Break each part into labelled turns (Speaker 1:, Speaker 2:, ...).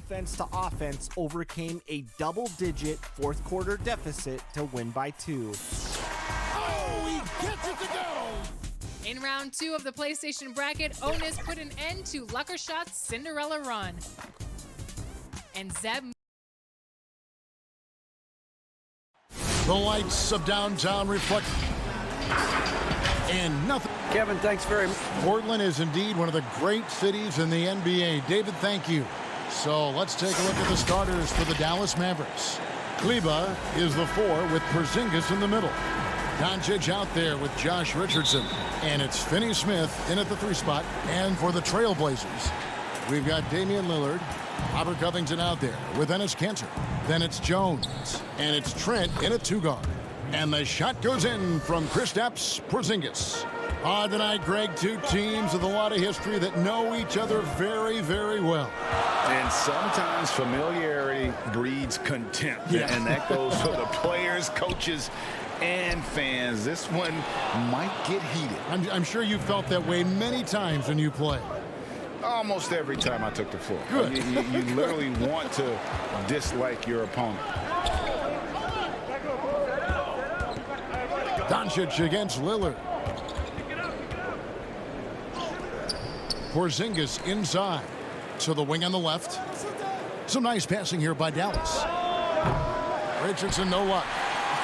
Speaker 1: defense to offense overcame a double-digit fourth-quarter deficit to win by 2.
Speaker 2: Oh, he gets it to go!
Speaker 3: In round 2 of the PlayStation bracket, Onus put an end to Luckershot's Cinderella run. And Zeb...
Speaker 2: The lights of downtown reflect, and nothing.
Speaker 4: Kevin, thanks very much.
Speaker 2: Portland is indeed one of the great cities in the NBA. David, thank you. So let's take a look at the starters for the Dallas Mavericks. Kleba is the 4 with Porzingis in the middle. Doncic out there with Josh Richardson. And it's Finney-Smith in at the 3 spot. And for the Trailblazers, we've got Damian Lillard, Robert Covington out there with Enes Kanter. Then it's Jones, and it's Trent in a 2 guard. And the shot goes in from Kristaps Porzingis. Tonight, Greg, 2 teams with a lot of history that know each other very, very well.
Speaker 5: And sometimes familiarity breeds contempt.
Speaker 2: Yeah.
Speaker 5: And that goes for the players, coaches, and fans. This one might get heated.
Speaker 2: I'm sure you felt that way many times when you play.
Speaker 5: Almost every time I took the floor.
Speaker 2: Good.
Speaker 5: You literally want to dislike your opponent.
Speaker 2: Doncic against Lillard. Porzingis inside. So the wing on the left. Some nice passing here by Dallas. Richardson, no luck.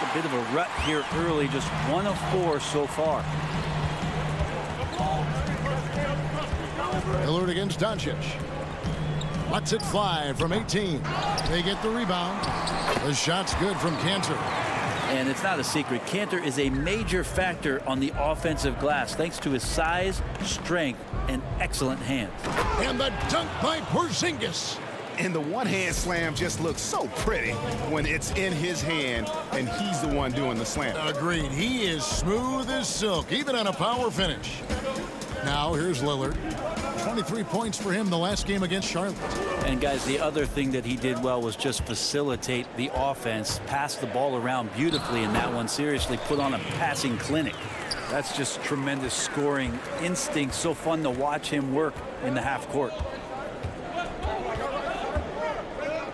Speaker 4: Just a bit of a rut here early, just 1 of 4 so far.
Speaker 2: Lillard against Doncic. Lets it fly from 18. They get the rebound. The shot's good from Kanter.
Speaker 4: And it's not a secret. Kanter is a major factor on the offensive glass, thanks to his size, strength, and excellent hands.
Speaker 2: And the dunk by Porzingis.
Speaker 5: And the one-hand slam just looks so pretty when it's in his hand and he's the one doing the slam.
Speaker 2: Agreed. He is smooth as silk, even on a power finish. Now here's Lillard. 23 points for him the last game against Charlotte.
Speaker 4: And guys, the other thing that he did well was just facilitate the offense, pass the ball around beautifully in that one. Seriously, put on a passing clinic. That's just tremendous scoring instinct. So fun to watch him work in the half court.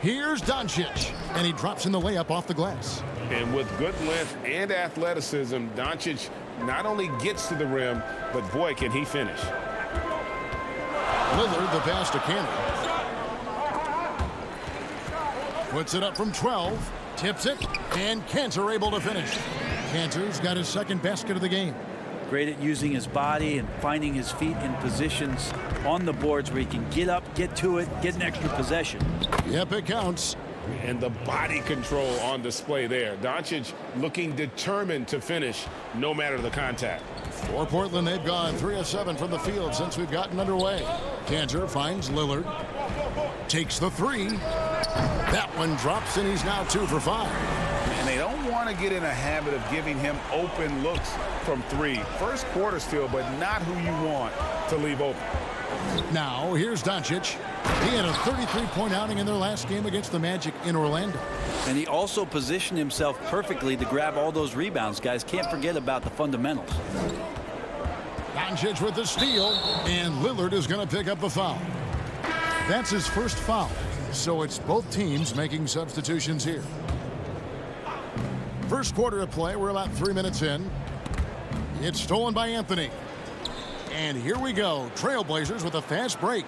Speaker 2: Here's Doncic, and he drops in the layup off the glass.
Speaker 6: And with good length and athleticism, Doncic not only gets to the rim, but boy, can he finish.
Speaker 2: Lillard, the pass to Kanter. Puts it up from 12, tips it, and Kanter able to finish. Kanter's got his 2nd basket of the game.
Speaker 4: Great at using his body and finding his feet in positions on the boards where he can get up, get to it, get an extra possession.
Speaker 2: Yep, it counts.
Speaker 6: And the body control on display there. Doncic looking determined to finish no matter the contact.
Speaker 2: For Portland, they've gone 3 of 7 from the field since we've gotten underway. Kanter finds Lillard. Takes the 3. That one drops, and he's now 2 for 5.
Speaker 5: And they don't want to get in a habit of giving him open looks from 3. First quarter still, but not who you want to leave open.
Speaker 2: Now, here's Doncic. He had a 33-point outing in their last game against the Magic in Orlando.
Speaker 4: And he also positioned himself perfectly to grab all those rebounds, guys. Can't forget about the fundamentals.
Speaker 2: Doncic with the steal, and Lillard is going to pick up the foul. That's his first foul, so it's both teams making substitutions here. First quarter of play, we're about 3 minutes in. It's stolen by Anthony. And here we go. Trailblazers with a fast break.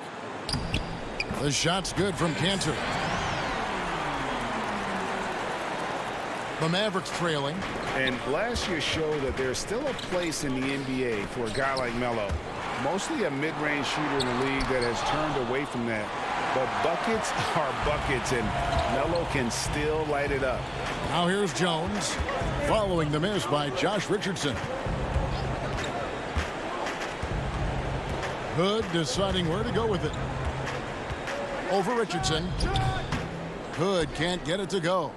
Speaker 2: The shot's good from Kanter. The Mavericks trailing.
Speaker 5: And last year showed that there's still a place in the NBA for a guy like Melo. Mostly a mid-range shooter in the league that has turned away from that. But buckets are buckets, and Melo can still light it up.
Speaker 2: Now here's Jones, following the miss by Josh Richardson. Hood deciding where to go with it. Over Richardson. Hood can't get it to go.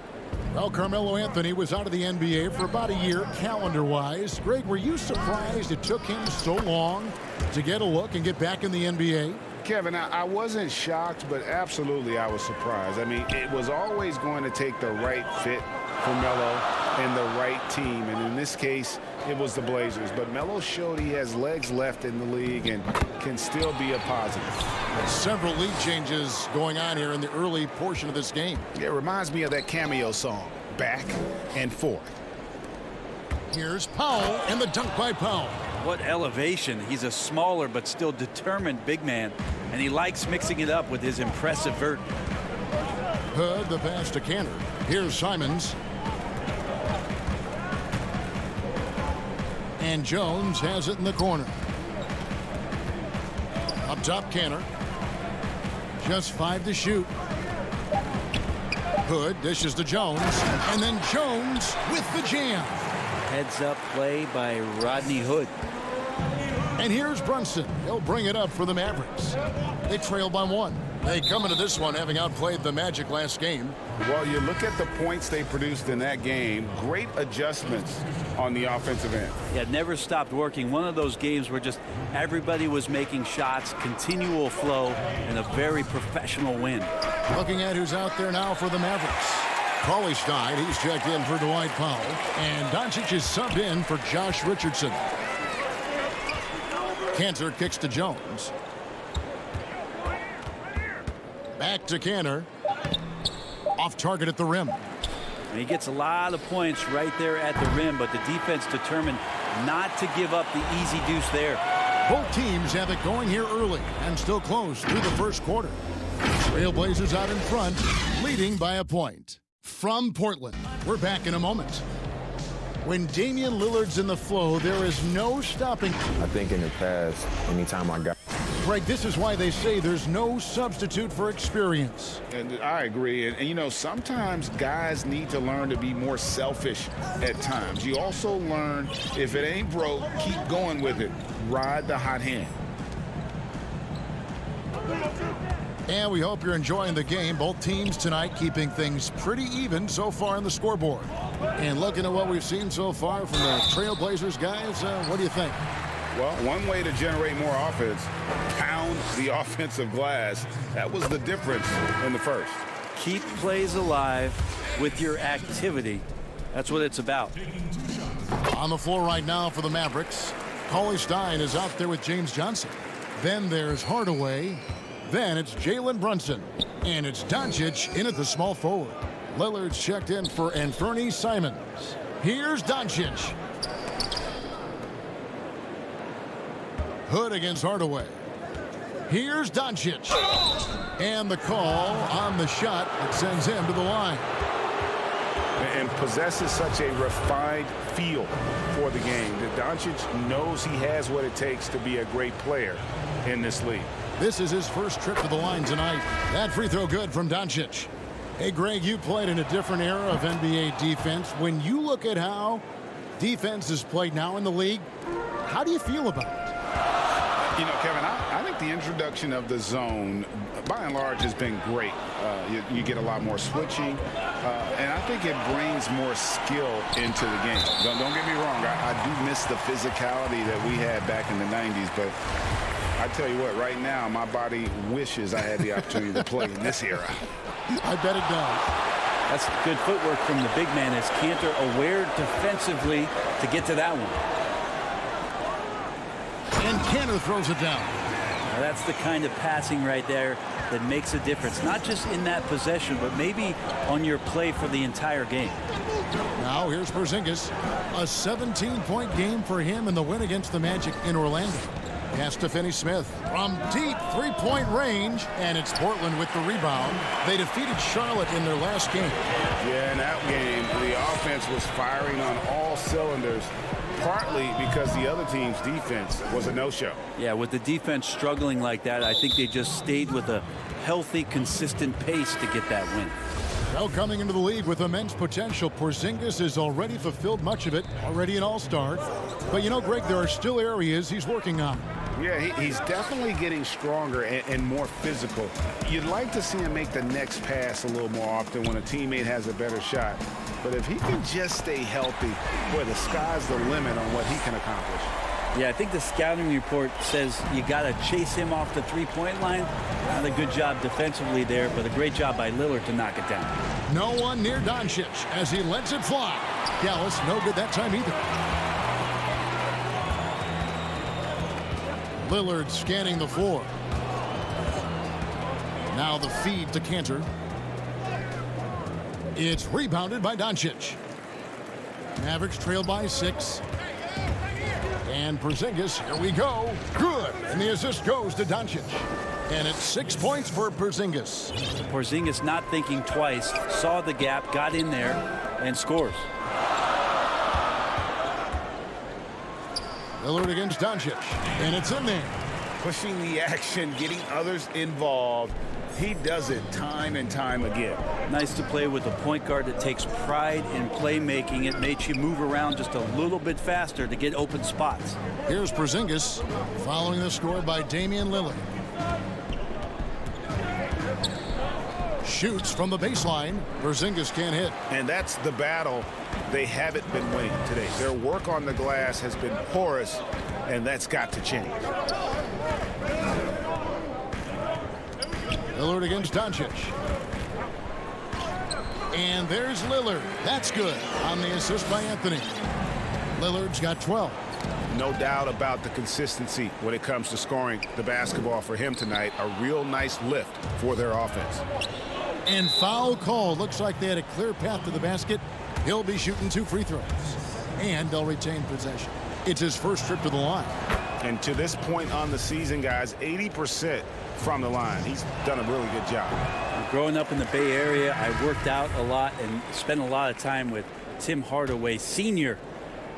Speaker 2: Well, Carmelo Anthony was out of the NBA for about a year, calendar-wise. Greg, were you surprised it took him so long to get a look and get back in the NBA?
Speaker 5: Kevin, I wasn't shocked, but absolutely I was surprised. I mean, it was always going to take the right fit for Melo and the right team. And in this case, it was the Blazers. But Melo showed he has legs left in the league and can still be a positive.
Speaker 2: Several lead changes going on here in the early portion of this game.
Speaker 5: It reminds me of that Cameo song, Back and Forth.
Speaker 2: Here's Powell and the dunk by Powell.
Speaker 4: What elevation. He's a smaller but still determined big man, and he likes mixing it up with his impressive vert.
Speaker 2: Hood, the pass to Canner. Here's Simons. And Jones has it in the corner. Up top, Canner. Just 5 to shoot. Hood dishes to Jones, and then Jones with the jam.
Speaker 4: Heads up play by Rodney Hood.
Speaker 2: And here's Brunson. He'll bring it up for the Mavericks. They trail by 1. They come into this one having outplayed the Magic last game.
Speaker 5: Well, you look at the points they produced in that game. Great adjustments on the offensive end.
Speaker 4: Yeah, never stopped working. One of those games where just everybody was making shots, continual flow, and a very professional win.
Speaker 2: Looking at who's out there now for the Mavericks. Cauley Stein, he's checked in for Dwight Powell. And Doncic is subbed in for Josh Richardson. Cantor kicks to Jones. Back to Cantor. Off target at the rim.
Speaker 4: And he gets a lot of points right there at the rim, but the defense determined not to give up the easy deuce there.
Speaker 2: Both teams have it going here early and still close through the first quarter. Trailblazers out in front, leading by a point. From Portland, we're back in a moment. When Damian Lillard's in the flow, there is no stopping.
Speaker 7: I think in the past, anytime I got...
Speaker 2: Greg, this is why they say there's no substitute for experience.
Speaker 5: And I agree. And, you know, sometimes guys need to learn to be more selfish at times. You also learn, if it ain't broke, keep going with it. Ride the hot hand.
Speaker 2: And we hope you're enjoying the game. Both teams tonight keeping things pretty even so far on the scoreboard. And looking at what we've seen so far from the Trailblazers guys, what do you think?
Speaker 5: Well, one way to generate more offense, pound the offensive glass. That was the difference in the first.
Speaker 4: Keep plays alive with your activity. That's what it's about.
Speaker 2: On the floor right now for the Mavericks, Cauley Stein is out there with James Johnson. Then there's Hardaway. Then it's Jalen Brunson. And it's Doncic in at the small forward. Lillard's checked in for Anthony Simons. Here's Doncic. Hood against Hardaway. Here's Doncic. And the call on the shot that sends him to the line.
Speaker 5: And possesses such a refined feel for the game that Doncic knows he has what it takes to be a great player in this league.
Speaker 2: This is his first trip to the line tonight. That free throw good from Doncic. Hey, Greg, you played in a different era of NBA defense. When you look at how defense is played now in the league, how do you feel about it?
Speaker 5: You know, Kevin, I think the introduction of the zone, by and large, has been great. You get a lot more switching, and I think it brings more skill into the game. Don't get me wrong. I do miss the physicality that we had back in the 90s, but I tell you what, right now, my body wishes I had the opportunity to play in this era.
Speaker 2: I bet it does.
Speaker 4: That's good footwork from the big man as Cantor aware defensively to get to that one.
Speaker 2: And Cantor throws it down.
Speaker 4: Now that's the kind of passing right there that makes a difference, not just in that possession, but maybe on your play for the entire game.
Speaker 2: Now here's Porzingis. A 17-point game for him in the win against the Magic in Orlando. Pass to Finney-Smith from deep three-point range, and it's Portland with the rebound. They defeated Charlotte in their last game.
Speaker 5: Yeah, in that game, the offense was firing on all cylinders, partly because the other team's defense was a no-show.
Speaker 4: Yeah, with the defense struggling like that, I think they just stayed with a healthy, consistent pace to get that win.
Speaker 2: Well, coming into the league with immense potential, Porzingis has already fulfilled much of it, already an all-star. But you know, Greg, there are still areas he's working on.
Speaker 5: Yeah, he's definitely getting stronger and more physical. You'd like to see him make the next pass a little more often when a teammate has a better shot. But if he can just stay healthy, boy, the sky's the limit on what he can accomplish.
Speaker 4: Yeah, I think the scouting report says you got to chase him off the three-point line. Not a good job defensively there, but a great job by Lillard to knock it down.
Speaker 2: No one near Doncic as he lets it fly. Dallas no good that time either. Lillard scanning the floor. Now the feed to Cantor. It's rebounded by Doncic. Mavericks trail by 6. And Porzingis, here we go. Good. And the assist goes to Doncic. And it's 6 points for Porzingis.
Speaker 4: Porzingis not thinking twice, saw the gap, got in there, and scores.
Speaker 2: Lillard against Doncic. And it's in there.
Speaker 5: Pushing the action, getting others involved. He does it time and time again.
Speaker 4: Nice to play with a point guard that takes pride in playmaking. It makes you move around just a little bit faster to get open spots.
Speaker 2: Here's Porzingis following the score by Damian Lillard. Shoots from the baseline. Porzingis can't hit.
Speaker 5: And that's the battle they haven't been winning today. Their work on the glass has been porous, and that's got to change.
Speaker 2: Lillard against Doncic. And there's Lillard. That's good on the assist by Anthony. Lillard's got 12.
Speaker 5: No doubt about the consistency when it comes to scoring the basketball for him tonight. A real nice lift for their offense.
Speaker 2: And foul call. Looks like they had a clear path to the basket. He'll be shooting 2 free throws. And they'll retain possession. It's his first trip to the line.
Speaker 5: And to this point on the season, guys, 80% from the line. He's done a really good job.
Speaker 4: Growing up in the Bay Area, I worked out a lot and spent a lot of time with Tim Hardaway Sr.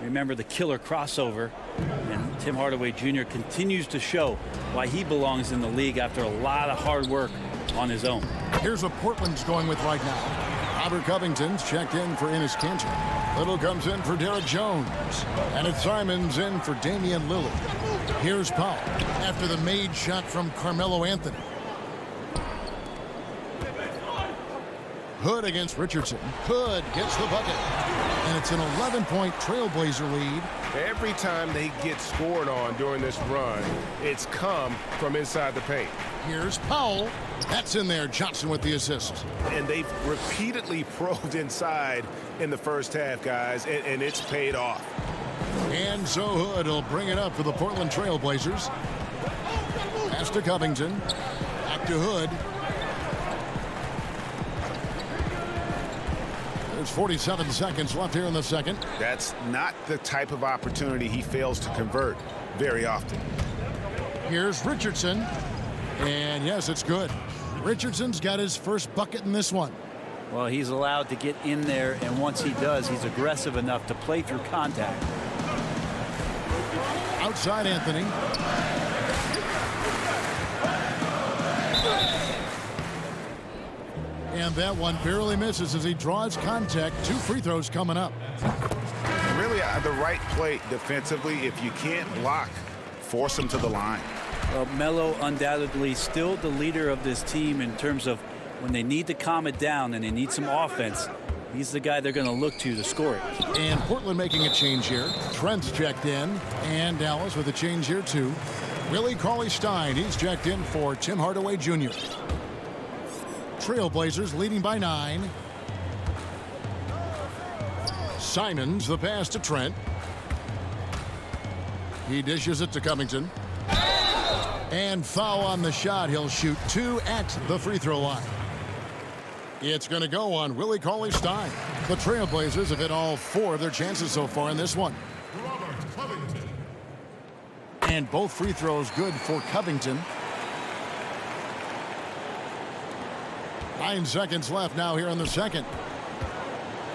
Speaker 4: Remember the killer crossover, and Tim Hardaway Jr. continues to show why he belongs in the league after a lot of hard work on his own.
Speaker 2: Here's what Portland's going with right now. Robert Covington's checked in for Enes Kanter. Little comes in for Derek Jones. And it's Simons in for Damian Lillard. Here's Powell after the made shot from Carmelo Anthony. Hood against Richardson. Hood gets the bucket. And it's an 11-point Trailblazer lead.
Speaker 6: Every time they get scored on during this run, it's come from inside the paint.
Speaker 2: Here's Powell. That's in there. Johnson with the assist.
Speaker 5: And they've repeatedly probed inside in the first half, guys, and it's paid off.
Speaker 2: And so Hood will bring it up for the Portland Trailblazers. Pass to Covington. Back to Hood. There's 47 seconds left here in the second.
Speaker 5: That's not the type of opportunity he fails to convert very often.
Speaker 2: Here's Richardson. And yes, it's good. Richardson's got his first bucket in this one.
Speaker 4: Well, he's allowed to get in there, and once he does, he's aggressive enough to play through contact.
Speaker 2: Outside Anthony. And that one barely misses as he draws contact. 2 free throws coming up.
Speaker 5: Really the right play defensively. If you can't block, force him to the line.
Speaker 4: Well, Melo undoubtedly still the leader of this team in terms of when they need to calm it down and they need some offense. He's the guy they're going to look to score it.
Speaker 2: And Portland making a change here. Trent's checked in. And Dallas with a change here too. Willie Cauley-Stein, he's checked in for Tim Hardaway Jr. Trailblazers leading by 9. Simons, the pass to Trent. He dishes it to Covington. And foul on the shot. He'll shoot 2 at the free throw line. It's going to go on Willie Cauley-Stein. The Trailblazers have hit all 4 of their chances so far in this one. And both free throws good for Covington. 9 seconds left now here in the second.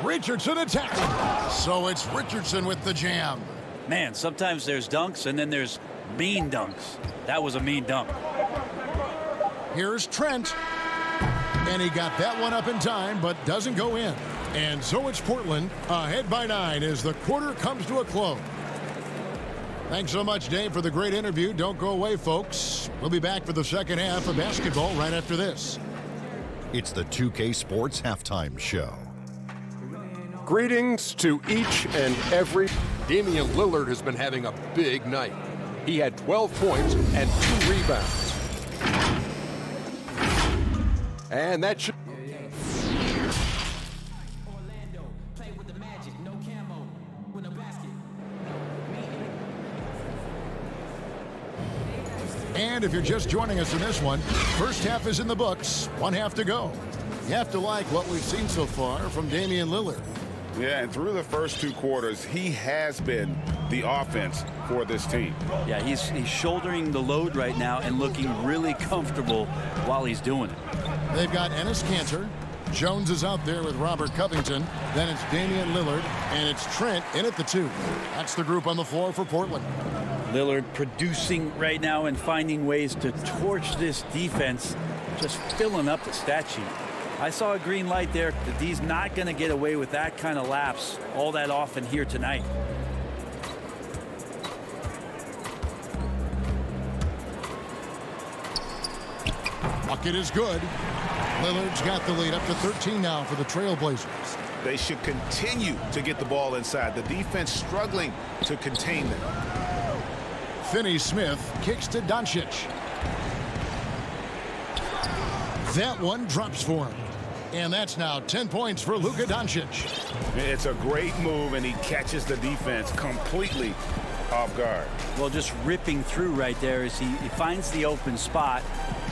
Speaker 2: Richardson attacking. So it's Richardson with the jam.
Speaker 4: Man, sometimes there's dunks and then there's mean dunks. That was a mean dunk.
Speaker 2: Here's Trent. And he got that one up in time, but doesn't go in. And so it's Portland ahead by 9 as the quarter comes to a close. Thanks so much, Dave, for the great interview. Don't go away, folks. We'll be back for the second half of basketball right after this.
Speaker 8: It's the 2K Sports Halftime Show.
Speaker 9: Greetings to each and every. Damian Lillard has been having a big night. He had 12 points and 2 rebounds. And that should...
Speaker 2: And if you're just joining us in this one, first half is in the books, 1 half to go. You have to like what we've seen so far from Damian Lillard.
Speaker 5: Yeah, and through the first 2 quarters, he has been the offense for this team.
Speaker 4: Yeah, he's shouldering the load right now and looking really comfortable while he's doing it.
Speaker 2: They've got Enes Kanter. Jones is out there with Robert Covington. Then it's Damian Lillard, and it's Trent in at the 2. That's the group on the floor for Portland.
Speaker 4: Lillard producing right now and finding ways to torch this defense, just filling up the stat sheet. I saw a green light there. The D's not going to get away with that kind of lapse all that often here tonight.
Speaker 2: Bucket is good. Lillard's got the lead up to 13 now for the Trailblazers.
Speaker 5: They should continue to get the ball inside. The defense struggling to contain them.
Speaker 2: Finney-Smith kicks to Doncic. That one drops for him. And that's now 10 points for Luka Doncic.
Speaker 5: It's a great move, and he catches the defense completely off guard.
Speaker 4: Well, just ripping through right there as he finds the open spot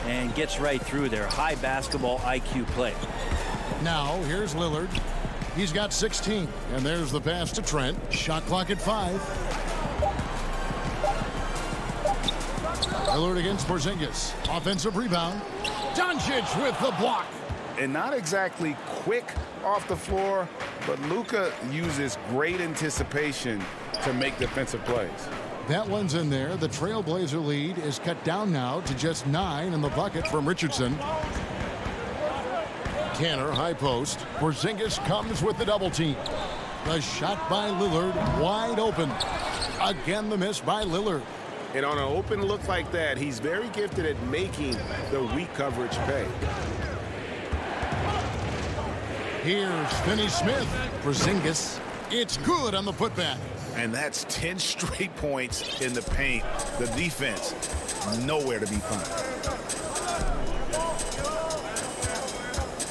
Speaker 4: and gets right through there. High basketball IQ play.
Speaker 2: Now, here's Lillard. He's got 16. And there's the pass to Trent. Shot clock at 5. Lillard against Porzingis. Offensive rebound. Doncic with the block.
Speaker 5: And not exactly quick off the floor, but Luka uses great anticipation to make defensive plays.
Speaker 2: That one's in there. The Trailblazer lead is cut down now to just 9 in the bucket from Richardson. Tanner, high post. Porzingis comes with the double team. The shot by Lillard, wide open. Again, the miss by Lillard.
Speaker 5: And on an open look like that, he's very gifted at making the weak coverage pay.
Speaker 2: Here's Finney-Smith. Porzingis. It's good on the putback.
Speaker 5: And that's 10 straight points in the paint. The defense, nowhere to be found.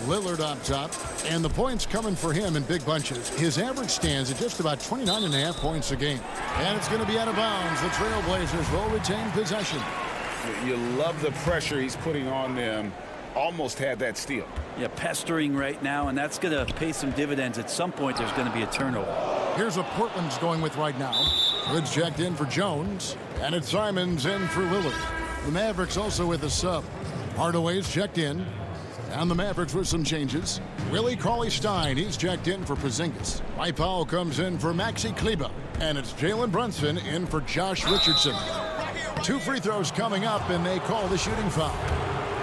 Speaker 2: Lillard on top, and the points coming for him in big bunches. His average stands at just about 29.5 points a game. And it's going to be out of bounds. The Trailblazers will retain possession.
Speaker 5: You love the pressure he's putting on them. Almost had that steal.
Speaker 4: Yeah, pestering right now, and that's going to pay some dividends. At some point, there's going to be a turnover.
Speaker 2: Here's what Portland's going with right now. Hood's checked in for Jones, and it's Simons in for Lillard. The Mavericks also with a sub. Hardaway's checked in, and the Mavericks with some changes. Willie Cauley-Stein, he's checked in for Porzingis. Mike Powell comes in for Maxi Kleber, and it's Jalen Brunson in for Josh Richardson. 2 free throws coming up, and they call the shooting foul.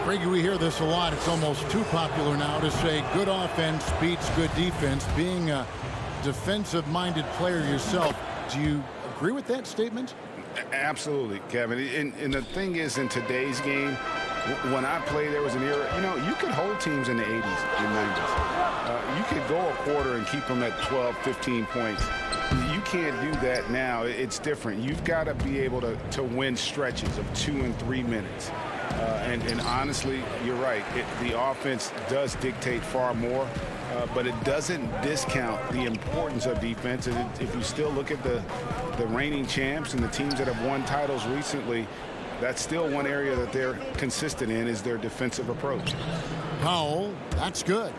Speaker 2: Greg, we hear this a lot. It's almost too popular now to say good offense beats good defense. Being a defensive-minded player yourself, do you agree with that statement?
Speaker 5: Absolutely, Kevin. And the thing is, in today's game, when I played, there was an era, you could hold teams in the 80s and 90s. You could go a quarter and keep them at 12, 15 points. You can't do that now. It's different. You've got to be able to win stretches of 2 and 3 minutes. And honestly, you're right. The offense does dictate far more, but it doesn't discount the importance of defense. And if you still look at the reigning champs and the teams that have won titles recently, that's still one area that they're consistent in is their defensive approach.
Speaker 2: Powell, that's good.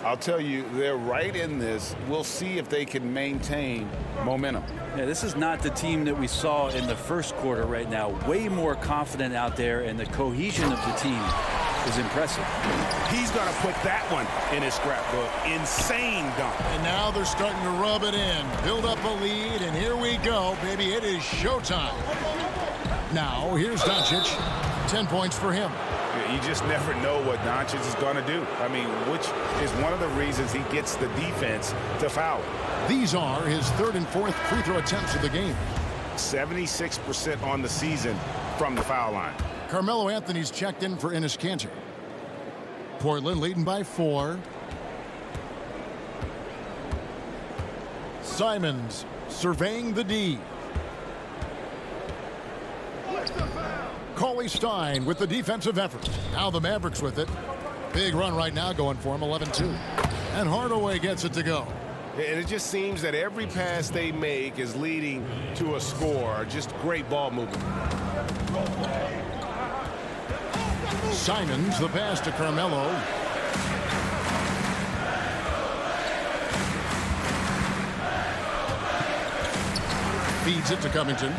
Speaker 5: I'll tell you, they're right in this. We'll see if they can maintain momentum.
Speaker 4: Yeah, this is not the team that we saw in the first quarter right now. Way more confident out there, and the cohesion of the team is impressive.
Speaker 5: He's going to put that one in his scrapbook. Insane dunk.
Speaker 2: And now they're starting to rub it in. Build up a lead, and here we go, baby. It is showtime. Now, here's Doncic. 10 points for him.
Speaker 5: You just never know what Doncic is going to do. I mean, which is one of the reasons he gets the defense to foul.
Speaker 2: These are his 3rd and 4th free throw attempts of the game.
Speaker 5: 76% on the season from the foul line.
Speaker 2: Carmelo Anthony's checked in for Enes Kanter. Portland leading by 4. Simons surveying the D. Cauley-Stein with the defensive effort. Now the Mavericks with it. Big run right now going for him, 11-2. And Hardaway gets it to go.
Speaker 6: And it just seems that every pass they make is leading to a score. Just great ball movement.
Speaker 2: Simons, the pass to Carmelo. Feeds it to Covington.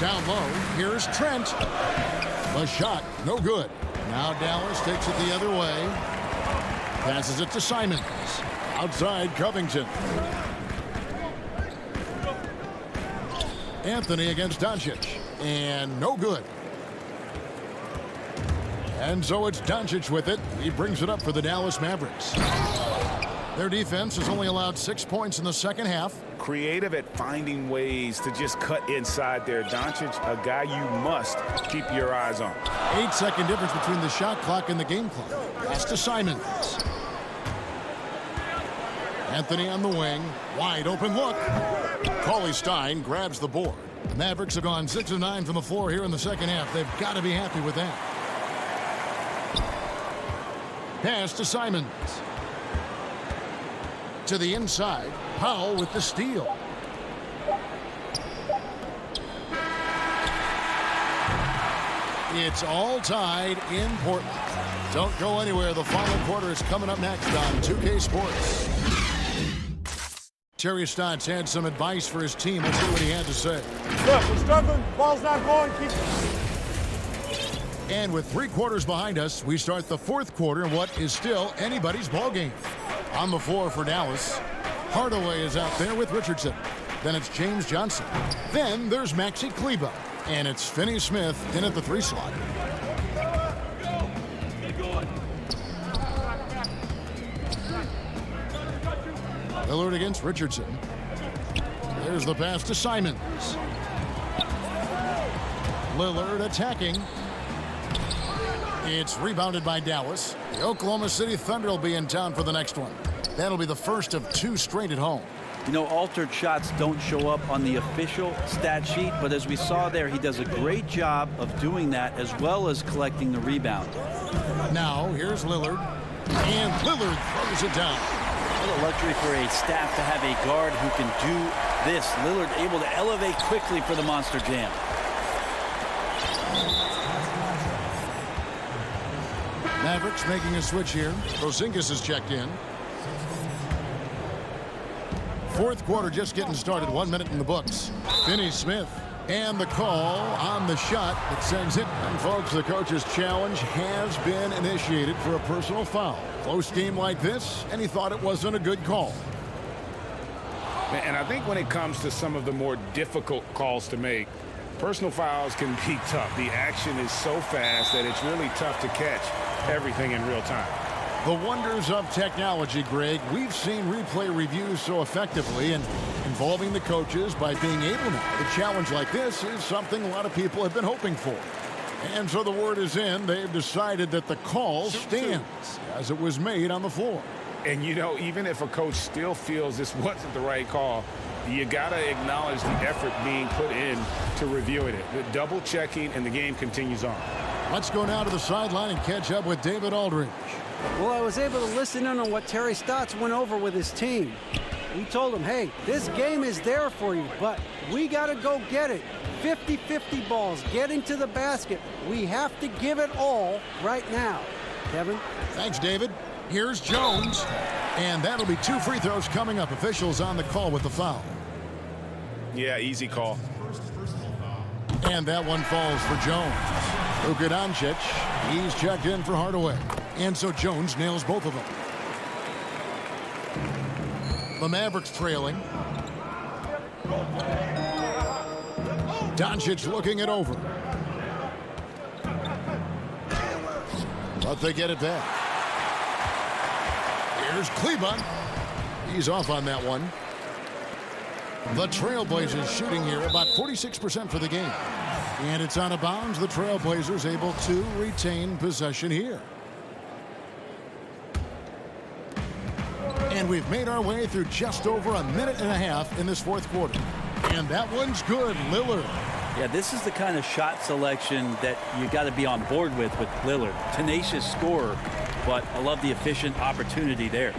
Speaker 2: Down low, here's Trent. The shot, no good. Now Dallas takes it the other way. Passes it to Simons. Outside Covington. Anthony against Doncic. And no good. And so it's Doncic with it. He brings it up for the Dallas Mavericks. Their defense has only allowed 6 points in the second half.
Speaker 5: Creative at finding ways to just cut inside there. Doncic, a guy you must keep your eyes on.
Speaker 2: 8-second difference between the shot clock and the game clock. Pass to Simons. Anthony on the wing. Wide open look. Cauley Stein grabs the board. The Mavericks have gone 6 of 9 from the floor here in the second half. They've got to be happy with that. Pass to Simons. To the inside. Powell with the steal. It's all tied in Portland. Don't go anywhere. The final quarter is coming up next on 2K Sports. Terry Stotts had some advice for his team. Let's see what he had to say.
Speaker 10: Look, we're struggling. Ball's not going.
Speaker 2: And with 3 quarters behind us, we start the fourth quarter in what is still anybody's ball game. On the floor for Dallas, Hardaway is out there with Richardson. Then it's James Johnson. Then there's Maxi Kleber. And it's Finney Smith in at the 3 slot. Lillard against Richardson. There's the pass to Simons. Lillard attacking. It's rebounded by Dallas. The Oklahoma City Thunder will be in town for the next one. That'll be the first of 2 straight at home.
Speaker 4: You know, altered shots don't show up on the official stat sheet, but as we saw there, he does a great job of doing that as well as collecting the rebound.
Speaker 2: Now, here's Lillard. And Lillard throws it down.
Speaker 4: What a luxury for a staff to have a guard who can do this. Lillard able to elevate quickly for the monster jam.
Speaker 2: Mavericks making a switch here. Porzingis is checked in. Fourth quarter just getting started. 1 minute in the books. Finney Smith. And the call on the shot that sends it. And folks, the coach's challenge has been initiated for a personal foul. Close game like this, and he thought it wasn't a good call.
Speaker 5: And I think when it comes to some of the more difficult calls to make, personal fouls can be tough. The action is so fast that it's really tough to catch everything in real time.
Speaker 2: The wonders of technology, Greg. We've seen replay reviews so effectively, and involving the coaches by being able now to challenge like this is something a lot of people have been hoping for. And so the word is in. They've decided that the call stands as it was made on the floor.
Speaker 5: And, you know, even if a coach still feels this wasn't the right call, you got to acknowledge the effort being put in to reviewing it. The double checking, and the game continues on.
Speaker 2: Let's go now to the sideline and catch up with David Aldridge.
Speaker 11: Well, I was able to listen in on what Terry Stotts went over with his team. He told them, hey, this game is there for you, but we got to go get it. 50-50 balls, getting to the basket. We have to give it all right now. Kevin?
Speaker 2: Thanks, David. Here's Jones. And that'll be 2 free throws coming up. Officials on the call with the foul.
Speaker 5: Yeah, easy call.
Speaker 2: And that one falls for Jones. Luka Doncic, he's checked in for Hardaway. And so Jones nails both of them. The Mavericks trailing. Doncic looking it over. But they get it back. Here's Kleber. He's off on that one. The Trailblazers shooting here about 46% for the game. And it's out of bounds. The Trailblazers able to retain possession here. And we've made our way through just over a minute and a half in this fourth quarter. And that one's good. Lillard.
Speaker 4: Yeah, this is the kind of shot selection that you got to be on board with Lillard. Tenacious scorer, but I love the efficient opportunity there.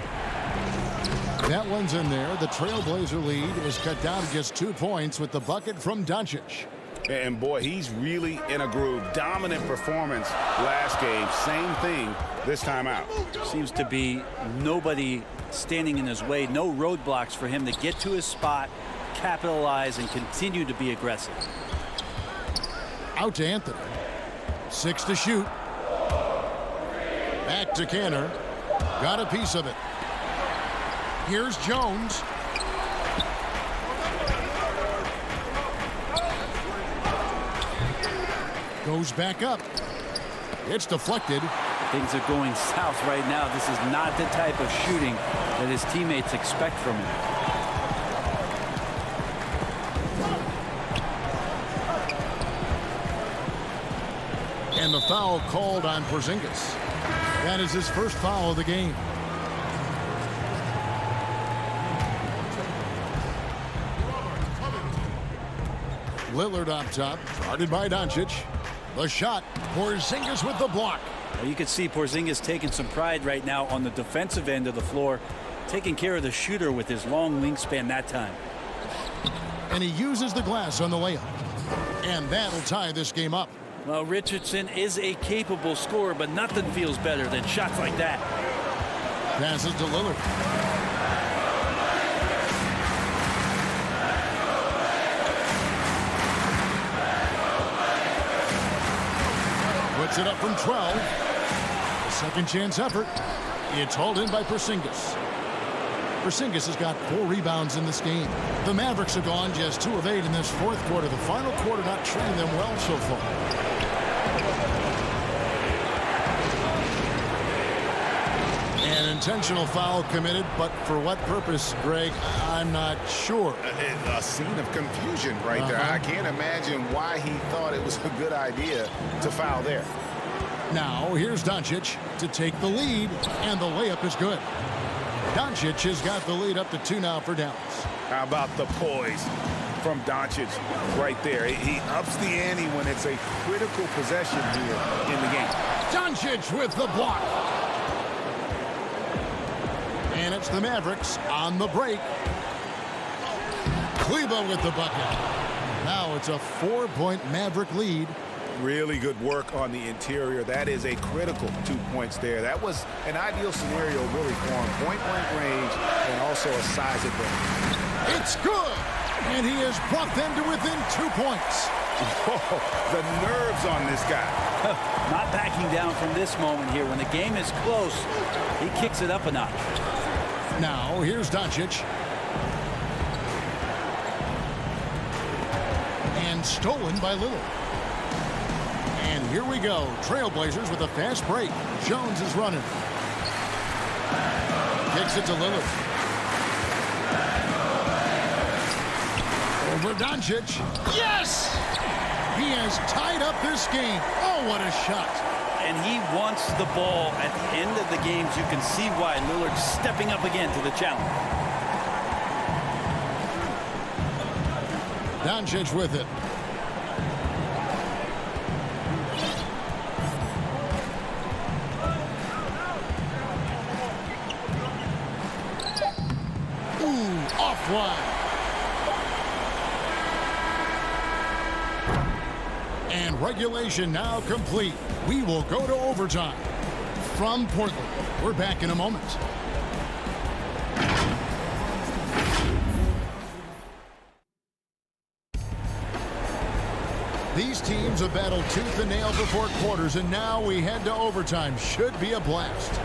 Speaker 2: That one's in there. The Trailblazer lead is cut down to just 2 points with the bucket from Doncic.
Speaker 5: And boy, he's really in a groove. Dominant performance last game. Same thing this time out.
Speaker 4: Seems to be nobody standing in his way. No roadblocks for him to get to his spot, capitalize, and continue to be aggressive.
Speaker 2: Out to Anthony. 6 to shoot. Back to Canner. Got a piece of it. Here's Jones. Goes back up. It's deflected.
Speaker 4: Things are going south right now. This is not the type of shooting that his teammates expect from him.
Speaker 2: And the foul called on Porzingis. That is his first foul of the game. Lillard up top, guarded by Doncic. The shot, Porzingis with the block.
Speaker 4: Well, you can see Porzingis taking some pride right now on the defensive end of the floor, taking care of the shooter with his long wingspan that time.
Speaker 2: And he uses the glass on the layup. And that'll tie this game up.
Speaker 4: Well, Richardson is a capable scorer, but nothing feels better than shots like that.
Speaker 2: Passes to Lillard. Puts it up from 12. A second chance effort. It's hauled in by Porzingis. Porzingis has got 4 rebounds in this game. The Mavericks have gone just 2 of 8 in this fourth quarter. The final quarter not treating them well so far. An intentional foul committed, but for what purpose, Greg, I'm not sure.
Speaker 5: A scene of confusion right there. I can't imagine why he thought it was a good idea to foul there.
Speaker 2: Now, here's Doncic to take the lead, and the layup is good. Doncic has got the lead up to 2 now for Dallas.
Speaker 5: How about the poise from Doncic right there? He ups the ante when it's a critical possession here in the game.
Speaker 2: Doncic with the block. And it's the Mavericks on the break. Kleber with the bucket. Now it's a 4-point Maverick lead.
Speaker 5: Really good work on the interior. That is a critical 2 points there. That was an ideal scenario really for him. Point-blank range and also a size advantage.
Speaker 2: It's good! And he has brought them to within 2 points.
Speaker 5: Oh, the nerves on this guy.
Speaker 4: Not backing down from this moment here. When the game is close, he kicks it up a notch.
Speaker 2: Now, here's Doncic. And stolen by Lillard. And here we go. Trailblazers with a fast break. Jones is running. Kicks it to Lillard. Over Doncic. Yes! He has tied up this game. Oh, what a shot.
Speaker 4: And he wants the ball at the end of the games. You can see why Lillard's stepping up again to the challenge.
Speaker 2: Doncic with it. Ooh, offline. And regulation now complete. We will go to overtime. From Portland, we're back in a moment. These teams have battled tooth and nail for 4 quarters, and now we head to overtime. Should be a blast.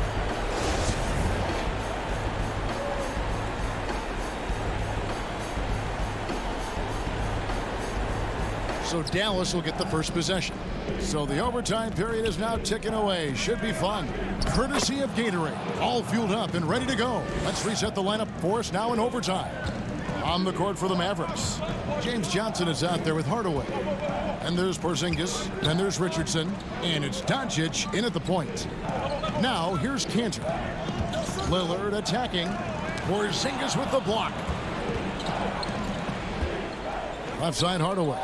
Speaker 2: So Dallas will get the first possession. So the overtime period is now ticking away. Should be fun. Courtesy of Gatorade. All fueled up and ready to go. Let's reset the lineup for us now in overtime. On the court for the Mavericks, James Johnson is out there with Hardaway. And there's Porzingis. And there's Richardson. And it's Doncic in at the point. Now here's Cantor. Lillard attacking. Porzingis with the block. Left side Hardaway.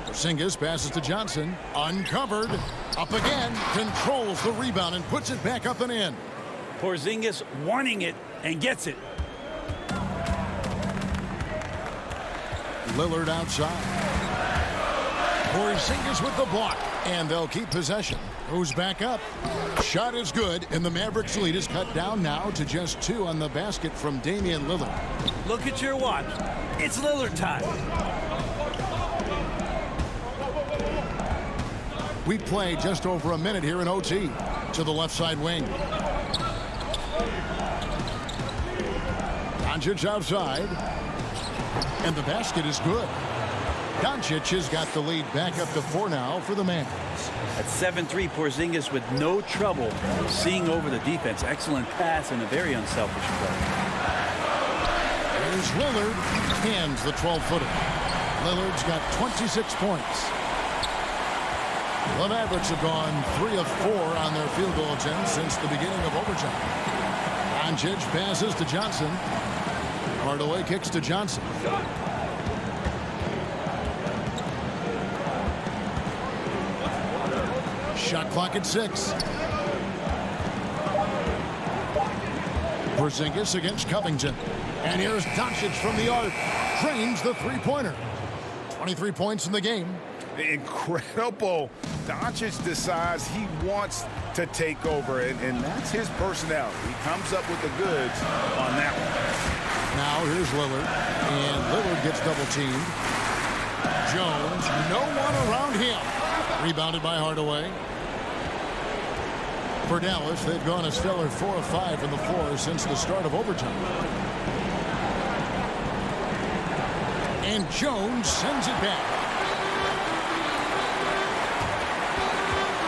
Speaker 2: Porzingis passes to Johnson. Uncovered. Up again. Controls the rebound and puts it back up and in.
Speaker 4: Porzingis wanting it and gets it.
Speaker 2: Lillard outside. Porzingis with the block, and they'll keep possession. Goes back up. Shot is good, and the Mavericks lead is cut down now to just 2 on the basket from Damian Lillard.
Speaker 4: Look at your watch. It's Lillard time.
Speaker 2: We play just over a minute here in OT. To the left side wing. Doncic outside. And the basket is good. Doncic has got the lead back up to 4 now for the Mavs.
Speaker 4: At 7-3, Porzingis with no trouble seeing over the defense. Excellent pass and a very unselfish play.
Speaker 2: Here's Lillard. Hands the 12-footer. Lillard's got 26 points. The Mavericks have gone 3 of 4 on their field goal attempts since the beginning of overtime. Doncic passes to Johnson. Hardaway kicks to Johnson. Shot clock at 6. Porzingis against Covington. And here's Doncic from the arc. Drains the three-pointer. 23 points in the game.
Speaker 5: Incredible. Doncic decides he wants to take over, and that's his personality. He comes up with the goods on that one.
Speaker 2: Now here's Lillard, and Lillard gets double-teamed. Jones, no one around him. Rebounded by Hardaway. For Dallas, they've gone a stellar 4 of 5 from the floor since the start of overtime. And Jones sends it back.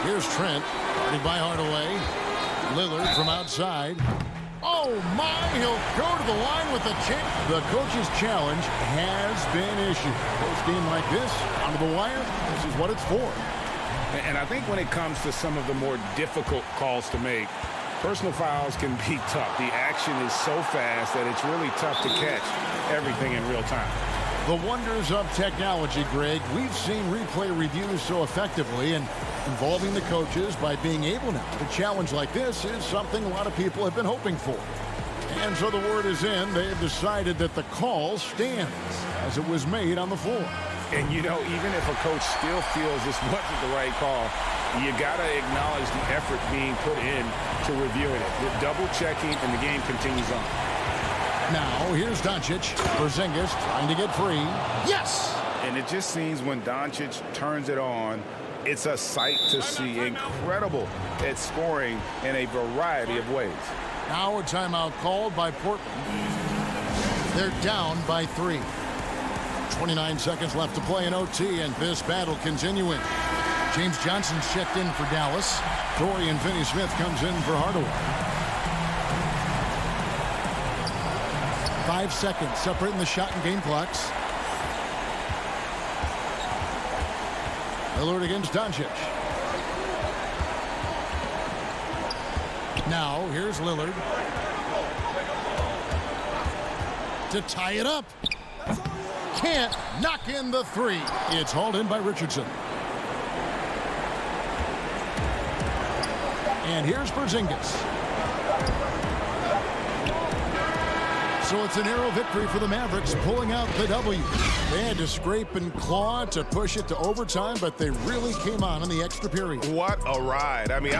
Speaker 2: Here's Trent, guarded by Hardaway. Lillard from outside. Oh my, he'll go to the line with the chance. The coach's challenge has been issued. Post game like this, onto the wire, this is what it's for.
Speaker 5: And I think when it comes to some of the more difficult calls to make, personal fouls can be tough. The action is so fast that it's really tough to catch everything in real time.
Speaker 2: The wonders of technology, Greg. We've seen replay reviews so effectively, and involving the coaches by being able now to challenge like this is something a lot of people have been hoping for. And so the word is in. They have decided that the call stands as it was made on the floor.
Speaker 5: And, you know, even if a coach still feels this wasn't the right call, you got to acknowledge the effort being put in to reviewing it. They're double-checking, and the game continues on.
Speaker 2: Now, here's Doncic. Porzingis trying to get free. Yes!
Speaker 5: And it just seems when Doncic turns it on, it's a sight to see. Incredible at scoring in a variety of ways.
Speaker 2: Now a timeout called by Portland. They're down by 3. 29 seconds left to play in OT, and this battle continuing. James Johnson's checked in for Dallas. Dorian Finney-Smith comes in for Hardaway. 5 seconds separating the shot and game clocks. Lillard against Doncic. Now here's Lillard to tie it up. Can't knock in the 3. It's hauled in by Richardson. And here's Porzingis. So it's a narrow victory for the Mavericks, pulling out the W. They had to scrape and claw to push it to overtime, but they really came on in the extra period.
Speaker 5: What a ride. I mean,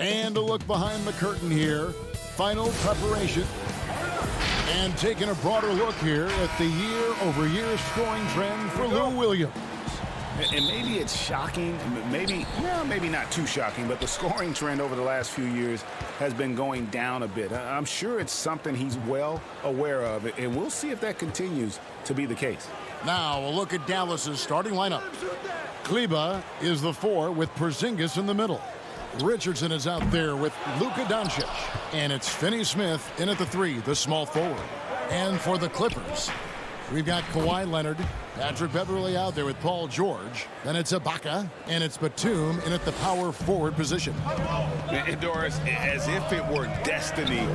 Speaker 2: And a look behind the curtain here. Final preparation. And taking a broader look here at the year-over-year scoring trend for Lou Williams.
Speaker 5: And maybe it's shocking, maybe not too shocking, but the scoring trend over the last few years has been going down a bit. I'm sure it's something he's well aware of, and we'll see if that continues to be the case.
Speaker 2: Now a look at Dallas's starting lineup. Kleba is the 4 with Porzingis in the middle. Richardson is out there with Luka Doncic. And it's Finney Smith in at the 3, the small forward. And for the Clippers, we've got Kawhi Leonard, Patrick Beverley out there with Paul George. Then it's Ibaka, and it's Batum in at the power forward position.
Speaker 5: And Doris, as if it were destiny,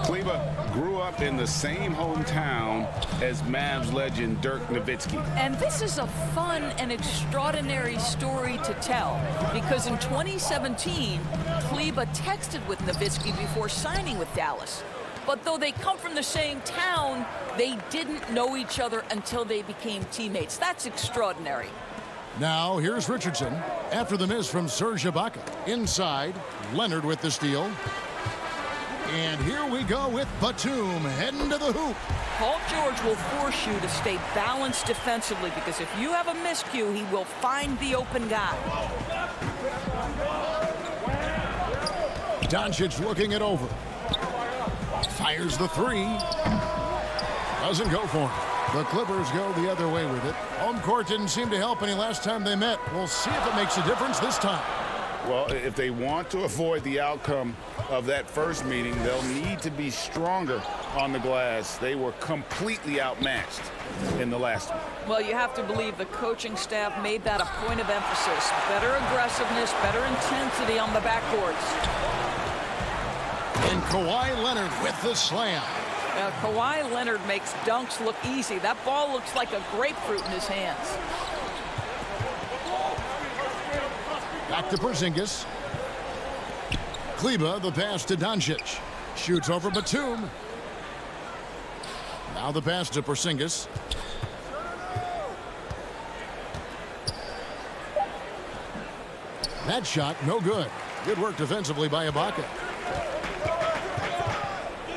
Speaker 5: Kleba grew up in the same hometown as Mavs legend Dirk Nowitzki.
Speaker 12: And this is a fun and extraordinary story to tell, because in 2017, Kleba texted with Nowitzki before signing with Dallas. But though they come from the same town, they didn't know each other until they became teammates. That's extraordinary.
Speaker 2: Now here's Richardson after the miss from Serge Ibaka. Inside, Leonard with the steal. And here we go with Batum heading to the hoop.
Speaker 12: Paul George will force you to stay balanced defensively, because if you have a miscue, he will find the open guy.
Speaker 2: Doncic looking it over. Fires the 3. Doesn't go for him. The Clippers go the other way with it. Home court didn't seem to help any last time they met. We'll see if it makes a difference this time.
Speaker 5: Well, if they want to avoid the outcome of that first meeting, they'll need to be stronger on the glass. They were completely outmatched in the last one.
Speaker 12: Well, you have to believe the coaching staff made that a point of emphasis. Better aggressiveness, better intensity on the backcourts.
Speaker 2: And Kawhi Leonard with the slam.
Speaker 12: Kawhi Leonard makes dunks look easy. That ball looks like a grapefruit in his hands.
Speaker 2: Back to Porzingis. Kleba, the pass to Doncic. Shoots over Batum. Now the pass to Porzingis. That shot, no good. Good work defensively by Ibaka.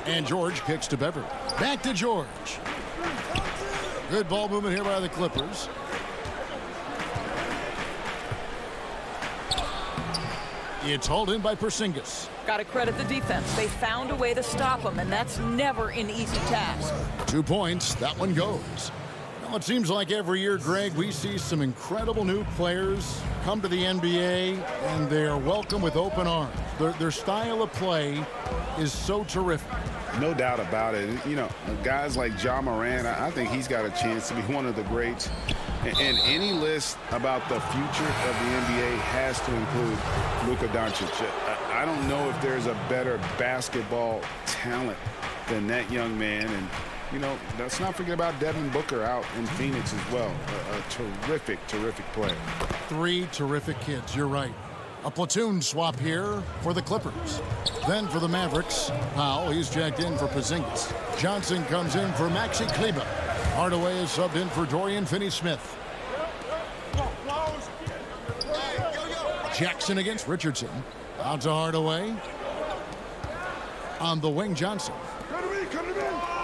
Speaker 2: And George kicks to Beverley. Back to George. Good ball movement here by the Clippers. It's hauled in by Porzingis.
Speaker 12: Got to credit the defense. They found a way to stop him, and that's never an easy task.
Speaker 2: 2 points. That one goes. Well, it seems like every year, Greg, we see some incredible new players come to the NBA, and they are welcome with open arms. Their style of play is so terrific.
Speaker 5: No doubt about it. You know, guys like Ja Morant, I think he's got a chance to be one of the greats. And any list about the future of the NBA has to include Luka Doncic. I don't know if there's a better basketball talent than that young man. And, you know, let's not forget about Devin Booker out in Phoenix as well. A terrific, terrific player.
Speaker 2: 3 terrific kids. You're right. A platoon swap here for the Clippers. Then for the Mavericks, Powell, he's jacked in for Porzingis. Johnson comes in for Maxi Kleba. Hardaway is subbed in for Dorian Finney-Smith. Jackson against Richardson. Out to Hardaway. On the wing, Johnson.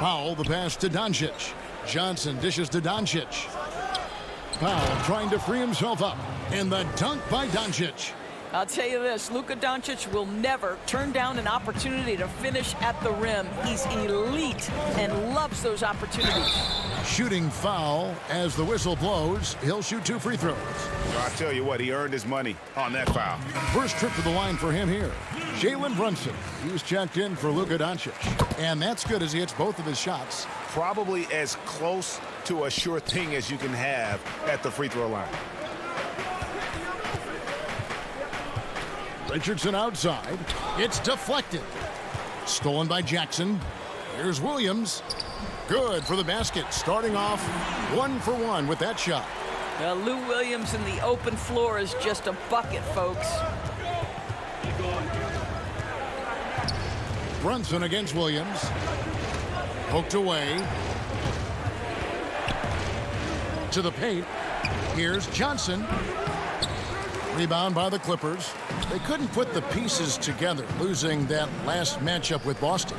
Speaker 2: Powell, the pass to Doncic. Johnson dishes to Doncic. Powell trying to free himself up. And the dunk by Doncic.
Speaker 12: I'll tell you this, Luka Doncic will never turn down an opportunity to finish at the rim. He's elite and loves those opportunities.
Speaker 2: Shooting foul as the whistle blows. He'll shoot 2 free throws.
Speaker 5: I tell you what, he earned his money on that foul.
Speaker 2: First trip to the line for him here. Jalen Brunson. He's checked in for Luka Doncic. And that's good as he hits both of his shots.
Speaker 5: Probably as close to a sure thing as you can have at the free throw line.
Speaker 2: Richardson outside. It's deflected. Stolen by Jackson. Here's Williams. Good for the basket. Starting off 1 for 1 with that shot.
Speaker 12: Lou Williams in the open floor is just a bucket, folks.
Speaker 2: Brunson against Williams. Poked away. To the paint. Here's Johnson. Rebound by the Clippers. They couldn't put the pieces together, losing that last matchup with Boston.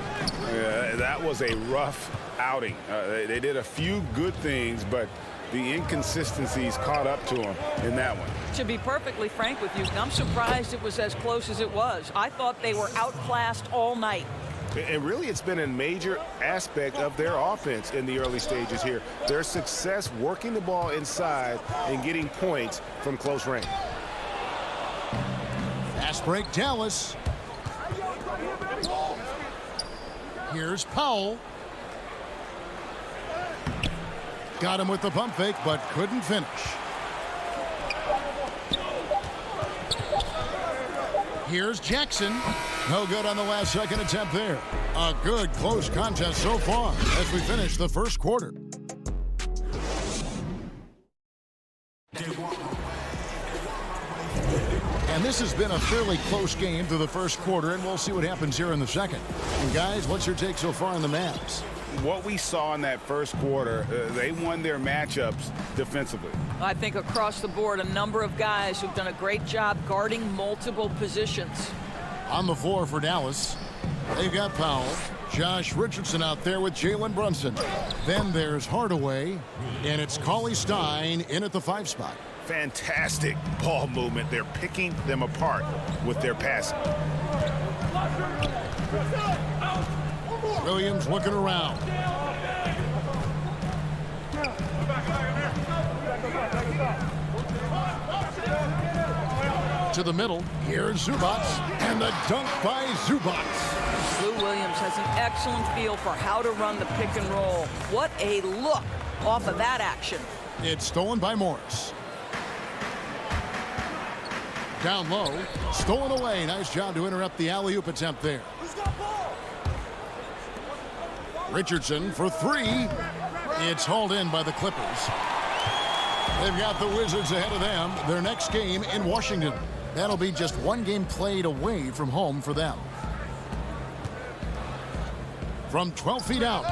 Speaker 5: Yeah, that was a rough outing. They did a few good things, but the inconsistencies caught up to them in that one.
Speaker 12: To be perfectly frank with you, I'm surprised it was as close as it was. I thought they were outclassed all night.
Speaker 5: And really, it's been a major aspect of their offense in the early stages here. Their success working the ball inside and getting points from close range.
Speaker 2: Fast break, Dallas. Here's Powell. Got him with the pump fake, but couldn't finish. Here's Jackson. No good on the last second attempt there. A good close contest so far as we finish the first quarter. And this has been a fairly close game through the first quarter, and we'll see what happens here in the second. And guys, what's your take so far on the Mavs?
Speaker 5: What we saw in that first quarter, they won their matchups defensively.
Speaker 12: I think across the board, a number of guys who've done a great job guarding multiple positions.
Speaker 2: On the floor for Dallas, they've got Powell, Josh Richardson out there with Jalen Brunson. Then there's Hardaway, and it's Cauley Stein in at the 5 spot.
Speaker 5: Fantastic ball movement. They're picking them apart with their passing.
Speaker 2: Williams looking around. To the middle. Here's Zubac. And the dunk by Zubac.
Speaker 12: Lou Williams has an excellent feel for how to run the pick and roll. What a look off of that action.
Speaker 2: It's stolen by Morris. Down low. Stolen away. Nice job to interrupt the alley-oop attempt there. Richardson for 3. It's hauled in by the Clippers. They've got the Wizards ahead of them. Their next game in Washington. That'll be just one game played away from home for them. From 12 feet out.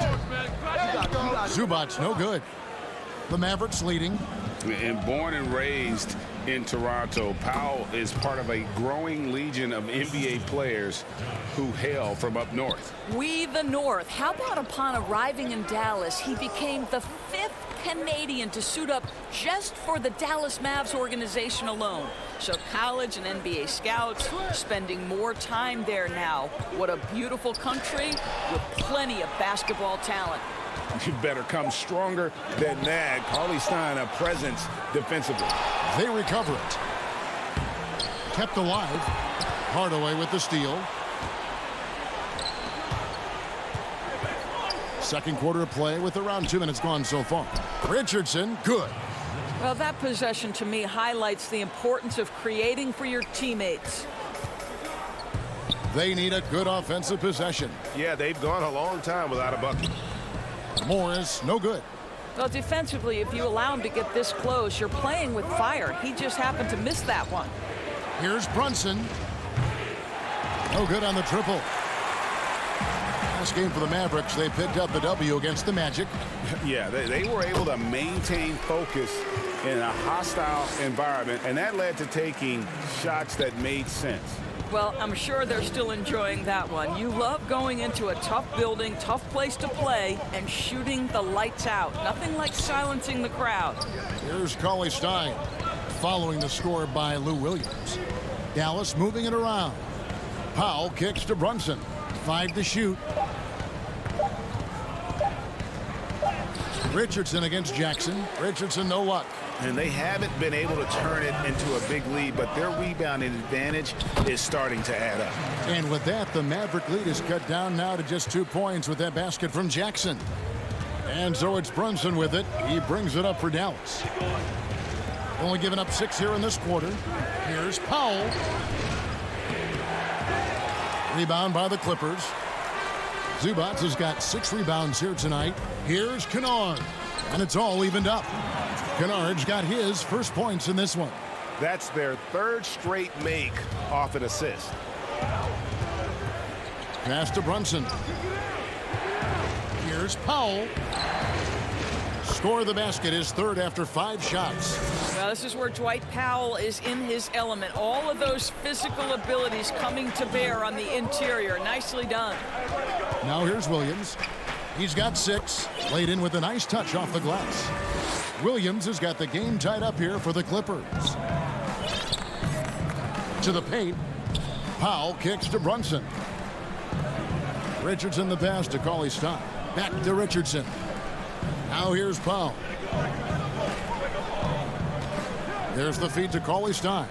Speaker 2: Zubac no good. The Mavericks leading.
Speaker 5: And born and raised in Toronto, Powell is part of a growing legion of NBA players who hail from up north.
Speaker 12: We the North. How about upon arriving in Dallas, he became the 5th Canadian to suit up just for the Dallas Mavs organization alone. So college and NBA scouts spending more time there now. What a beautiful country with plenty of basketball talent.
Speaker 5: You better come stronger than that. Cauley Stein, a presence defensively.
Speaker 2: They recover it. Kept alive. Hardaway with the steal. Second quarter of play with around 2 minutes gone so far. Richardson, good.
Speaker 12: Well, that possession to me highlights the importance of creating for your teammates.
Speaker 2: They need a good offensive possession.
Speaker 6: Yeah, they've gone a long time without a bucket.
Speaker 2: Morris, no good.
Speaker 12: Well, defensively, if you allow him to get this close, you're playing with fire. He just happened to miss that one.
Speaker 2: Here's Brunson. No good on the triple. Last game for the Mavericks, they picked up the W against the Magic.
Speaker 5: Yeah, they were able to maintain focus in a hostile environment, and that led to taking shots that made sense.
Speaker 12: Well, I'm sure they're still enjoying that one. You love going into a tough building, tough place to play, and shooting the lights out. Nothing like silencing the crowd.
Speaker 2: Here's Cauley Stein, following the score by Lou Williams. Dallas moving it around. Powell kicks to Brunson. 5 to shoot. Richardson against Jackson. Richardson, no luck.
Speaker 5: And they haven't been able to turn it into a big lead, but their rebounding advantage is starting to add up.
Speaker 2: And with that, the Maverick lead is cut down now to just 2 points with that basket from Jackson. And so it's Brunson with it. He brings it up for Dallas. Only giving up 6 here in this quarter. Here's Powell. Rebound by the Clippers. Zubac has got 6 rebounds here tonight. Here's Kennard. And it's all evened up. Kennard's got his first points in this one.
Speaker 5: That's their 3rd straight make off an assist.
Speaker 2: Pass to Brunson. Here's Powell. Score the basket, his third after 5 shots.
Speaker 12: Well, this is where Dwight Powell is in his element. All of those physical abilities coming to bear on the interior. Nicely done.
Speaker 2: Now here's Williams. He's got 6. Laid in with a nice touch off the glass. Williams has got the game tied up here for the Clippers. To the paint. Powell kicks to Brunson. Richardson the pass to Cauley Stein. Back to Richardson. Now here's Powell. There's the feed to Cauley Stein.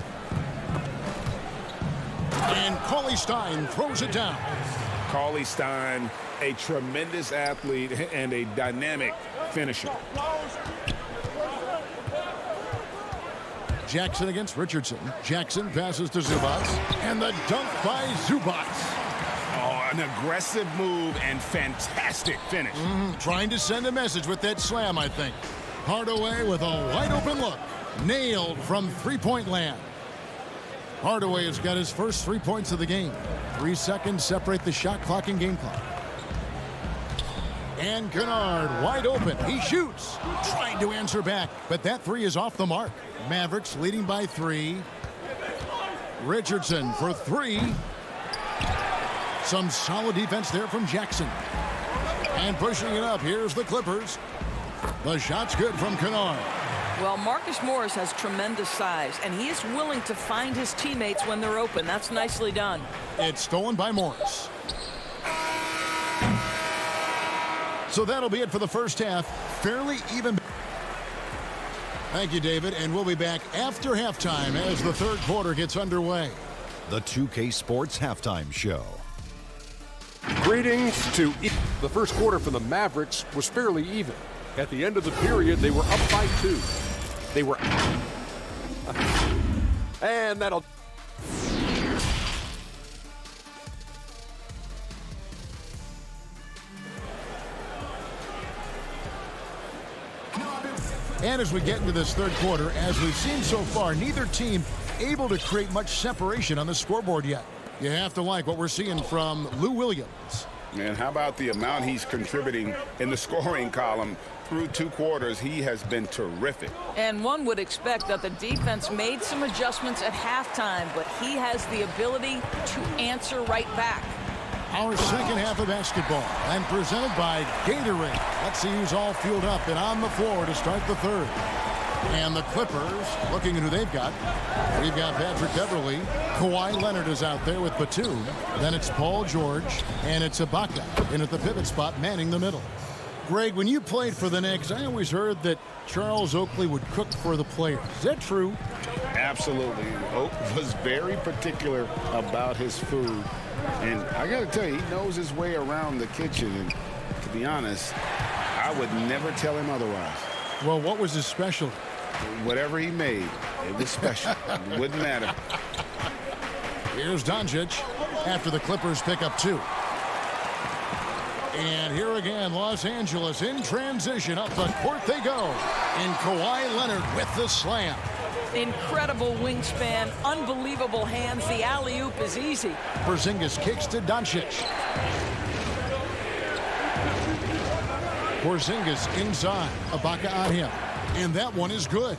Speaker 2: And Cauley Stein throws it down.
Speaker 5: Cauley Stein, a tremendous athlete and a dynamic finisher.
Speaker 2: Jackson against Richardson. Jackson passes to Zubac. And the dunk by Zubac.
Speaker 5: Oh, an aggressive move and fantastic finish.
Speaker 2: Trying to send a message with that slam, I think. Hardaway with a wide open look. Nailed from three-point land. Hardaway has got his first 3 points of the game. 3 seconds separate the shot clock and game clock. And Kennard wide open. He shoots. Trying to answer back, but that 3 is off the mark. Mavericks leading by 3. Richardson for 3. Some solid defense there from Jackson. And pushing it up, here's the Clippers. The shot's good from Kennard.
Speaker 12: Well, Marcus Morris has tremendous size, and he is willing to find his teammates when they're open. That's nicely done.
Speaker 2: It's stolen by Morris. So that'll be it for the first half. Fairly even. Thank you, David, and we'll be back after halftime as the third quarter gets underway.
Speaker 8: The 2K Sports Halftime Show.
Speaker 9: Greetings to the first quarter for the Mavericks was fairly even. At the end of the period, they were up by 2. They were and that'll
Speaker 2: and as we get into this third quarter, as we've seen so far, neither team able to create much separation on the scoreboard yet. You have to like what we're seeing from Lou Williams.
Speaker 5: And how about the amount he's contributing in the scoring column? Through 2 quarters, he has been terrific.
Speaker 12: And one would expect that the defense made some adjustments at halftime, but he has the ability to answer right back.
Speaker 2: Our second half of basketball, and presented by Gatorade. Let's see who's all fueled up and on the floor to start the third. And the Clippers, looking at who they've got. We've got Patrick Beverly. Kawhi Leonard is out there with Batum. Then it's Paul George, and it's Ibaka in at the pivot spot, manning the middle. Greg, when you played for the Knicks, I always heard that Charles Oakley would cook for the players. Is that true?
Speaker 5: Absolutely. Oak was very particular about his food. And I got to tell you, he knows his way around the kitchen. And to be honest, I would never tell him otherwise.
Speaker 2: Well, what was his specialty?
Speaker 5: Whatever he made, it was special. It wouldn't matter.
Speaker 2: Here's Doncic after the Clippers pick up 2. And here again, Los Angeles in transition. Up the court they go. And Kawhi Leonard with the slam.
Speaker 12: Incredible wingspan, unbelievable hands. The alley-oop is easy.
Speaker 2: Porzingis kicks to Doncic. Porzingis inside. Ibaka on him. And that one is good.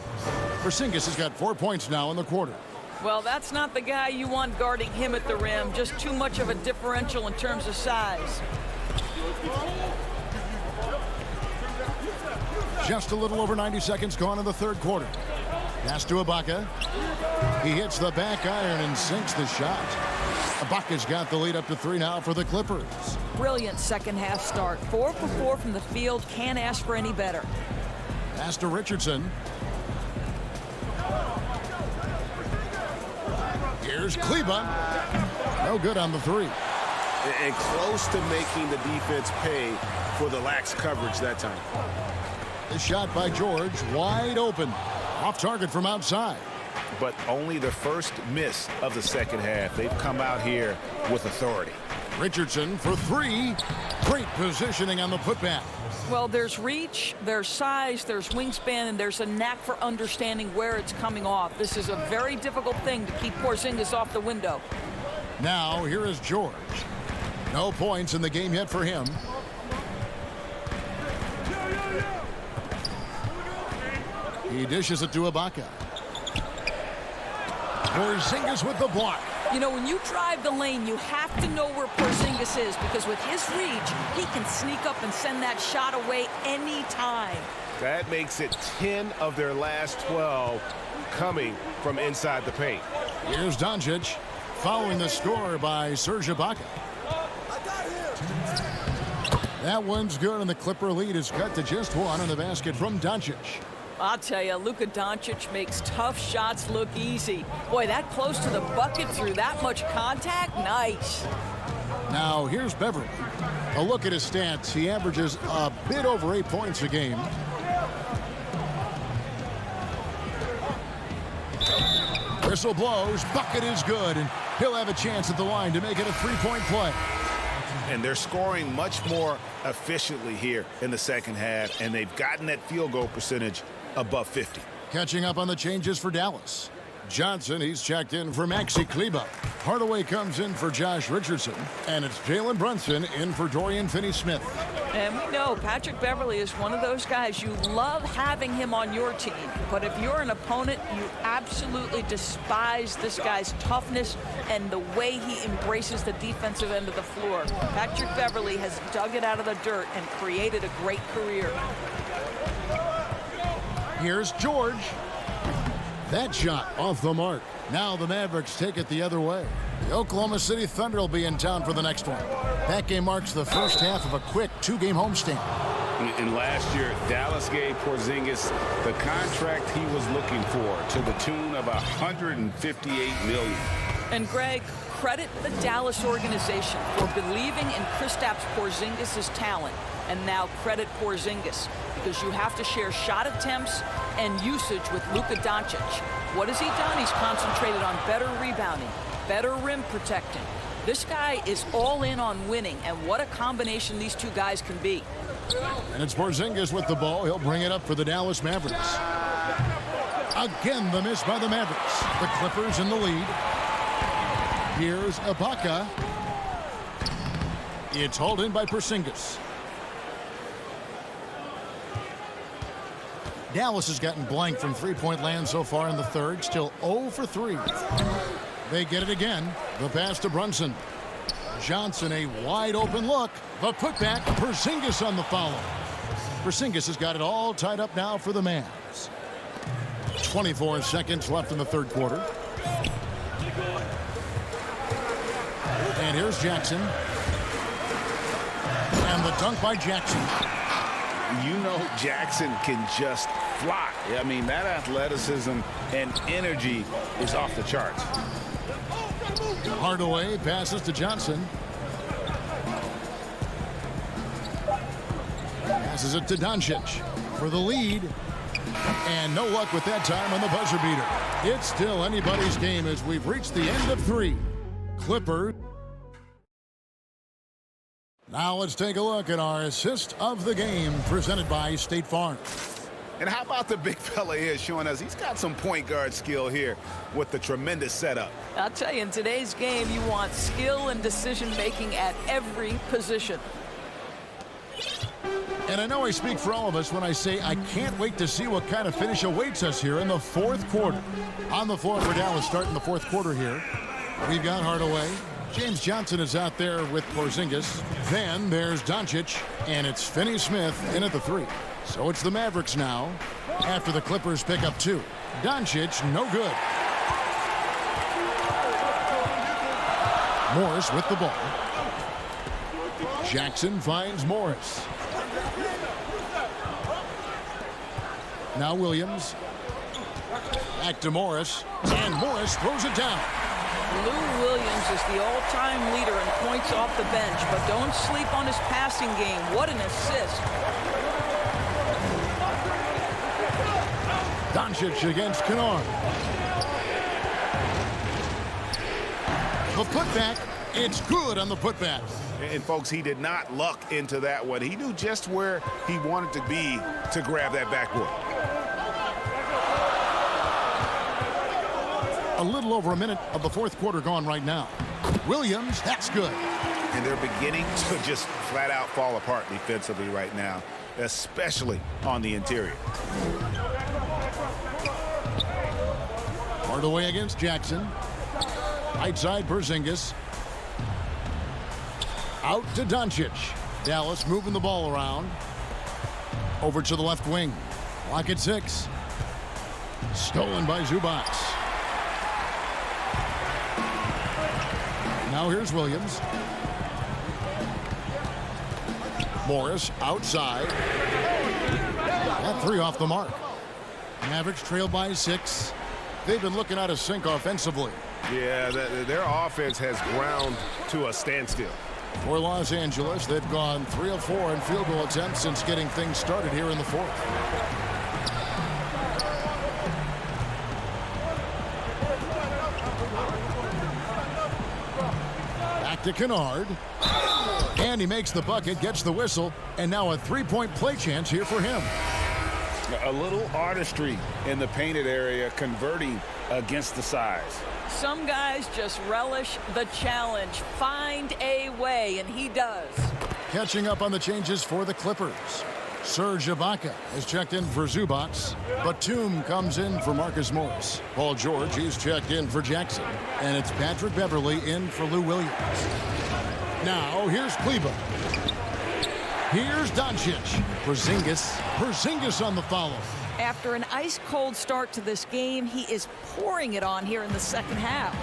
Speaker 2: Porzingis has got 4 points now in the quarter.
Speaker 12: Well, that's not the guy you want guarding him at the rim. Just too much of a differential in terms of size.
Speaker 2: Just a little over 90 seconds gone in the third quarter. Pass to Ibaka. He hits the back iron and sinks the shot. Ibaka's got the lead up to 3 now for the Clippers.
Speaker 12: Brilliant second half start. 4 for 4 from the field. Can't ask for any better.
Speaker 2: Pass to Richardson. Here's Kleba. No good on the 3.
Speaker 5: And close to making the defense pay for the lax coverage that time.
Speaker 2: The shot by George, wide open. Off target from outside.
Speaker 5: But only the first miss of the second half. They've come out here with authority.
Speaker 2: Richardson for 3. Great positioning on the putback.
Speaker 12: Well, there's reach, there's size, there's wingspan, and there's a knack for understanding where it's coming off. This is a very difficult thing to keep Porzingis off the window.
Speaker 2: Now, here is George. No points in the game yet for him. He dishes it to Ibaka. Porzingis with the block.
Speaker 12: You know, when you drive the lane, you have to know where Porzingis is, because with his reach, he can sneak up and send that shot away anytime.
Speaker 6: That makes it 10 of their last 12 coming from inside the paint.
Speaker 2: Here's Doncic following the score by Serge Ibaka. That one's good, and the Clipper lead is cut to just one on the basket from Doncic.
Speaker 12: I'll tell you, Luka Doncic makes tough shots look easy. Boy, that close to the bucket through that much contact, nice.
Speaker 2: Now here's Beverly. A look at his stats. He averages a bit over 8 points a game. Whistle blows, bucket is good, and he'll have a chance at the line to make it a three-point play.
Speaker 5: And they're scoring much more efficiently here in the second half, and they've gotten that field goal percentage above 50.
Speaker 2: Catching up on the changes for Dallas. Johnson, he's checked in for Maxi Kleber. Hardaway comes in for Josh Richardson, and it's Jalen Brunson in for Dorian Finney-Smith.
Speaker 12: And we know Patrick Beverly is one of those guys you love having him on your team. But if you're an opponent, you absolutely despise this guy's toughness and the way he embraces the defensive end of the floor. Patrick Beverly has dug it out of the dirt and created a great career.
Speaker 2: Here's George. That shot off the mark. Now the Mavericks take it the other way. The Oklahoma City Thunder will be in town for the next one. That game marks the first half of a quick two-game homestand.
Speaker 5: And last year, Dallas gave Porzingis the contract he was looking for, to the tune of $158 million.
Speaker 12: And Greg, credit the Dallas organization for believing in Kristaps Porzingis' talent. And now credit Porzingis, because you have to share shot attempts and usage with Luka Doncic. What has he done? He's concentrated on better rebounding, better rim protecting. This guy is all in on winning, and what a combination these two guys can be.
Speaker 2: And it's Porzingis with the ball. He'll bring it up for the Dallas Mavericks. Again, the miss by the Mavericks. The Clippers in the lead. Here's Ibaka. It's hauled in by Porzingis. Dallas has gotten blank from three-point land so far in the third. Still 0 for 3. They get it again. The pass to Brunson. Johnson, a wide-open look. The putback. Porzingis on the follow. Porzingis has got it all tied up now for the Mavs. 24 seconds left in the third quarter. And here's Jackson. And the dunk by Jackson.
Speaker 5: You know Jackson can just fly. I mean, that athleticism and energy is off the charts.
Speaker 2: Hardaway passes to Johnson. Passes it to Doncic for the lead. And no luck with that time on the buzzer beater. It's still anybody's game as we've reached the end of 3. Clippers. Now let's take a look at our assist of the game presented by State Farm.
Speaker 5: And how about the big fella here showing us he's got some point guard skill here with the tremendous setup.
Speaker 12: I'll tell you, in today's game, you want skill and decision-making at every position.
Speaker 2: And I know I speak for all of us when I say I can't wait to see what kind of finish awaits us here in the fourth quarter. On the floor for Dallas starting the fourth quarter here. We've got Hardaway. James Johnson is out there with Porzingis. Then there's Doncic, and it's Finney-Smith in at the 3. So it's the Mavericks now after the Clippers pick up 2. Doncic, no good. Morris with the ball. Jackson finds Morris. Now Williams. Back to Morris, and Morris throws it down.
Speaker 12: Lou Williams is the all-time leader in points off the bench, but don't sleep on his passing game. What an assist.
Speaker 2: Doncic against Kennard. The putback, it's good on the putback.
Speaker 5: And folks, he did not luck into that one. He knew just where he wanted to be to grab that backboard.
Speaker 2: A little over a minute of the fourth quarter gone right now. Williams, that's good.
Speaker 5: And they're beginning to just flat out fall apart defensively right now, especially on the interior.
Speaker 2: Hardaway against Jackson. Right side, Porzingis. Out to Doncic. Dallas moving the ball around. Over to the left wing. Clock at 6. Stolen by Zubac. Now here's Williams. Morris outside. That 3 off the mark. Mavericks trail by 6. They've been looking out of sync offensively.
Speaker 6: Yeah, their offense has ground to a standstill.
Speaker 2: For Los Angeles, they've gone 3 of 4 in field goal attempts since getting things started here in the 4th. Back to Kennard. And he makes the bucket, gets the whistle, and now a 3-point play chance here for him.
Speaker 5: A little artistry in the painted area, converting against the size.
Speaker 12: Some guys just relish the challenge. Find a way, and he does.
Speaker 2: Catching up on the changes for the Clippers. Serge Ibaka is checked in for Zubac. Batum comes in for Marcus Morris. Paul George, he's checked in for Jackson. And it's Patrick Beverley in for Lou Williams. Now, here's Kleber. Here's Doncic. Porzingis on the follow.
Speaker 12: After an ice-cold start to this game, he is pouring it on here in the second half.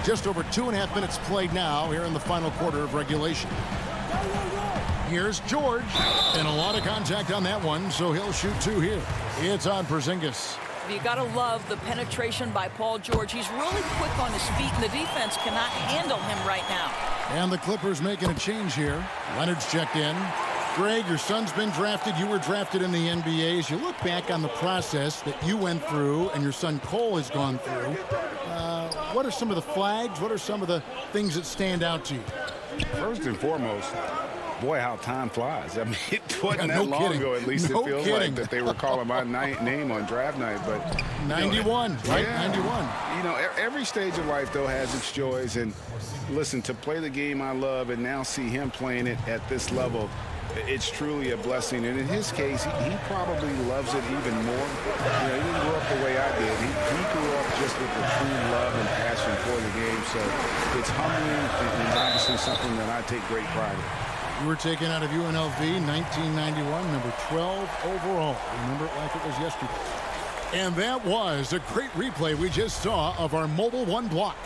Speaker 2: Just over 2.5 minutes played now here in the final quarter of regulation. Here's George. And a lot of contact on that one, so he'll shoot 2 here. It's on Porzingis.
Speaker 12: You got to love the penetration by Paul George. He's really quick on his feet, and the defense cannot handle him right now.
Speaker 2: And the Clippers making a change here. Leonard's checked in. Greg, your son's been drafted. You were drafted in the NBA. As you look back on the process that you went through and your son Cole has gone through, what are some of the flags? What are some of the things that stand out to you?
Speaker 5: First and foremost, boy, how time flies. I mean, it wasn't that long
Speaker 2: kidding.
Speaker 5: ago, at least
Speaker 2: No
Speaker 5: it feels
Speaker 2: kidding.
Speaker 5: like, that they were calling my name on draft night. But
Speaker 2: 91, right?
Speaker 5: Yeah.
Speaker 2: 91.
Speaker 5: You know, every stage of life, though, has its joys. And listen, to play the game I love and now see him playing it at this level, it's truly a blessing. And in his case, he probably loves it even more. You know, he didn't grow up the way I did. He grew up just with the true love and passion for the game. So it's humbling and obviously something that I take great pride in.
Speaker 2: You were taken out of UNLV 1991, number 12 overall. Remember it like it was yesterday. And that was a great replay we just saw of our Mobile One block.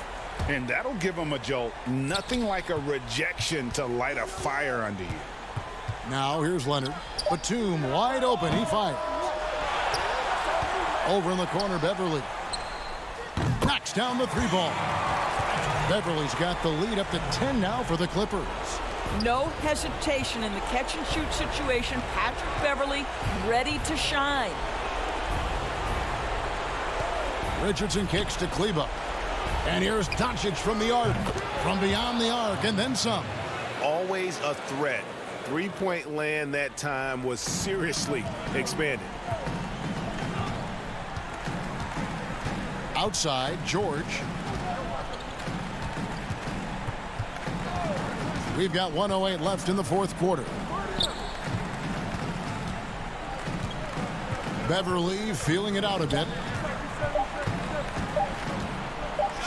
Speaker 5: And that'll give him a jolt. Nothing like a rejection to light a fire under you.
Speaker 2: Now here's Leonard. Batum wide open. He fires. Over in the corner, Beverley. Knocks down the 3 ball. Beverley's got the lead up to 10 now for the Clippers.
Speaker 12: No hesitation in the catch-and-shoot situation. Patrick Beverley ready to shine.
Speaker 2: Richardson kicks to Kleber. And here's Doncic from the arc. From beyond the arc, and then some.
Speaker 6: Always a threat. 3-point land that time was seriously expanded.
Speaker 2: Outside, George. We've got 1:08 left in the 4th quarter. Beverley feeling it out a bit.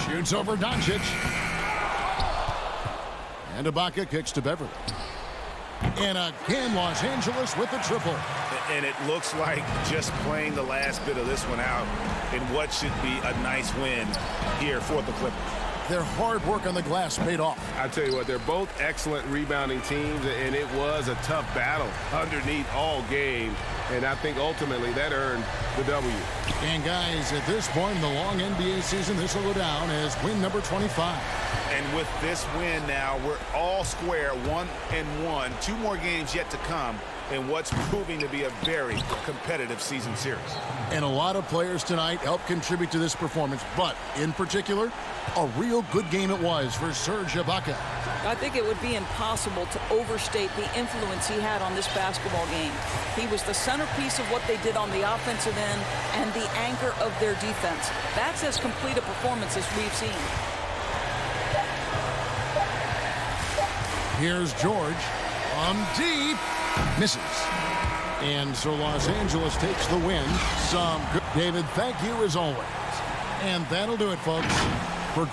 Speaker 2: Shoots over Doncic. And Ibaka kicks to Beverley. And again, Los Angeles with the triple.
Speaker 6: And it looks like just playing the last bit of this one out in what should be a nice win here for the Clippers.
Speaker 2: Their hard work on the glass paid off.
Speaker 6: I tell you what, they're both excellent rebounding teams, and it was a tough battle underneath all game. And I think ultimately that earned the W.
Speaker 2: And guys, at this point in the long NBA season, this will go down as win number 25.
Speaker 5: And with this win now, we're all square, 1-1. 2 more games yet to come in what's proving to be a very competitive season series.
Speaker 2: And a lot of players tonight helped contribute to this performance, but in particular, a real good game it was for Serge Ibaka.
Speaker 12: I think it would be impossible to overstate the influence he had on this basketball game. He was the centerpiece of what they did on the offensive end and the anchor of their defense. That's as complete a performance as we've seen.
Speaker 2: Here's George. Deep. Misses. And so Los Angeles takes the win. Some good. David, thank you as always. And that'll do it, folks. For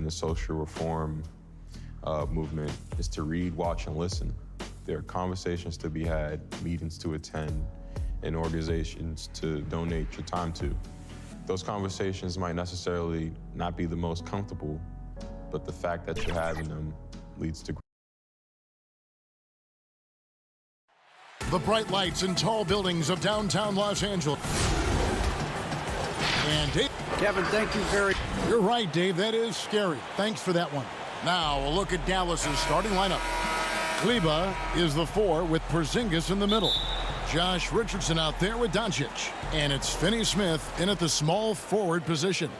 Speaker 7: in the social reform movement is to read, watch, and listen. There are conversations to be had, meetings to attend, and organizations to donate your time to. Those conversations might necessarily not be the most comfortable, but the fact that you're having them leads to
Speaker 2: the bright lights and tall buildings of downtown Los Angeles. And Dave.
Speaker 11: Kevin, thank you very much.
Speaker 2: You're right, Dave. That is scary. Thanks for that one. Now, a look at Dallas's starting lineup. Kleba is the 4 with Porzingis in the middle. Josh Richardson out there with Doncic. And it's Finney Smith in at the small forward position.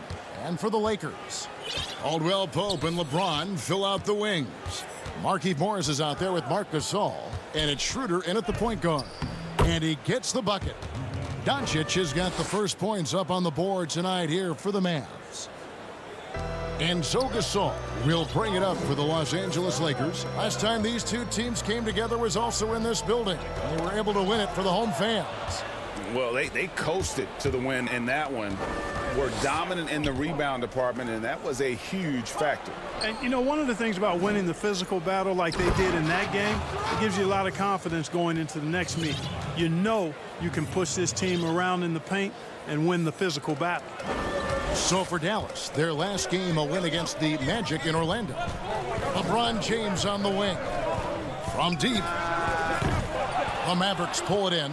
Speaker 2: And for the Lakers, Caldwell Pope and LeBron fill out the wings. Markieff Morris is out there with Marc Gasol, and it's Schroeder in at the point guard. And he gets the bucket. Doncic has got the first points up on the board tonight here for the Mavs. And so Gasol will bring it up for the Los Angeles Lakers. Last time these two teams came together was also in this building. They were able to win it for the home fans.
Speaker 5: Well, they coasted to the win in that one. Were dominant in the rebound department, and that was a huge factor.
Speaker 10: And, you know, one of the things about winning the physical battle like they did in that game, it gives you a lot of confidence going into the next meet. You know you can push this team around in the paint and win the physical battle.
Speaker 2: So for Dallas, their last game, a win against the Magic in Orlando. LeBron James on the wing. From deep, the Mavericks pull it in.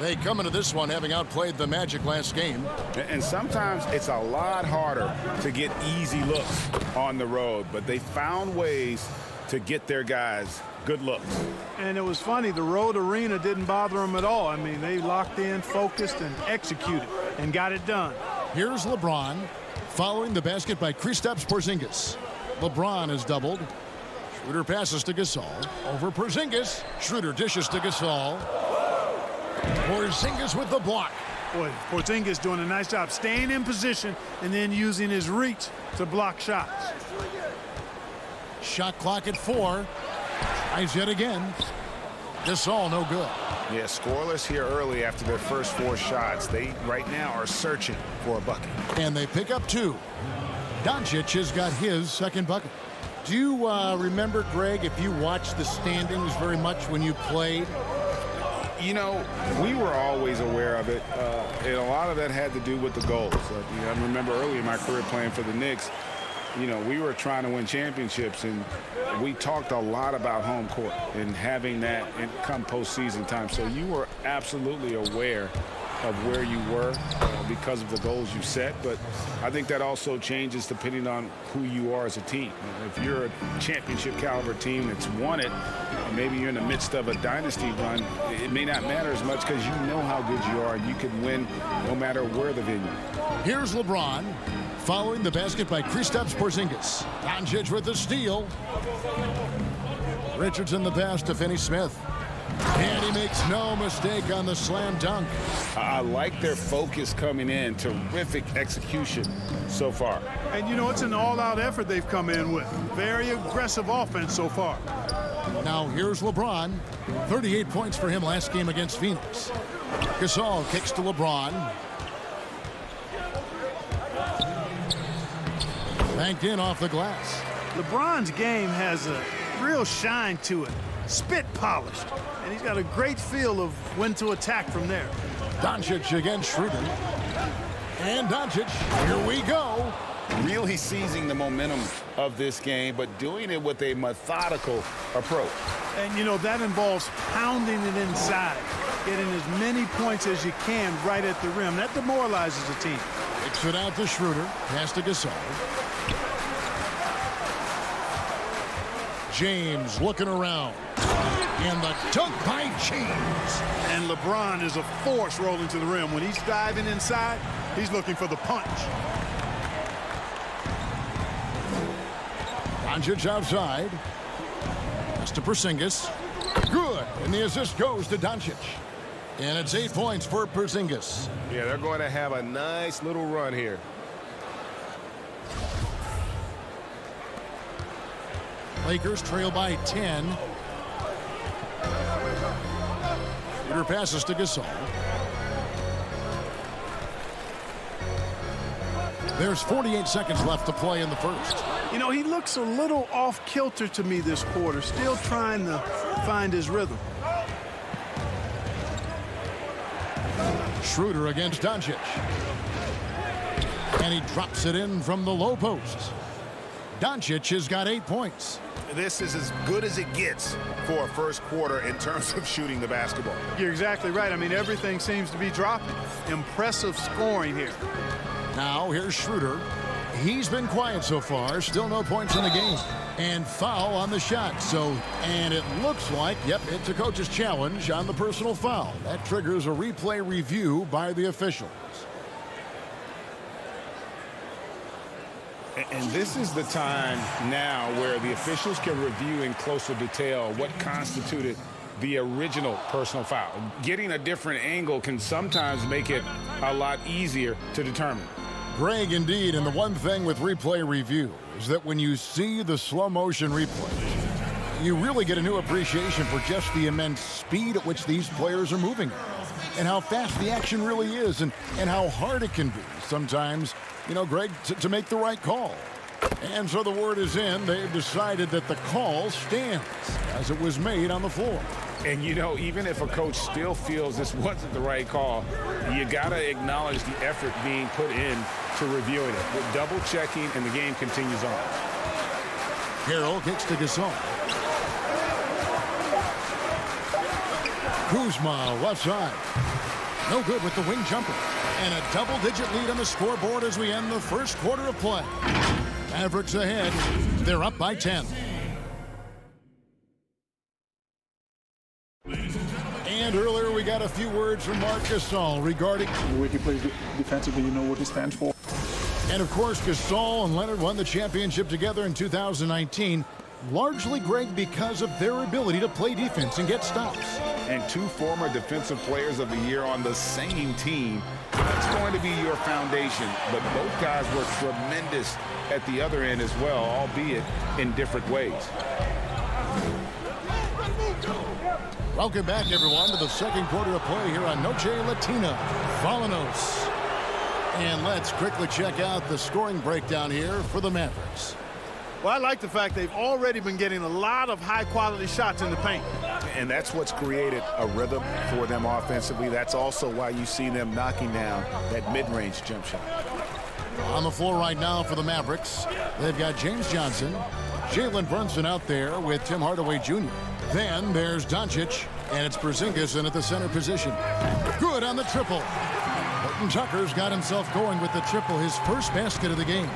Speaker 2: They come into this one having outplayed the Magic last game.
Speaker 5: And sometimes it's a lot harder to get easy looks on the road, but they found ways to get their guys good looks.
Speaker 10: And it was funny, the road arena didn't bother them at all. I mean, they locked in, focused, and executed, and got it done.
Speaker 2: Here's LeBron following the basket by Kristaps Porzingis. LeBron is doubled. Schroeder passes to Gasol. Over Porzingis. Schroeder dishes to Gasol. Porzingis with the block.
Speaker 10: Boy, Porzingis doing a nice job staying in position and then using his reach to block shots.
Speaker 2: Shot clock at 4. Tries yet again. Gasol no good.
Speaker 5: Yeah, scoreless here early after their first 4 shots. They right now are searching for a bucket.
Speaker 2: And they pick up 2. Doncic has got his second bucket. Do you remember, Greg, if you watched the standings very much when you played?
Speaker 5: You know, we were always aware of it, and a lot of that had to do with the goals. I remember early in my career playing for the Knicks, you know, we were trying to win championships, and we talked a lot about home court and having that come postseason time. So you were absolutely aware of where you were because of the goals you set. But I think that also changes depending on who you are as a team. If you're a championship caliber team that's won it, maybe you're in the midst of a dynasty run, it may not matter as much because you know how good you are. You can win no matter where the venue.
Speaker 2: Here's LeBron following the basket by Kristaps Porzingis. Doncic with the steal. Richardson the pass to Finney-Smith. And he makes no mistake on the slam dunk.
Speaker 5: I like their focus coming in. Terrific execution so far.
Speaker 10: And, you know, it's an all-out effort they've come in with. Very aggressive offense so far.
Speaker 2: Now here's LeBron. 38 points for him last game against Phoenix. Gasol kicks to LeBron. Banked in off the glass.
Speaker 10: LeBron's game has a real shine to it. Spit polished. And he's got a great feel of when to attack from there.
Speaker 2: Doncic against Schroeder. And Doncic, here we go.
Speaker 5: Really seizing the momentum of this game, but doing it with a methodical approach.
Speaker 10: And, you know, that involves pounding it inside, getting as many points as you can right at the rim. That demoralizes the team.
Speaker 2: Kicks it out to Schroeder. Pass to Gasol. James looking around. And the dunk by James.
Speaker 10: And LeBron is a force rolling to the rim. When he's diving inside, he's looking for the punch.
Speaker 2: Doncic outside. Pass to Porzingis. Good. And the assist goes to Doncic. And it's 8 points for Porzingis.
Speaker 6: Yeah, they're going to have a nice little run here.
Speaker 2: Lakers trail by 10. Schroeder passes to Gasol. There's 48 seconds left to play in the first.
Speaker 10: You know, he looks a little off kilter to me this quarter, still trying to find his rhythm.
Speaker 2: Schroeder against Doncic. And he drops it in from the low post. Doncic has got 8 points.
Speaker 5: This is as good as it gets for a first quarter in terms of shooting the basketball.
Speaker 10: You're exactly right. I mean, everything seems to be dropping. Impressive scoring here.
Speaker 2: Now here's Schroeder. He's been quiet so far. Still no points in the game. And foul on the shot. And it looks like, yep, it's a coach's challenge on the personal foul. That triggers a replay review by the officials.
Speaker 5: And this is the time now where the officials can review in closer detail what constituted the original personal foul. Getting a different angle can sometimes make it a lot easier to determine.
Speaker 2: Greg, indeed, and the one thing with replay review is that when you see the slow motion replays, you really get a new appreciation for just the immense speed at which these players are moving and how fast the action really is and how hard it can be sometimes, you know, Greg, to make the right call. And so the word is in. They've decided that the call stands as it was made on the floor.
Speaker 5: And, you know, even if a coach still feels this wasn't the right call, you got to acknowledge the effort being put in to reviewing it. With double checking, and the game continues on.
Speaker 2: Harrell kicks to Gasol. Kuzma, left side. No good with the wing jumper. And a double-digit lead on the scoreboard as we end the first quarter of play. Mavericks ahead. They're up by 10. And earlier we got a few words from Marc Gasol regarding
Speaker 13: the way he plays defensively, you know what he stands for.
Speaker 2: And of course, Gasol and Leonard won the championship together in 2019, largely, Greg, because of their ability to play defense and get stops.
Speaker 5: And two former defensive players of the year on the same team. That's going to be your foundation. But both guys were tremendous at the other end as well, albeit in different ways.
Speaker 2: Welcome back, everyone, to the second quarter of play here on Noche Latina, Falanos. And let's quickly check out the scoring breakdown here for the Mavericks.
Speaker 10: Well, I like the fact they've already been getting a lot of high-quality shots in the paint.
Speaker 5: And that's what's created a rhythm for them offensively. That's also why you see them knocking down that mid-range jump shot.
Speaker 2: On the floor right now for the Mavericks, they've got James Johnson, Jalen Brunson out there with Tim Hardaway Jr. Then there's Doncic, and it's Porzingis in at the center position. Good on the triple. Horton Tucker's got himself going with the triple, his first basket of the game.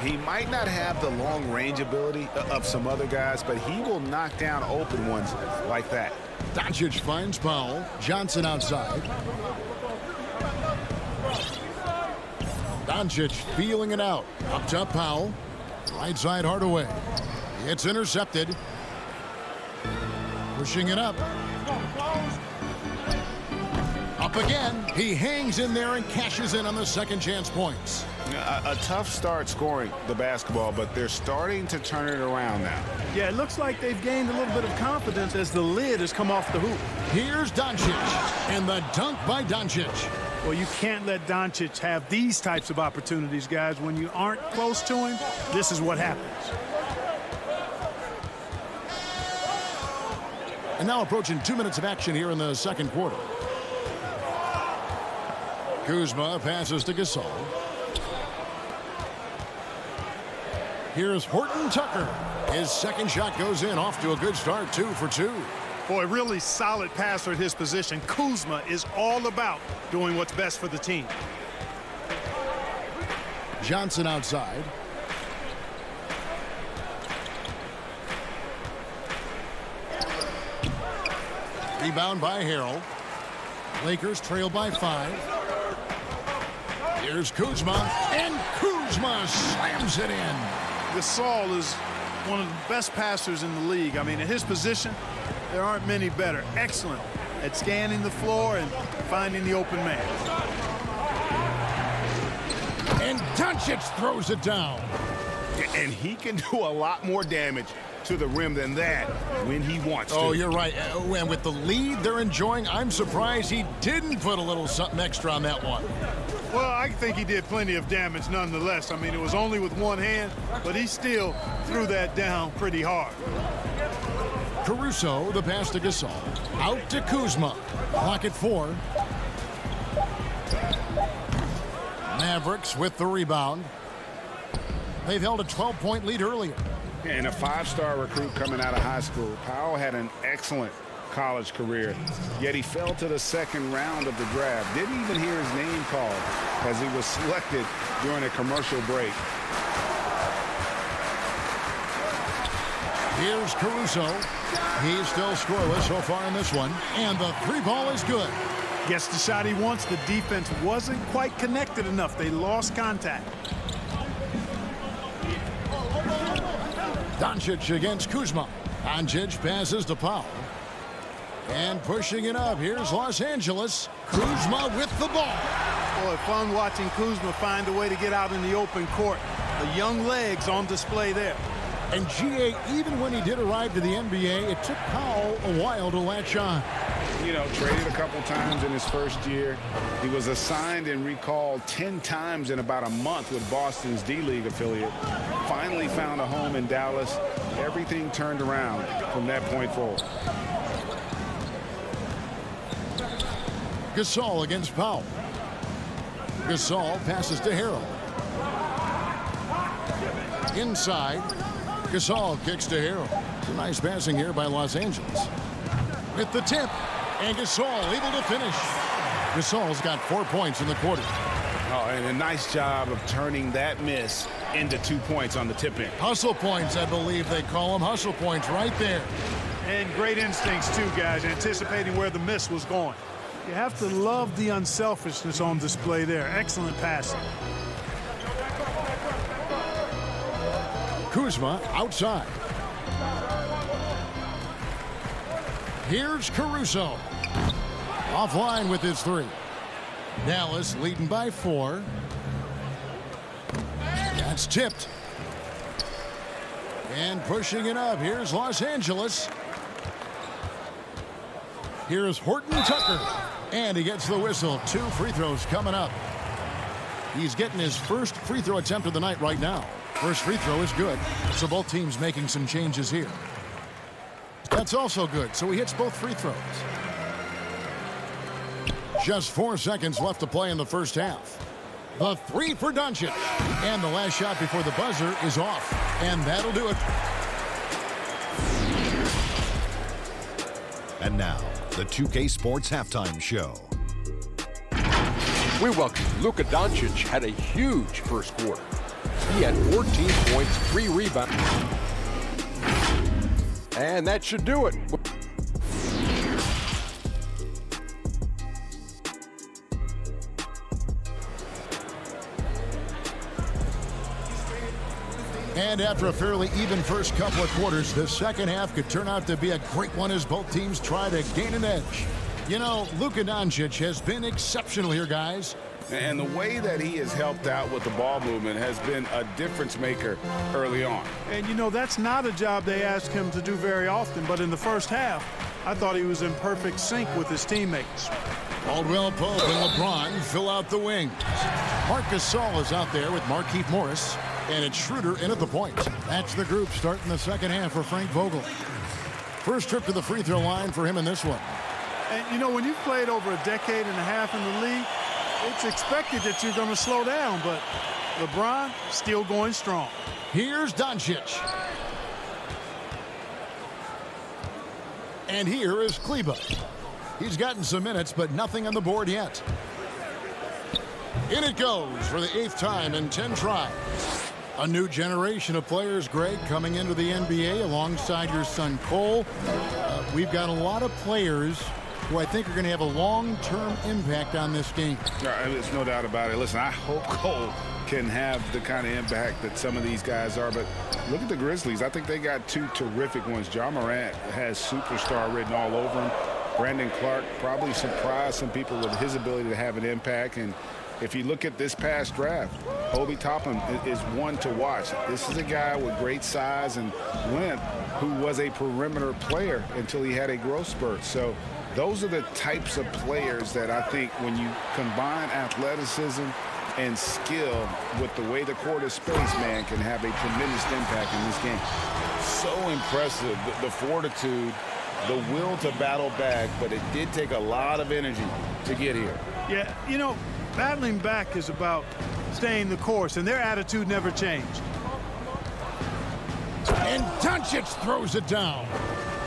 Speaker 5: He might not have the long-range ability of some other guys, but he will knock down open ones like that.
Speaker 2: Doncic finds Powell. Johnson outside. Doncic feeling it out. Up top Powell. Right side Hardaway. It's intercepted. Pushing it up. Up again. He hangs in there and cashes in on the second chance points.
Speaker 5: A tough start scoring the basketball, but they're starting to turn it around now.
Speaker 10: Yeah, it looks like they've gained a little bit of confidence as the lid has come off the hoop.
Speaker 2: Here's Doncic, and the dunk by Doncic.
Speaker 10: Well, you can't let Doncic have these types of opportunities, guys. When you aren't close to him, this is what happens.
Speaker 2: And now approaching 2 minutes of action here in the second quarter. Kuzma passes to Gasol. Here's Horton Tucker. His second shot goes in, off to a good start, 2 for 2.
Speaker 10: Boy, really solid passer at his position. Kuzma is all about doing what's best for the team.
Speaker 2: Johnson outside. Rebound by Harrell. Lakers trail by 5. Here's Kuzma, and Kuzma slams it in.
Speaker 10: Gasol is one of the best passers in the league. I mean, at his position, there aren't many better. Excellent at scanning the floor and finding the open man.
Speaker 2: And Doncic throws it down.
Speaker 5: And he can do a lot more damage to the rim than that when he wants to.
Speaker 2: Oh, you're right. And with the lead they're enjoying, I'm surprised he didn't put a little something extra on that one.
Speaker 10: Well, I think he did plenty of damage nonetheless. I mean, it was only with one hand, but he still threw that down pretty hard.
Speaker 2: Caruso, the pass to Gasol. Out to Kuzma. Clock at 4. Mavericks with the rebound. They've held a 12-point lead earlier.
Speaker 5: And a 5-star recruit coming out of high school. Powell had an excellent college career, yet he fell to the second round of the draft. Didn't even hear his name called as he was selected during a commercial break.
Speaker 2: Here's Caruso. He's still scoreless so far in this one. And the 3 ball is good.
Speaker 10: Gets the shot he wants. The defense wasn't quite connected enough. They lost contact.
Speaker 2: Doncic against Kuzma. Doncic passes to Powell. And pushing it up, here's Los Angeles. Kuzma with the ball.
Speaker 10: Boy, fun watching Kuzma find a way to get out in the open court. The young legs on display there.
Speaker 2: And G.A., even when he did arrive to the NBA, it took Powell a while to latch on.
Speaker 5: You know, traded a couple times in his first year. He was assigned and recalled 10 times in about a month with Boston's D-League affiliate. Finally found a home in Dallas. Everything turned around from that point forward.
Speaker 2: Gasol against Powell. Gasol passes to Harrell. Inside. Gasol kicks to Harrell. It's a nice passing here by Los Angeles. With the tip. And Gasol able to finish. Gasol's got 4 points in the quarter.
Speaker 5: Oh, and a nice job of turning that miss into 2 points on the tip-in.
Speaker 2: Hustle points, I believe they call them. Hustle points right there.
Speaker 10: And great instincts, too, guys, anticipating where the miss was going. You have to love the unselfishness on display there. Excellent passing.
Speaker 2: Kuzma outside. Here's Caruso. Offline with his 3. Dallas leading by 4. That's tipped. And pushing it up. Here's Los Angeles. Here's Horton Tucker. And he gets the whistle. 2 free throws coming up. He's getting his first free throw attempt of the night right now. First free throw is good. So both teams making some changes here. That's also good. So he hits both free throws. Just 4 seconds left to play in the first half. The 3 for Doncic. And the last shot before the buzzer is off. And that'll do it.
Speaker 8: And now, the 2K Sports Halftime Show.
Speaker 9: We welcome Luka Doncic had a huge first quarter. He had 14 points, 3 rebounds. And that should do it.
Speaker 2: And after a fairly even first couple of quarters, the second half could turn out to be a great one as both teams try to gain an edge. You know, Luka Doncic has been exceptional here, guys.
Speaker 5: And the way that he has helped out with the ball movement has been a difference maker early on.
Speaker 10: And, you know, that's not a job they ask him to do very often. But in the first half, I thought he was in perfect sync with his teammates.
Speaker 2: Caldwell Pope and LeBron fill out the wings. Marc Gasol is out there with Markieff Morris. And it's Schroeder in at the point. That's the group starting the second half for Frank Vogel. First trip to the free throw line for him in this one.
Speaker 10: And, you know, when you've played over a decade and a half in the league, it's expected that you're going to slow down, but LeBron still going strong.
Speaker 2: Here's Doncic. And here is Kleber. He's gotten some minutes, but nothing on the board yet. In it goes for the 8th time in 10 tries. A new generation of players, Greg, coming into the NBA alongside your son Cole. We've got a lot of players who I think are going to have a long-term impact on this game.
Speaker 5: There's no doubt about it. Listen, I hope Cole can have the kind of impact that some of these guys are, but look at the Grizzlies. I think they got 2 terrific ones. Ja Morant has superstar written all over him. Brandon Clark probably surprised some people with his ability to have an impact. And if you look at this past draft, Obi Toppin is one to watch. This is a guy with great size and length who was a perimeter player until he had a growth spurt. So those are the types of players that I think when you combine athleticism and skill with the way the court is spaced, man, can have a tremendous impact in this game. So impressive, the fortitude, the will to battle back, but it did take a lot of energy to get here.
Speaker 10: Yeah, you know, battling back is about staying the course, and their attitude never changed.
Speaker 2: And Doncic throws it down.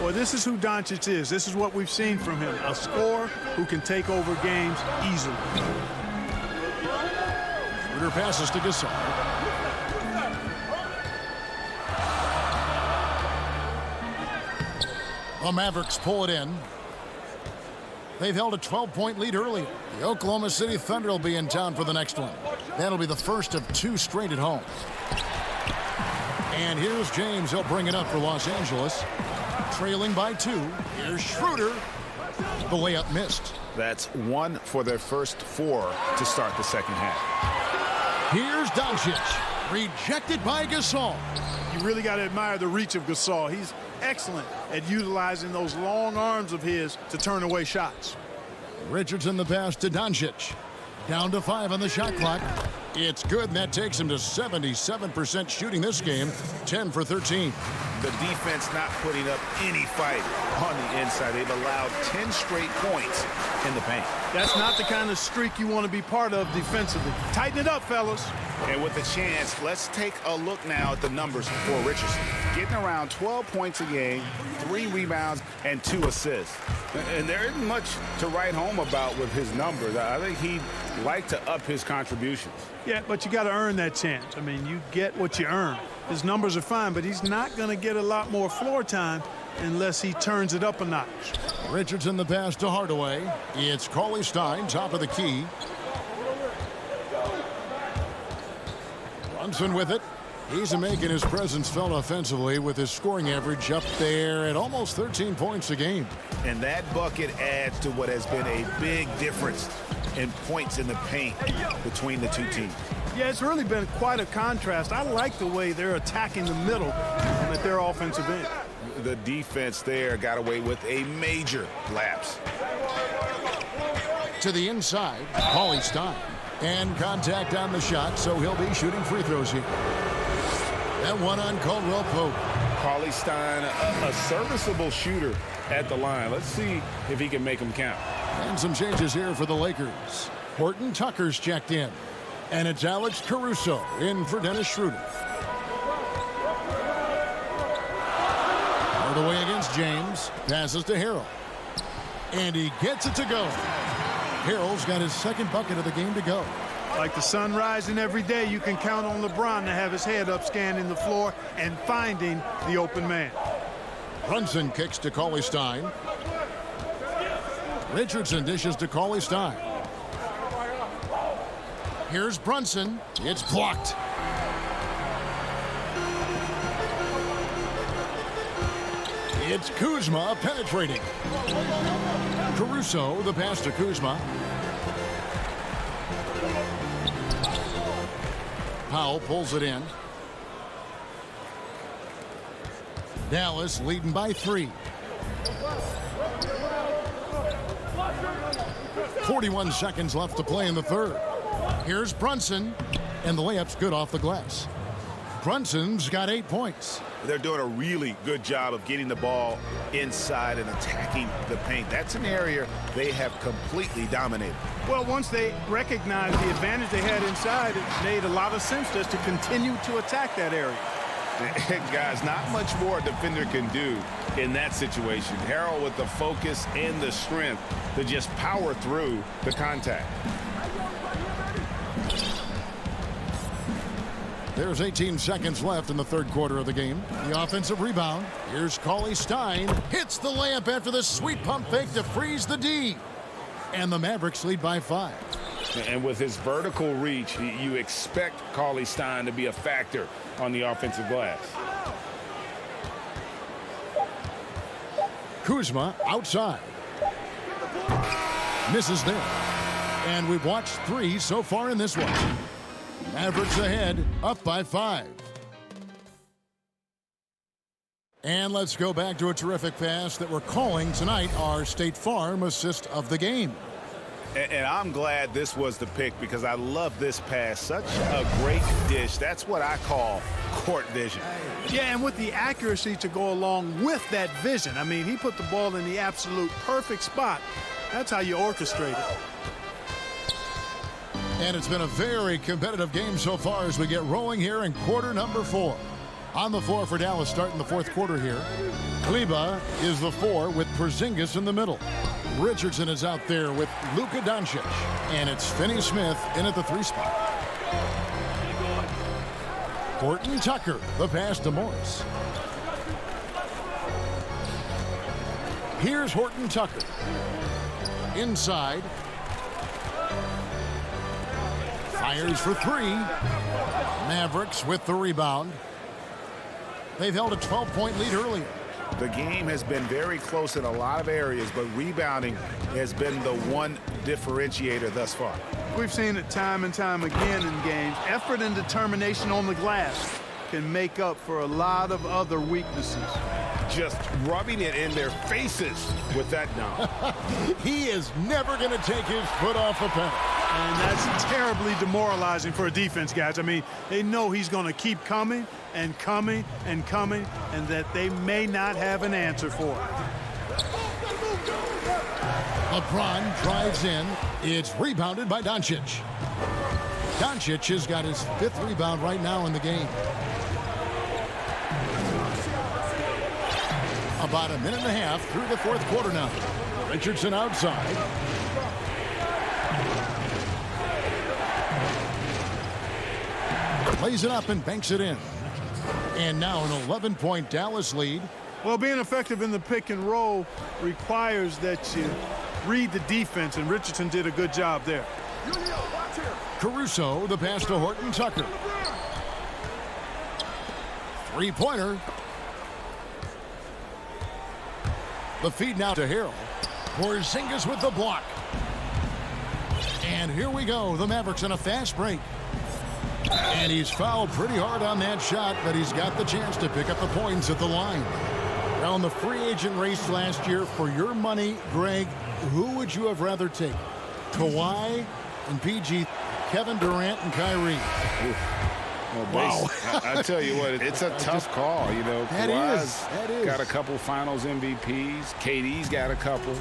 Speaker 10: Boy, this is who Doncic is. This is what we've seen from him. A scorer who can take over games easily.
Speaker 2: Schroeder passes to Gasol. The Mavericks pull it in. They've held a 12-point lead earlier. The Oklahoma City Thunder will be in town for the next one. That'll be the first of 2 straight at home. And here's James. He'll bring it up for Los Angeles. Trailing by 2. Here's Schroeder. The layup missed.
Speaker 5: That's 1 for their first 4 to start the second half.
Speaker 2: Here's Doncic. Rejected by Gasol.
Speaker 10: You really got to admire the reach of Gasol. He's excellent at utilizing those long arms of his to turn away shots.
Speaker 2: Richardson the pass to Doncic. Down to 5 on the shot clock. It's good, and that takes him to 77% shooting this game. 10 for 13.
Speaker 5: The defense not putting up any fight on the inside. They've allowed 10 straight points in the paint.
Speaker 10: That's not the kind of streak you want to be part of defensively. Tighten it up, fellas.
Speaker 5: And with the chance, let's take a look now at the numbers for Richardson. Getting around 12 points a game, 3 rebounds, and 2 assists. And there isn't much to write home about with his numbers. I think he'd like to up his contributions.
Speaker 10: Yeah, but you got to earn that chance. I mean, you get what you earn. His numbers are fine, but he's not going to get a lot more floor time unless he turns it up a notch.
Speaker 2: Richardson the pass to Hardaway. It's Cauley Stein, top of the key. Brunson with it. He's making his presence felt offensively with his scoring average up there at almost 13 points a game.
Speaker 5: And that bucket adds to what has been a big difference in points in the paint between the two teams.
Speaker 10: Yeah, it's really been quite a contrast. I like the way they're attacking the middle at their offensive end.
Speaker 5: The defense there got away with a major lapse.
Speaker 2: To the inside, Cauley Stein. And contact on the shot, so he'll be shooting free throws here. That one on Caldwell Pope.
Speaker 5: Cauley Stein, a serviceable shooter at the line. Let's see if he can make them count.
Speaker 2: And some changes here for the Lakers. Horton Tucker's checked in. And it's Alex Caruso in for Dennis Schroeder. Hardaway against James. Passes to Harrell. And he gets it to go. Harrell's got his second bucket of the game to go.
Speaker 10: Like the sun rising every day, you can count on LeBron to have his head up scanning the floor and finding the open man.
Speaker 2: Brunson kicks to Cauley Stein. Richardson dishes to Cauley Stein. Here's Brunson. It's blocked. It's Kuzma penetrating. Caruso, the pass to Kuzma. Powell pulls it in. Dallas leading by 3. 41 seconds left to play in the third. Here's Brunson, and the layup's good off the glass. Brunson's got 8 points.
Speaker 5: They're doing a really good job of getting the ball inside and attacking the paint. That's an area they have completely dominated.
Speaker 10: Well, once they recognized the advantage they had inside, it made a lot of sense just to continue to attack that area.
Speaker 5: Guys, not much more a defender can do in that situation. Harrell with the focus and the strength to just power through the contact.
Speaker 2: There's 18 seconds left in the third quarter of the game. The offensive rebound. Here's Cauley Stein. Hits the layup after the sweet pump fake to freeze the D. And the Mavericks lead by 5.
Speaker 5: And with his vertical reach, you expect Cauley Stein to be a factor on the offensive glass.
Speaker 2: Kuzma outside. Misses there. And we've watched 3 so far in this one. Mavericks ahead, up by 5. And let's go back to a terrific pass that we're calling tonight our State Farm assist of the game.
Speaker 5: And I'm glad this was the pick because I love this pass. Such a great dish. That's what I call court vision.
Speaker 10: Yeah, and with the accuracy to go along with that vision. I mean, he put the ball in the absolute perfect spot. That's how you orchestrate it.
Speaker 2: And it's been a very competitive game so far as we get rolling here in quarter number 4. On the floor for Dallas starting the fourth quarter here. Kleber is the 4 with Porzingis in the middle. Richardson is out there with Luka Doncic. And it's Finney-Smith in at the 3 spot. Horton Tucker, the pass to Morris. Here's Horton Tucker. Inside. Fires for 3. Mavericks with the rebound. They've held a 12-point lead earlier.
Speaker 5: The game has been very close in a lot of areas, but rebounding has been the one differentiator thus far.
Speaker 10: We've seen it time and time again in games. Effort and determination on the glass can make up for a lot of other weaknesses.
Speaker 5: Just rubbing it in their faces with that now.
Speaker 2: He is never going to take his foot off the pedal.
Speaker 10: And that's terribly demoralizing for a defense, guys. I mean, they know he's going to keep coming and coming and coming, and that they may not have an answer for it.
Speaker 2: LeBron drives in. It's rebounded by Doncic. Doncic has got his 5th rebound right now in the game. About a minute and a half through the 4th quarter now. Richardson outside. Plays it up and banks it in. And now an 11-point Dallas lead.
Speaker 10: Well, being effective in the pick and roll requires that you read the defense, and Richardson did a good job there.
Speaker 2: Caruso, the pass to Horton Tucker. Three-pointer. The feed now to Harrell. Porzingis with the block. And here we go. The Mavericks on a fast break. And he's fouled pretty hard on that shot, but he's got the chance to pick up the points at the line. Now, in the free agent race last year, for your money, Greg, who would you have rather taken? Kawhi and PG, Kevin Durant and Kyrie.
Speaker 5: Well,
Speaker 2: wow.
Speaker 5: I tell you what, it's a tough call. You know,
Speaker 2: That is.
Speaker 5: got a couple finals MVPs. KD's got a couple.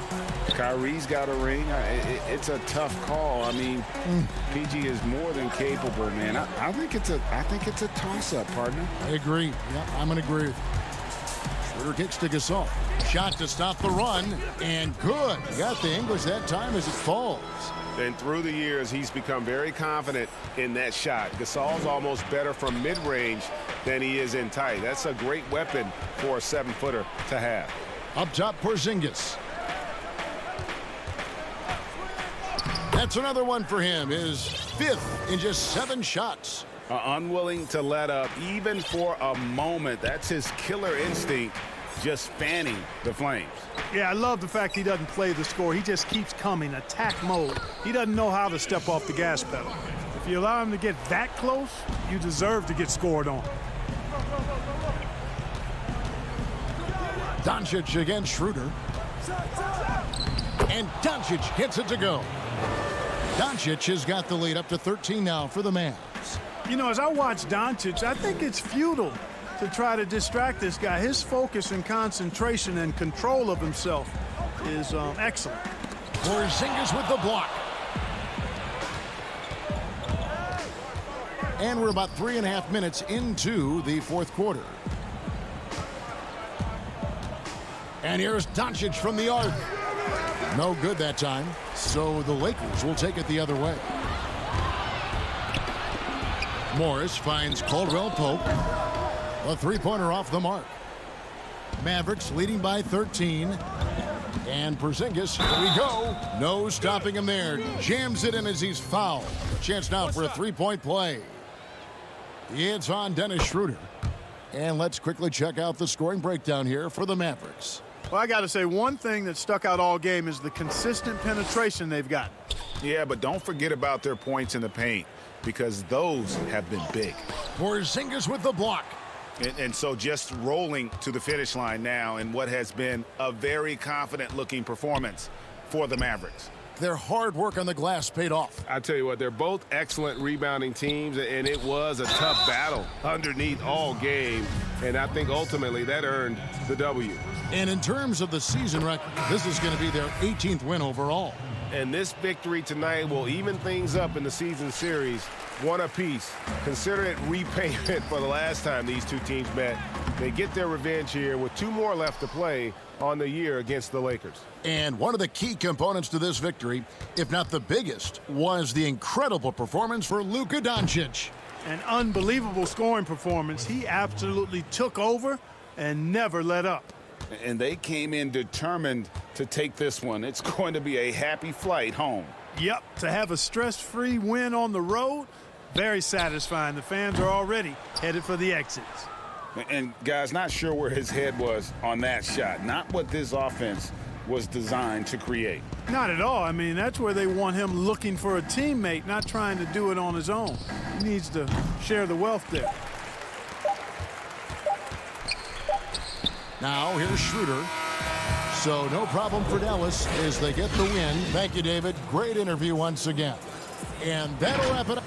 Speaker 5: Kyrie's got a ring. It's a tough call. I mean, PG is more than capable, man. I think it's a toss-up, partner.
Speaker 2: I agree. Yeah, I'm going to agree with you. Schroeder kicks to Gasol. Shot to stop the run, and good. Got the English that time as it falls.
Speaker 6: And through the years, he's become very confident in that shot. Gasol's almost better from mid-range than he is in tight. That's a great weapon for a 7-footer to have.
Speaker 2: Up top, Porzingis. That's another one for him. His 5th in just 7 shots.
Speaker 5: Unwilling to let up, even for a moment. That's his killer instinct, just fanning the flames.
Speaker 10: Yeah, I love the fact he doesn't play the score. He just keeps coming, attack mode. He doesn't know how to step off the gas pedal. If you allow him to get that close, you deserve to get scored on.
Speaker 2: Doncic against Schroeder. And Doncic hits it to go. Doncic has got the lead up to 13 now for the Mavs.
Speaker 10: You know, as I watch Doncic, I think it's futile to try to distract this guy. His focus and concentration and control of himself is excellent.
Speaker 2: Porzingis with the block. And we're about 3.5 minutes into the 4th quarter. And here's Doncic from the arc. No good that time, so the Lakers will take it the other way. Morris finds Caldwell Pope. A 3-pointer off the mark. Mavericks leading by 13. And Porzingis, here we go. No stopping him there. Jams it in as he's fouled. Chance now for a 3-point play. It's on Dennis Schroeder. And let's quickly check out the scoring breakdown here for the Mavericks.
Speaker 10: Well, I got to say, one thing that stuck out all game is the consistent penetration they've got.
Speaker 5: Yeah, but don't forget about their points in the paint, because those have been big.
Speaker 2: Porzingis with the block.
Speaker 5: And so just rolling to the finish line now in what has been a very confident-looking performance for the Mavericks.
Speaker 2: Their hard work on the glass paid off.
Speaker 6: I tell you what, they're both excellent rebounding teams, and it was a tough battle underneath all game. And I think ultimately that earned the W.
Speaker 2: And in terms of the season record, this is going to be their 18th win overall.
Speaker 6: And this victory tonight will even things up in the season series, one apiece. Consider it repayment for the last time these two teams met. They get their revenge here with 2 more left to play on the year against the Lakers.
Speaker 2: And one of the key components to this victory, if not the biggest, was the incredible performance for Luka Doncic.
Speaker 10: An unbelievable scoring performance. He absolutely took over and never let up.
Speaker 5: And they came in determined to take this one. It's going to be a happy flight home.
Speaker 10: Yep, to have a stress-free win on the road, very satisfying. The fans are already headed for the exits.
Speaker 5: And, guys, not sure where his head was on that shot. Not what this offense was designed to create.
Speaker 10: Not at all. I mean, that's where they want him looking for a teammate, not trying to do it on his own. He needs to share the wealth there.
Speaker 2: Now here's Schroeder. So no problem for Dallas as they get the win. Thank you, David. Great interview once again. And that'll wrap it up.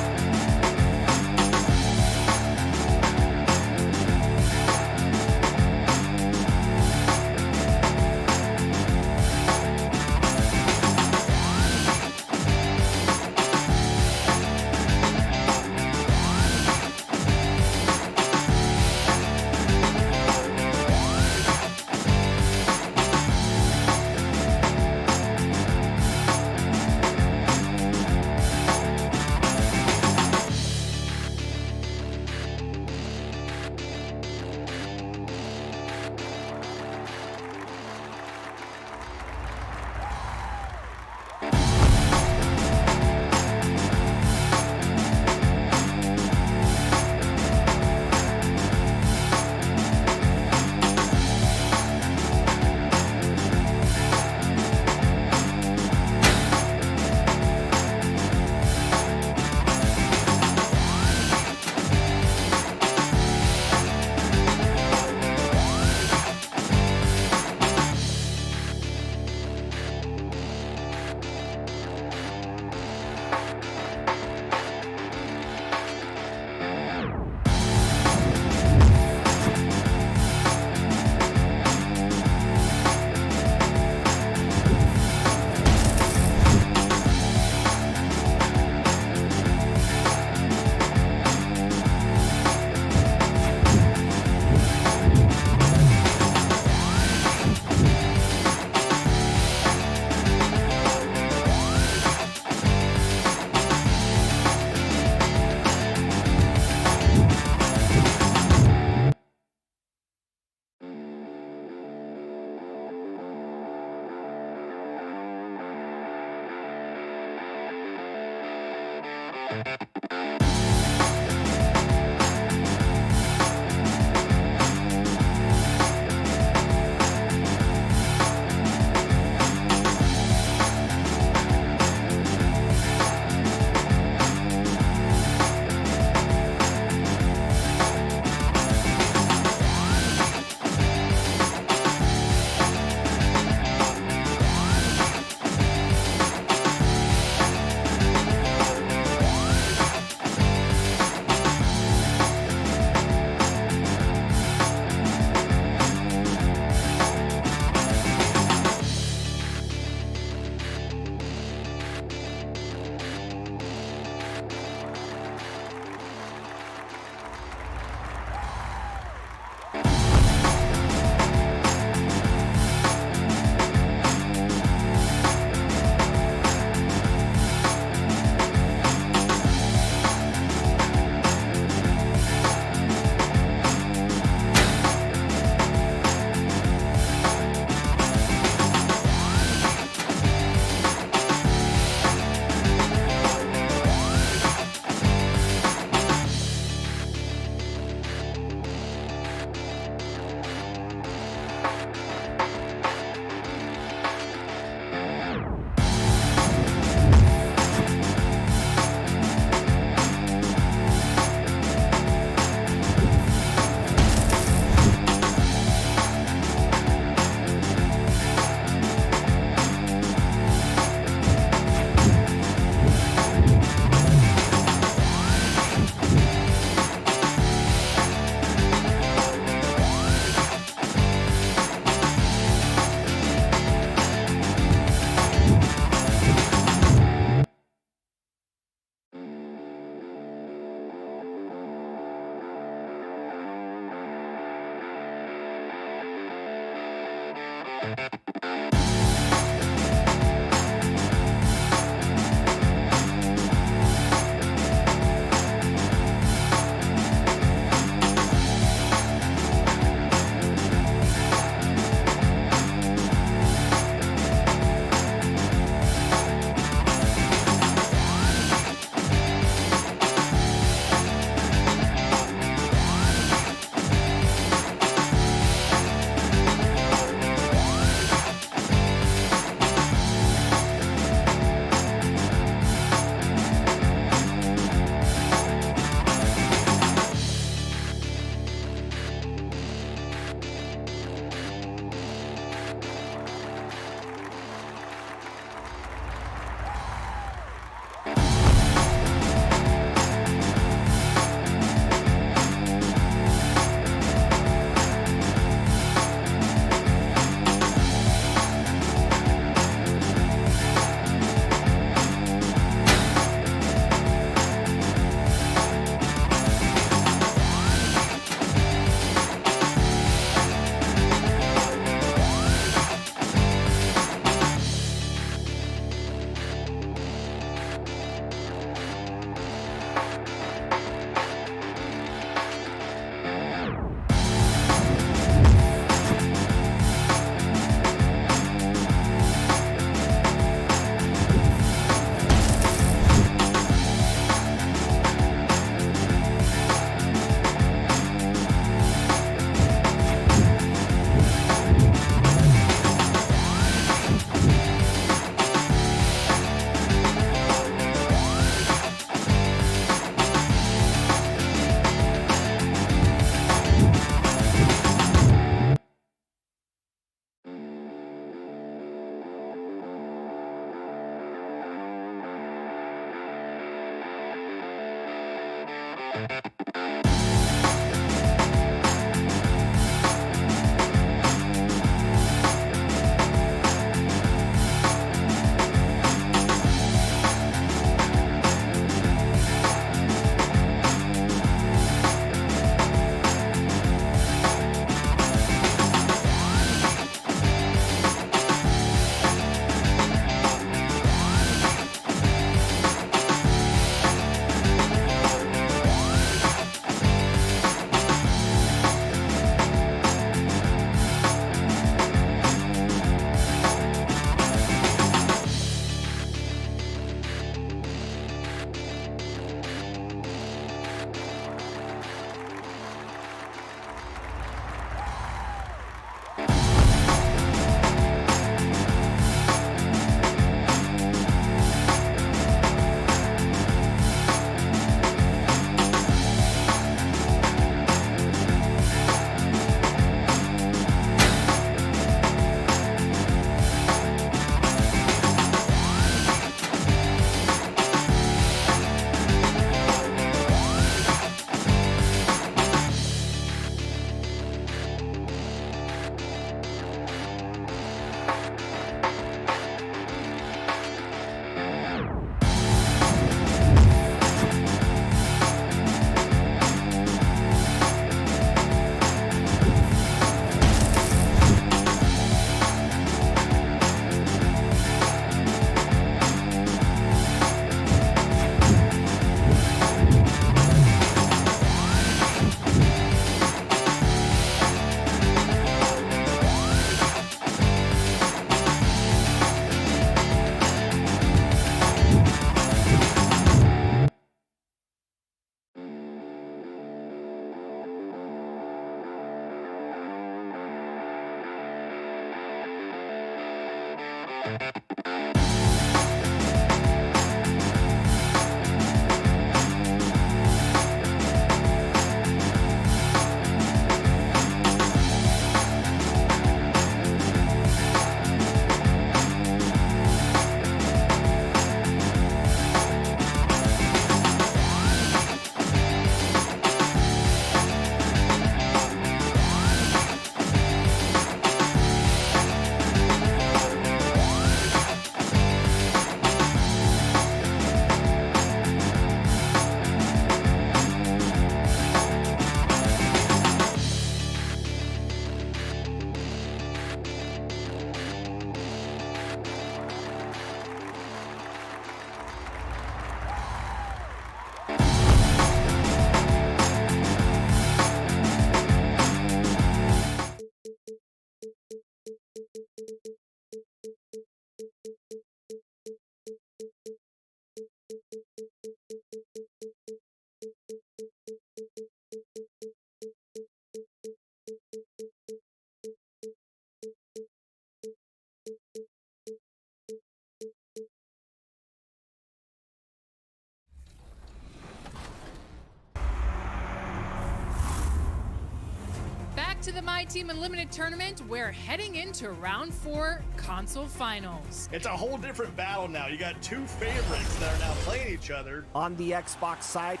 Speaker 3: to the My Team Unlimited tournament. We're heading into round 4 console finals.
Speaker 14: It's a whole different battle now. You got two favorites that are now playing each other.
Speaker 1: On the Xbox side,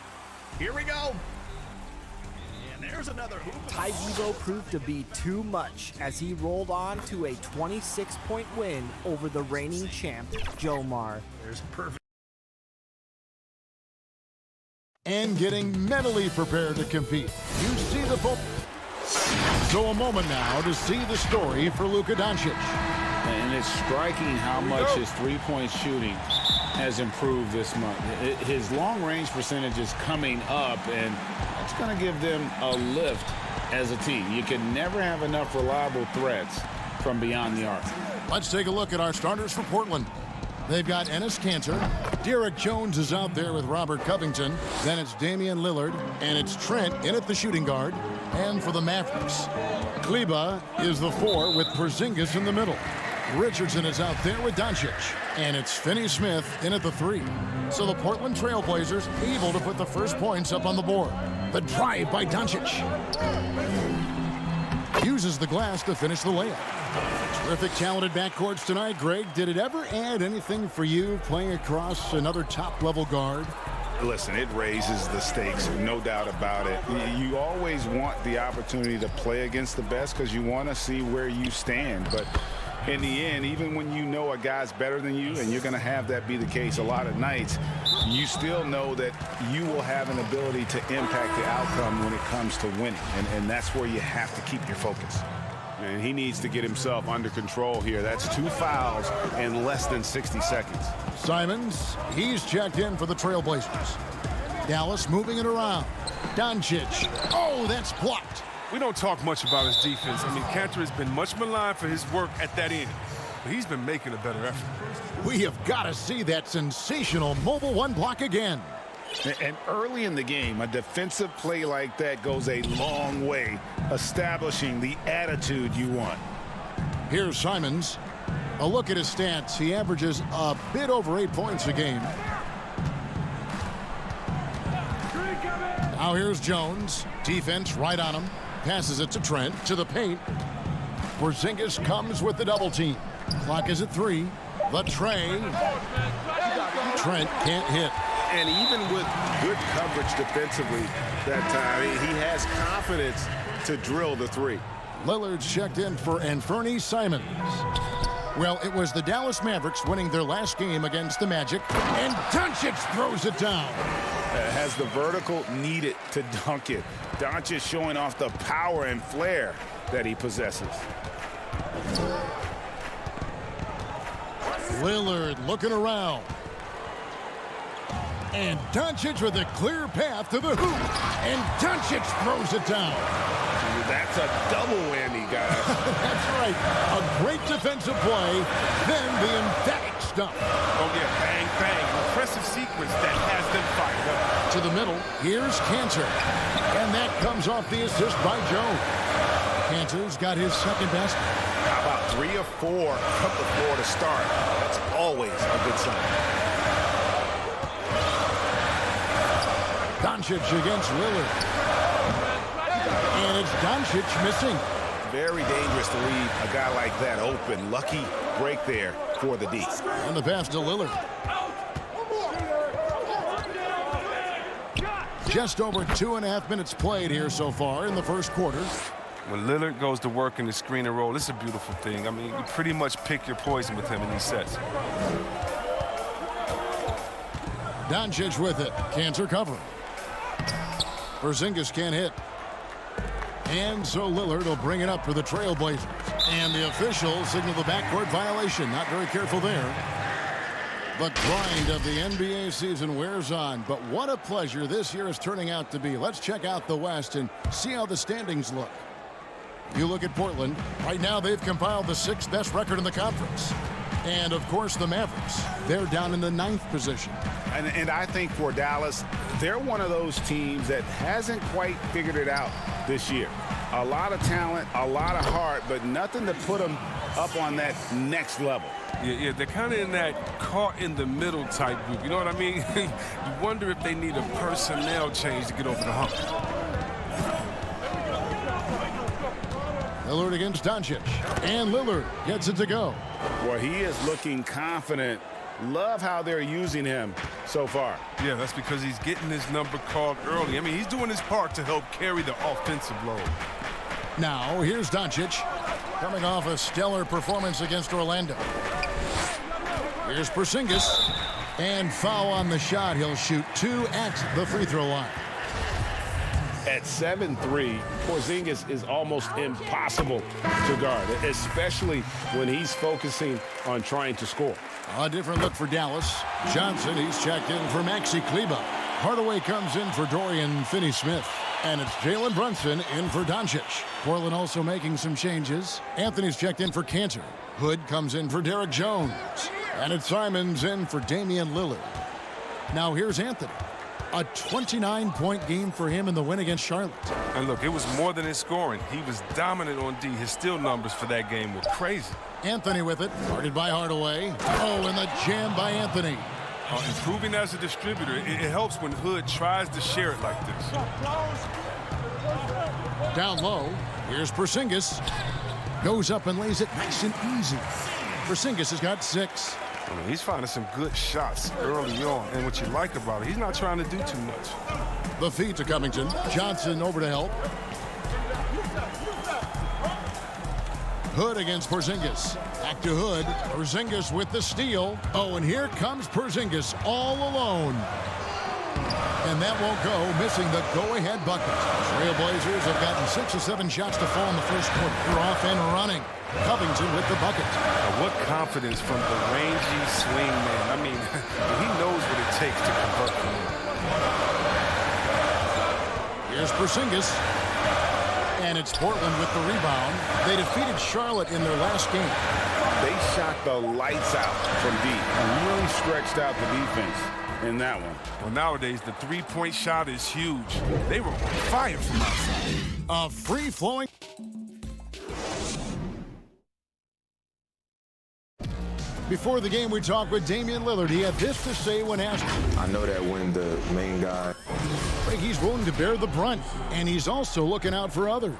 Speaker 14: here we go. And there's another hoop.
Speaker 1: Tyvivo proved to be too much as he rolled on to a 26-point win over the reigning champ, Jomar.
Speaker 14: There's perfect.
Speaker 2: And getting mentally prepared to compete. You see the ball. So a moment now to see the story for Luka Doncic.
Speaker 5: And it's striking how much his three-point shooting has improved this month. His long-range percentage is coming up, and that's going to give them a lift as a team. You can never have enough reliable threats from beyond the arc.
Speaker 2: Let's take a look at our starters for Portland. They've got Enes Kanter. Derek Jones is out there with Robert Covington. Then it's Damian Lillard. And it's Trent in at the shooting guard. And for the Mavericks, Kleber is the 4 with Porzingis in the middle. Richardson is out there with Doncic. And it's Finney-Smith in at the 3. So the Portland Trailblazers able to put the first points up on the board. The drive by Doncic. Uses the glass to finish the layup. Terrific talented backcourts tonight. Greg, did it ever add anything for you playing across another top-level guard?
Speaker 5: Listen, it raises the stakes, no doubt about it. You always want the opportunity to play against the best because you want to see where you stand. But in the end, even when you know a guy's better than you, and you're going to have that be the case a lot of nights, you still know that you will have an ability to impact the outcome when it comes to winning. And that's where you have to keep your focus. And he needs to get himself under control here. That's 2 fouls in less than 60 seconds.
Speaker 2: Simons, he's checked in for the Trailblazers. Dallas moving it around. Doncic. Oh, that's blocked.
Speaker 15: We don't talk much about his defense. I mean, Kanter has been much maligned for his work at that end, but he's been making a better effort.
Speaker 2: We have got to see that sensational mobile 1 block again.
Speaker 5: And early in the game, a defensive play like that goes a long way, establishing the attitude you want.
Speaker 2: Here's Simons. A look at his stats. He averages a bit over 8 points a game. Now here's Jones. Defense right on him. Passes it to Trent, to the paint. Porzingis comes with the double team. Clock is at 3. The tray. Trent can't hit.
Speaker 5: And even with good coverage defensively that time, he has confidence to drill the 3.
Speaker 2: Lillard's checked in for Anfernee Simons. Well, it was the Dallas Mavericks winning their last game against the Magic, and Doncic throws it down.
Speaker 5: Has the vertical needed to dunk it. Doncic showing off the power and flair that he possesses.
Speaker 2: Lillard looking around. And Doncic with a clear path to the hoop. And Doncic throws it down.
Speaker 5: That's a double whammy, guys.
Speaker 2: That's right. A great defensive play, then the emphatic stump.
Speaker 15: Oh, yeah, bang, bang. Impressive sequence that has them fired up.
Speaker 2: To the middle, here's Kanter. And that comes off the assist by Jones. Kanter's got his second best.
Speaker 5: How about 3 or 4 from the floor to start? That's always a good sign.
Speaker 2: Doncic against Lillard. And it's Doncic missing.
Speaker 5: Very dangerous to leave a guy like that open. Lucky break there for the D.
Speaker 2: And the pass to Lillard. Just over 2.5 minutes played here so far in the first quarter.
Speaker 15: When Lillard goes to work in the screen and roll, it's a beautiful thing. I mean, you pretty much pick your poison with him in these sets.
Speaker 2: Doncic with it. Kanter covering. Porzingis can't hit. And so Lillard will bring it up for the Trailblazers. And the officials signal the backcourt violation. Not very careful there. The grind of the NBA season wears on. But what a pleasure this year is turning out to be. Let's check out the West and see how the standings look. You look at Portland. Right now they've compiled the 6th best record in the conference. And, of course, the Mavericks. They're down in the 9th position.
Speaker 5: And I think for Dallas, they're one of those teams that hasn't quite figured it out this year. A lot of talent, a lot of heart, but nothing to put them up on that next level.
Speaker 15: Yeah, they're kind of in that caught in the middle type group. You know what I mean? You wonder if they need a personnel change to get over the hump.
Speaker 2: Lillard against Doncic. And Lillard gets it to go.
Speaker 5: Well, he is looking confident. Love how they're using him so far.
Speaker 15: Yeah, that's because he's getting his number called early. I mean, he's doing his part to help carry the offensive load.
Speaker 2: Now, here's Doncic, coming off a stellar performance against Orlando. Here's Porzingis, and foul on the shot. He'll shoot 2 at the free throw line.
Speaker 5: At 7'3", Porzingis is almost impossible to guard, especially when he's focusing on trying to score.
Speaker 2: A different look for Dallas. Johnson, he's checked in for Maxi Kleber. Hardaway comes in for Dorian Finney-Smith. And it's Jalen Brunson in for Doncic. Portland also making some changes. Anthony's checked in for Cantor. Hood comes in for Derek Jones. And it's Simons in for Damian Lillard. Now here's Anthony. A 29-point game for him in the win against Charlotte.
Speaker 15: And look, it was more than his scoring. He was dominant on D. His steal numbers for that game were crazy.
Speaker 2: Anthony with it, guarded by Hardaway. Oh, and the jam by Anthony.
Speaker 15: Improving as a distributor, it helps when Hood tries to share it like this.
Speaker 2: Down low, here's Porzingis. Goes up and lays it nice and easy. Porzingis has got 6.
Speaker 15: I mean, he's finding some good shots early on, and what you like about it, he's not trying to do too much.
Speaker 2: The feed to Covington. Johnson over to help. Hood against Porzingis. Back to Hood. Porzingis with the steal. Oh, and here comes Porzingis all alone. And that won't go, missing the go-ahead bucket. Trailblazers have gotten 6 or 7 shots to fall in the first quarter. They're off and running. Covington with the bucket.
Speaker 15: Now, what confidence from the rangy swing man. I mean, he knows what it takes to convert from him.
Speaker 2: Here's Porzingis. And it's Portland with the rebound. They defeated Charlotte in their last game.
Speaker 5: They shot the lights out from deep and really stretched out the defense in that one.
Speaker 15: Well, nowadays, the three-point shot is huge. They were on fire from outside.
Speaker 2: A free-flowing... Before the game, we talked with Damian Lillard. He had this to say when asked.
Speaker 7: I know that when the main guy...
Speaker 2: He's willing to bear the brunt, and he's also looking out for others.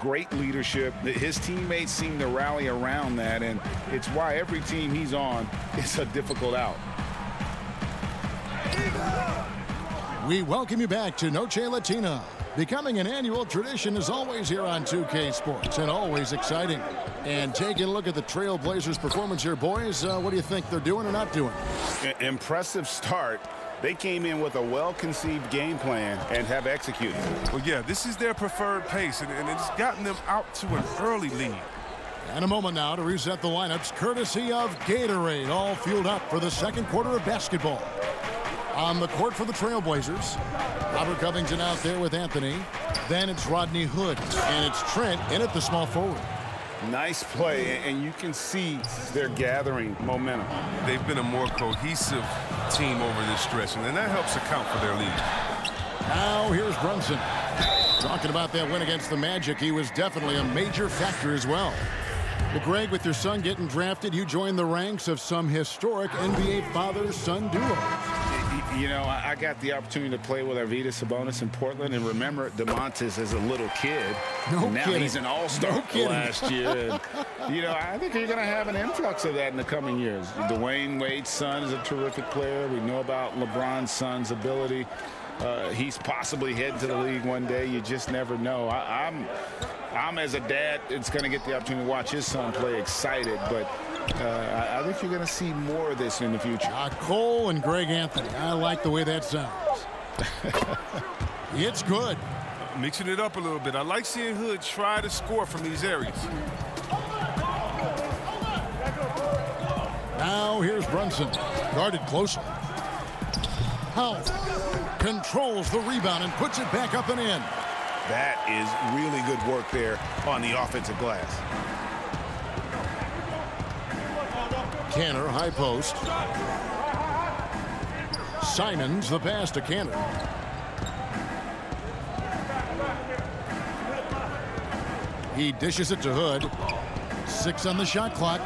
Speaker 5: Great leadership. His teammates seem to rally around that, and it's why every team he's on is a difficult out.
Speaker 2: We welcome you back to Noche Latina. Becoming an annual tradition is always here on 2K Sports, and always exciting. And taking a look at the Trailblazers' performance here, boys, what do you think they're doing or not doing?
Speaker 5: Impressive start. They came in with a well-conceived game plan and have executed.
Speaker 15: Well, yeah, this is their preferred pace, and it's gotten them out to an early lead.
Speaker 2: And a moment now to reset the lineups, courtesy of Gatorade, all fueled up for the second quarter of basketball. On the court for the Trailblazers, Robert Covington out there with Anthony. Then it's Rodney Hood, and it's Trent in at the small forward.
Speaker 5: Nice play, and you can see they're gathering momentum.
Speaker 15: They've been a more cohesive team over this stretch, and that helps account for their lead.
Speaker 2: Now here's Brunson. Talking about that win against the Magic, he was definitely a major factor as well. Well, Greg, with your son getting drafted, you joined the ranks of some historic NBA father-son duos.
Speaker 5: You know, I got the opportunity to play with Arvydas Sabonis in Portland, and remember DeMontis as a little kid.
Speaker 2: No
Speaker 5: now
Speaker 2: kidding.
Speaker 5: He's an all-star last year. And, you know, I think you're going to have an influx of that in the coming years. Dwayne Wade's son is a terrific player. We know about LeBron's son's ability. He's possibly heading to the league one day. You just never know. I'm as a dad, it's going to get the opportunity to watch his son play excited, but I think you're going to see more of this in the future.
Speaker 2: Cole and Greg Anthony. I like the way that sounds. It's good.
Speaker 15: Mixing it up a little bit. I like seeing Hood try to score from these areas.
Speaker 2: Now here's Brunson. Guarded closely. Howell controls the rebound and puts it back up and in.
Speaker 5: That is really good work there on the offensive glass.
Speaker 2: Cantor, high post. Simons, the pass to Cantor. He dishes it to Hood. 6 on the shot clock.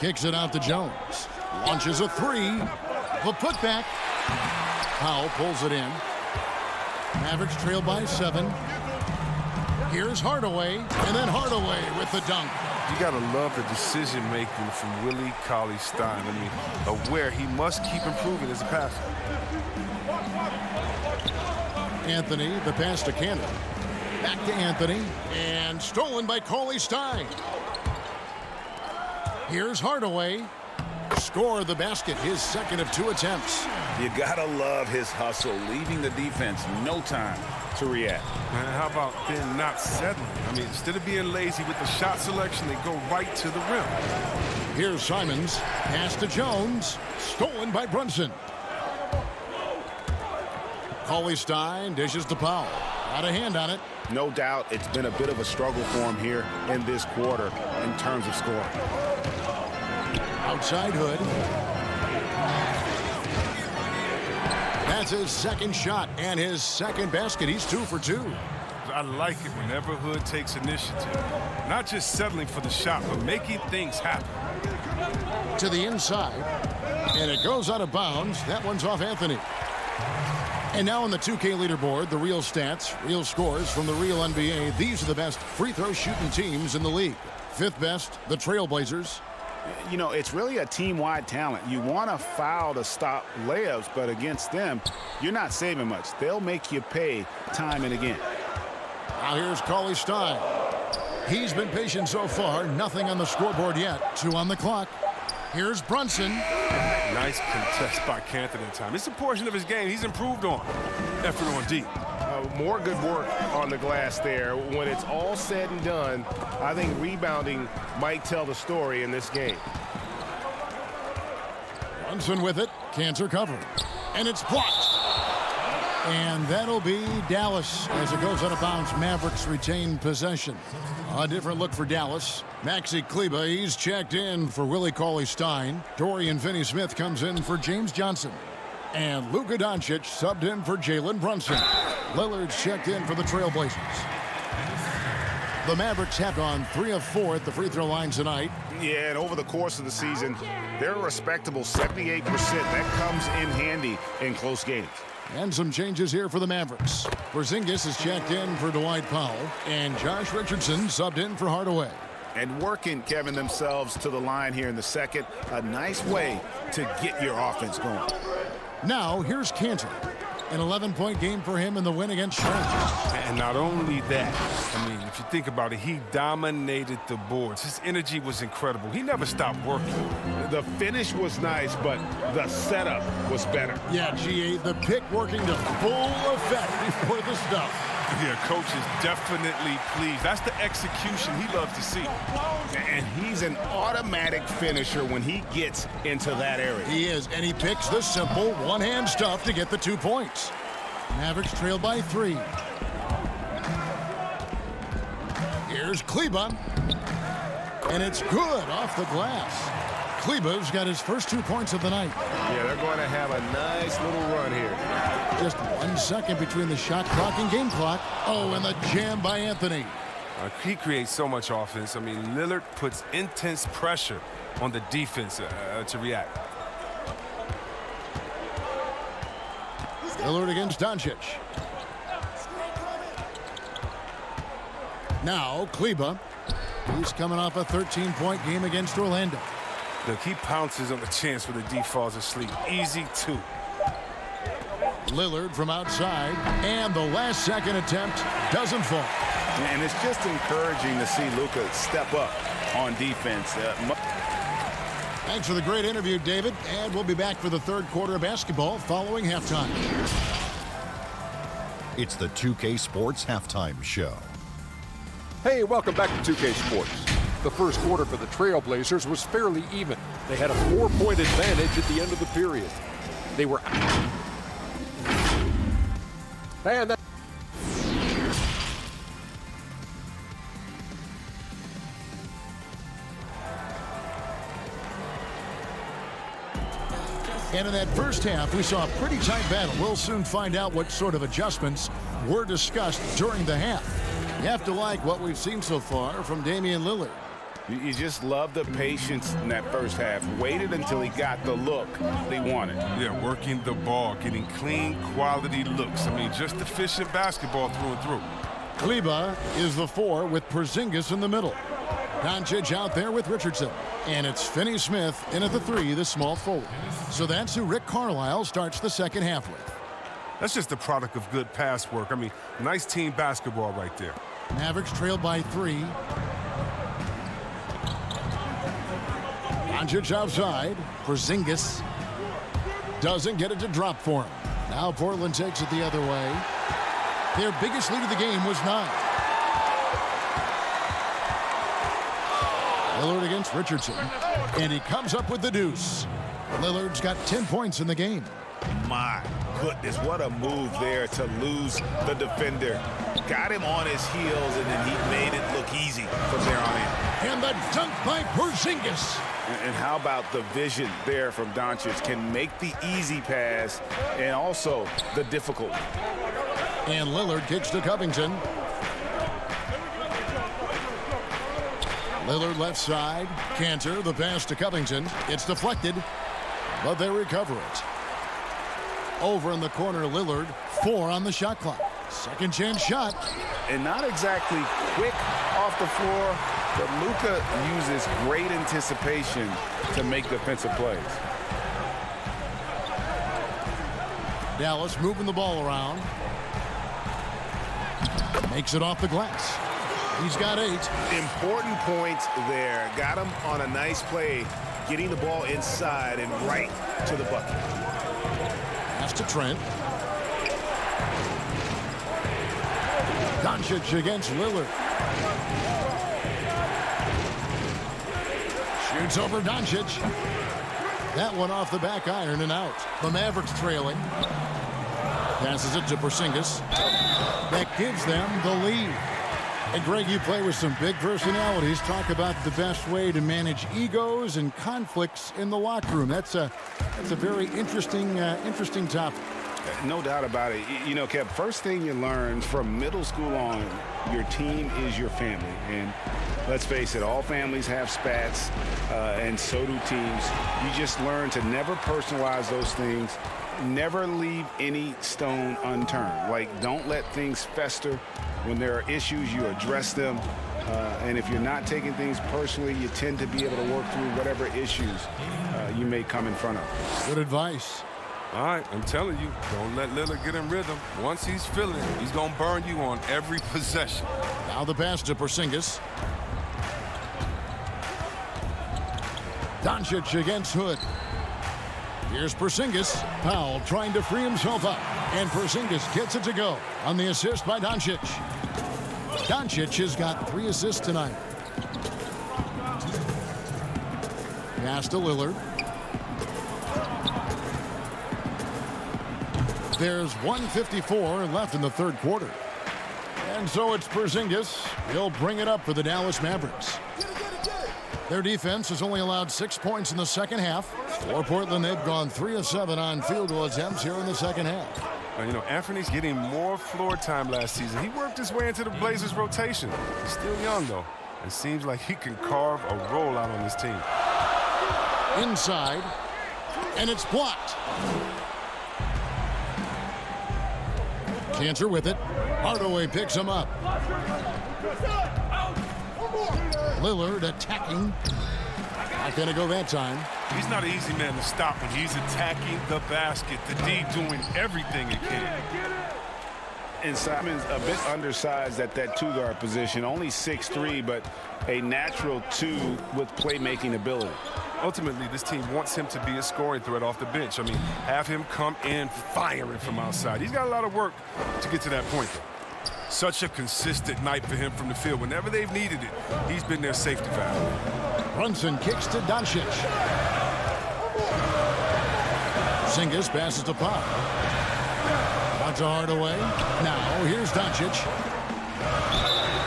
Speaker 2: Kicks it out to Jones. Launches a 3. The putback. Powell pulls it in. Mavericks trail by 7. Here's Hardaway, and then Hardaway with the dunk.
Speaker 6: You got to love the decision-making from Willie Cauley-Stein. I mean, aware he must keep improving as a passer.
Speaker 2: Anthony, the pass to Cannon. Back to Anthony, and stolen by Cauley-Stein. Here's Hardaway. Score the basket, his second of 2 attempts.
Speaker 5: You gotta love his hustle, leaving the defense no time to react.
Speaker 6: Man, how about then not settling? I mean, instead of being lazy with the shot selection, they go right to the rim.
Speaker 2: Here's Simons, pass to Jones, stolen by Brunson. Cauley-Stein dishes to Powell. Got a hand on it.
Speaker 5: No doubt it's been a bit of a struggle for him here in this quarter in terms of scoring.
Speaker 2: Outside Hood. That's his second shot and his second basket. He's 2 for 2.
Speaker 6: I like it whenever Hood takes initiative. Not just settling for the shot, but making things happen.
Speaker 2: To the inside. And it goes out of bounds. That one's off Anthony. And now on the 2K leaderboard, the real stats, real scores from the real NBA. These are the best free throw shooting teams in the league. 5th best, the Trailblazers.
Speaker 5: You know, it's really a team-wide talent. You want a foul to stop layups, but against them, you're not saving much. They'll make you pay time and again.
Speaker 2: Now here's Cauley-Stein. He's been patient so far. Nothing on the scoreboard yet. 2 on the clock. Here's Brunson.
Speaker 6: Nice contest by Canton in time. It's a portion of his game he's improved on. Effort on deep. More good work on the glass there. When it's all said and done, I think rebounding might tell the story in this game.
Speaker 2: Brunson with it. Cantor covered. And it's blocked. And that'll be Dallas as it goes out of bounds. Mavericks retain possession. A different look for Dallas. Maxi Kleber, he's checked in for Willie Cauley-Stein. Dorian Finney-Smith comes in for James Johnson. And Luka Doncic subbed in for Jalen Brunson. Lillard's checked in for the Trailblazers. The Mavericks have gone 3 of 4 at the free throw line tonight.
Speaker 5: Yeah, and over the course of the season, they're a respectable 78%. That comes in handy in close games.
Speaker 2: And some changes here for the Mavericks. Porzingis is checked in for Dwight Powell. And Josh Richardson subbed in for Hardaway.
Speaker 5: And working, Kevin, themselves to the line here in the second. A nice way to get your offense going.
Speaker 2: Now, here's Cantor. An 11-point game for him in the win against Charlotte.
Speaker 6: And not only that, I mean, if you think about it, he dominated the boards. His energy was incredible. He never stopped working. The finish was nice, but the setup was better.
Speaker 2: Yeah, GA, the pick working to full effect before the stuff.
Speaker 6: Yeah, coach is definitely pleased. That's the execution he loves to see.
Speaker 5: And he's an automatic finisher when he gets into that area.
Speaker 2: He is, and he picks the simple one-hand stuff to get the 2 points. Mavericks trail by 3. Here's Kleber. And it's good off the glass. Kleber's got his first 2 points of the night.
Speaker 6: Yeah, they're going to have a nice little run here.
Speaker 2: Just 1 second between the shot clock and game clock. Oh, and the jam by Anthony.
Speaker 6: He creates so much offense. I mean, Lillard puts intense pressure on the defense to react.
Speaker 2: Lillard against Doncic. Now, Kleber. He's coming off a 13-point game against Orlando.
Speaker 6: Look, he pounces on the chance where the D falls asleep. Easy 2.
Speaker 2: Lillard from outside, and the last second attempt doesn't fall.
Speaker 5: And it's just encouraging to see Luka step up on defense.
Speaker 2: Thanks for the great interview, David, and we'll be back for the third quarter of basketball following halftime.
Speaker 8: It's the 2K Sports Halftime Show.
Speaker 9: Hey, welcome back to 2K Sports. The first quarter for the Trailblazers was fairly even. They had a 4-point advantage at the end of the period. They were out. And that
Speaker 2: And in that first half, we saw a pretty tight battle. We'll soon find out what sort of adjustments were discussed during the half. You have to like what we've seen so far from Damian Lillard.
Speaker 5: You just love the patience in that first half. Waited until he got the look they wanted.
Speaker 6: Yeah, working the ball, getting clean, quality looks. I mean, just efficient basketball through and through.
Speaker 2: Kleba is the 4 with Porzingis in the middle. Doncic out there with Richardson. And it's Finney-Smith in at the 3, the small forward. So that's who Rick Carlisle starts the second half with.
Speaker 6: That's just the product of good pass work. I mean, nice team basketball right there.
Speaker 2: Mavericks trailed by 3. Doncic outside. Porzingis doesn't get it to drop for him. Now Portland takes it the other way. Their biggest lead of the game was 9. Lillard against Richardson. And he comes up with the deuce. Lillard's got 10 points in the game.
Speaker 5: My goodness, what a move there to lose the defender. Got him on his heels, and then he made it look easy from there on in.
Speaker 2: And the dunk by Porzingis.
Speaker 5: And how about the vision there from Doncic? Can make the easy pass and also the difficult.
Speaker 2: And Lillard kicks to Covington. Lillard left side. Cantor, the pass to Covington. It's deflected, but they recover it. Over in the corner, Lillard, 4 on the shot clock. Second chance shot.
Speaker 5: And not exactly quick off the floor, but Luka uses great anticipation to make defensive plays.
Speaker 2: Dallas moving the ball around. Makes it off the glass. He's got 8.
Speaker 5: Important points there. Got him on a nice play, getting the ball inside and right to the bucket.
Speaker 2: Pass to Trent. Doncic against Lillard. Shoots over Doncic. That one off the back iron and out. The Mavericks trailing. Passes it to Porzingis. That gives them the lead. And Greg, you play with some big personalities. Talk about the best way to manage egos and conflicts in the locker room. That's a very interesting topic.
Speaker 5: No doubt about it. You know, Kev, first thing you learn from middle school on, your team is your family. And let's face it, all families have spats, and so do teams. You just learn to never personalize those things. Never leave any stone unturned. Like, don't let things fester. When there are issues, you address them. And if you're not taking things personally, you tend to be able to work through whatever issues you may come in front of.
Speaker 2: Good advice.
Speaker 6: All right, I'm telling you, don't let Lillard get in rhythm. Once he's feeling it, he's going to burn you on every possession.
Speaker 2: Now the pass to Porzingis. Doncic against Hood. Here's Porzingis. Powell trying to free himself up. And Porzingis gets it to go on the assist by Doncic. Doncic has got 3 assists tonight. Pass to Lillard. There's 1:54 left in the third quarter. And so it's Porzingis. He'll bring it up for the Dallas Mavericks. Their defense has only allowed 6 points in the second half. For Portland, they've gone 3 of 7 on field goal attempts here in the second half.
Speaker 6: Now, you know, Anthony's getting more floor time last season. He worked his way into the Blazers' rotation. He's still young, though. It seems like he can carve a rollout on this team.
Speaker 2: Inside, and it's blocked. Cantor with it. Hardaway picks him up. Lillard attacking. Not going to go that time.
Speaker 6: He's not an easy man to stop when he's attacking the basket. The D doing everything he can.
Speaker 5: And Simon's a bit undersized at that 2-guard position. Only 6'3", but a natural 2 with playmaking ability.
Speaker 6: Ultimately, this team wants him to be a scoring threat off the bench. I mean, have him come in firing from outside. He's got a lot of work to get to that point, though. Such a consistent night for him from the field. Whenever they've needed it, he's been their safety valve.
Speaker 2: Brunson kicks to Doncic. Porzingis passes to Pop. Out to Hardaway. Now here's Doncic.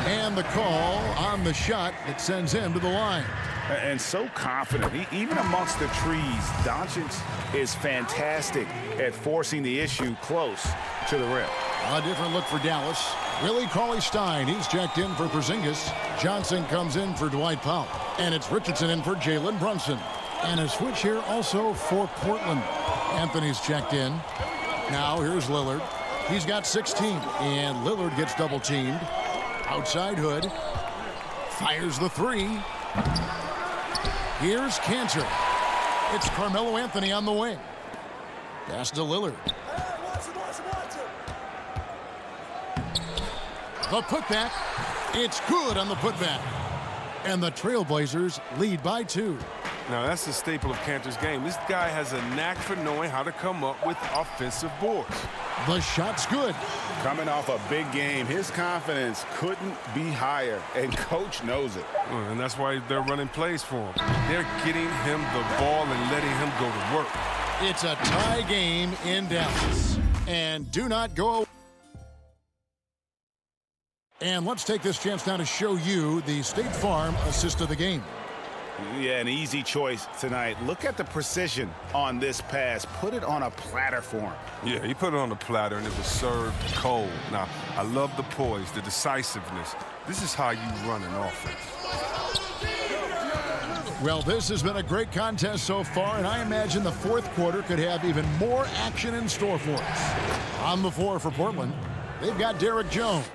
Speaker 2: And the call on the shot that sends him to the line.
Speaker 5: And so confident. Even amongst the trees, Doncic is fantastic at forcing the issue close to the rim.
Speaker 2: A different look for Dallas. Willie Cauley-Stein, he's checked in for Porzingis. Johnson comes in for Dwight Powell. And it's Richardson in for Jalen Brunson. And a switch here also for Portland. Anthony's checked in. Now here's Lillard. He's got 16. And Lillard gets double-teamed. Outside Hood. Fires the three. Here's Cantor. It's Carmelo Anthony on the wing. Pass to Lillard. The putback. It's good on the putback. And the Trailblazers lead by 2.
Speaker 6: Now, that's the staple of Cantor's game. This guy has a knack for knowing how to come up with offensive boards.
Speaker 2: The shot's good.
Speaker 5: Coming off a big game, his confidence couldn't be higher, and coach knows it.
Speaker 6: And that's why they're running plays for him. They're getting him the ball and letting him go to work.
Speaker 2: It's a tie game in Dallas. And do not go. And let's take this chance now to show you the State Farm assist of the game.
Speaker 5: Yeah, an easy choice tonight. Look at the precision on this pass. Put it on a platter for him.
Speaker 6: Yeah, he put it on a platter, and it was served cold. Now, I love the poise, the decisiveness. This is how you run an offense.
Speaker 2: Well, this has been a great contest so far, and I imagine the fourth quarter could have even more action in store for us. On the floor for Portland, they've got Derek Jones.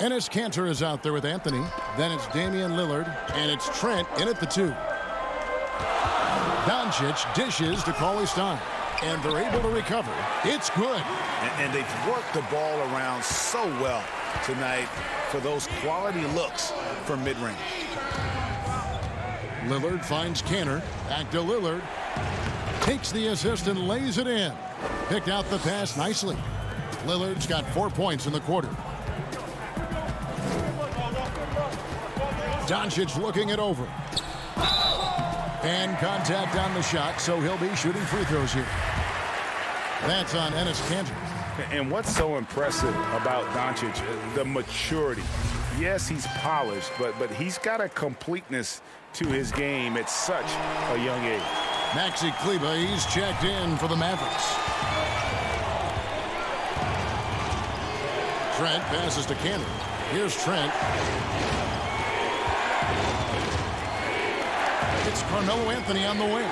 Speaker 2: Enes Kanter is out there with Anthony. Then it's Damian Lillard, and it's Trent in at the 2. Doncic dishes to Cauley Stein, and they're able to recover. It's good.
Speaker 5: And they've worked the ball around so well tonight for those quality looks from mid-range.
Speaker 2: Lillard finds Kanter. Back to Lillard. Takes the assist and lays it in. Picked out the pass nicely. Lillard's got 4 points in the quarter. Doncic looking it over. And contact on the shot, so he'll be shooting free throws here. That's on Enes Kanter.
Speaker 5: And what's so impressive about Doncic, the maturity. Yes, he's polished, but he's got a completeness to his game at such a young age.
Speaker 2: Maxi Kleber, he's checked in for the Mavericks. Trent passes to Kanter. Here's Trent. It's Carmelo Anthony on the wing.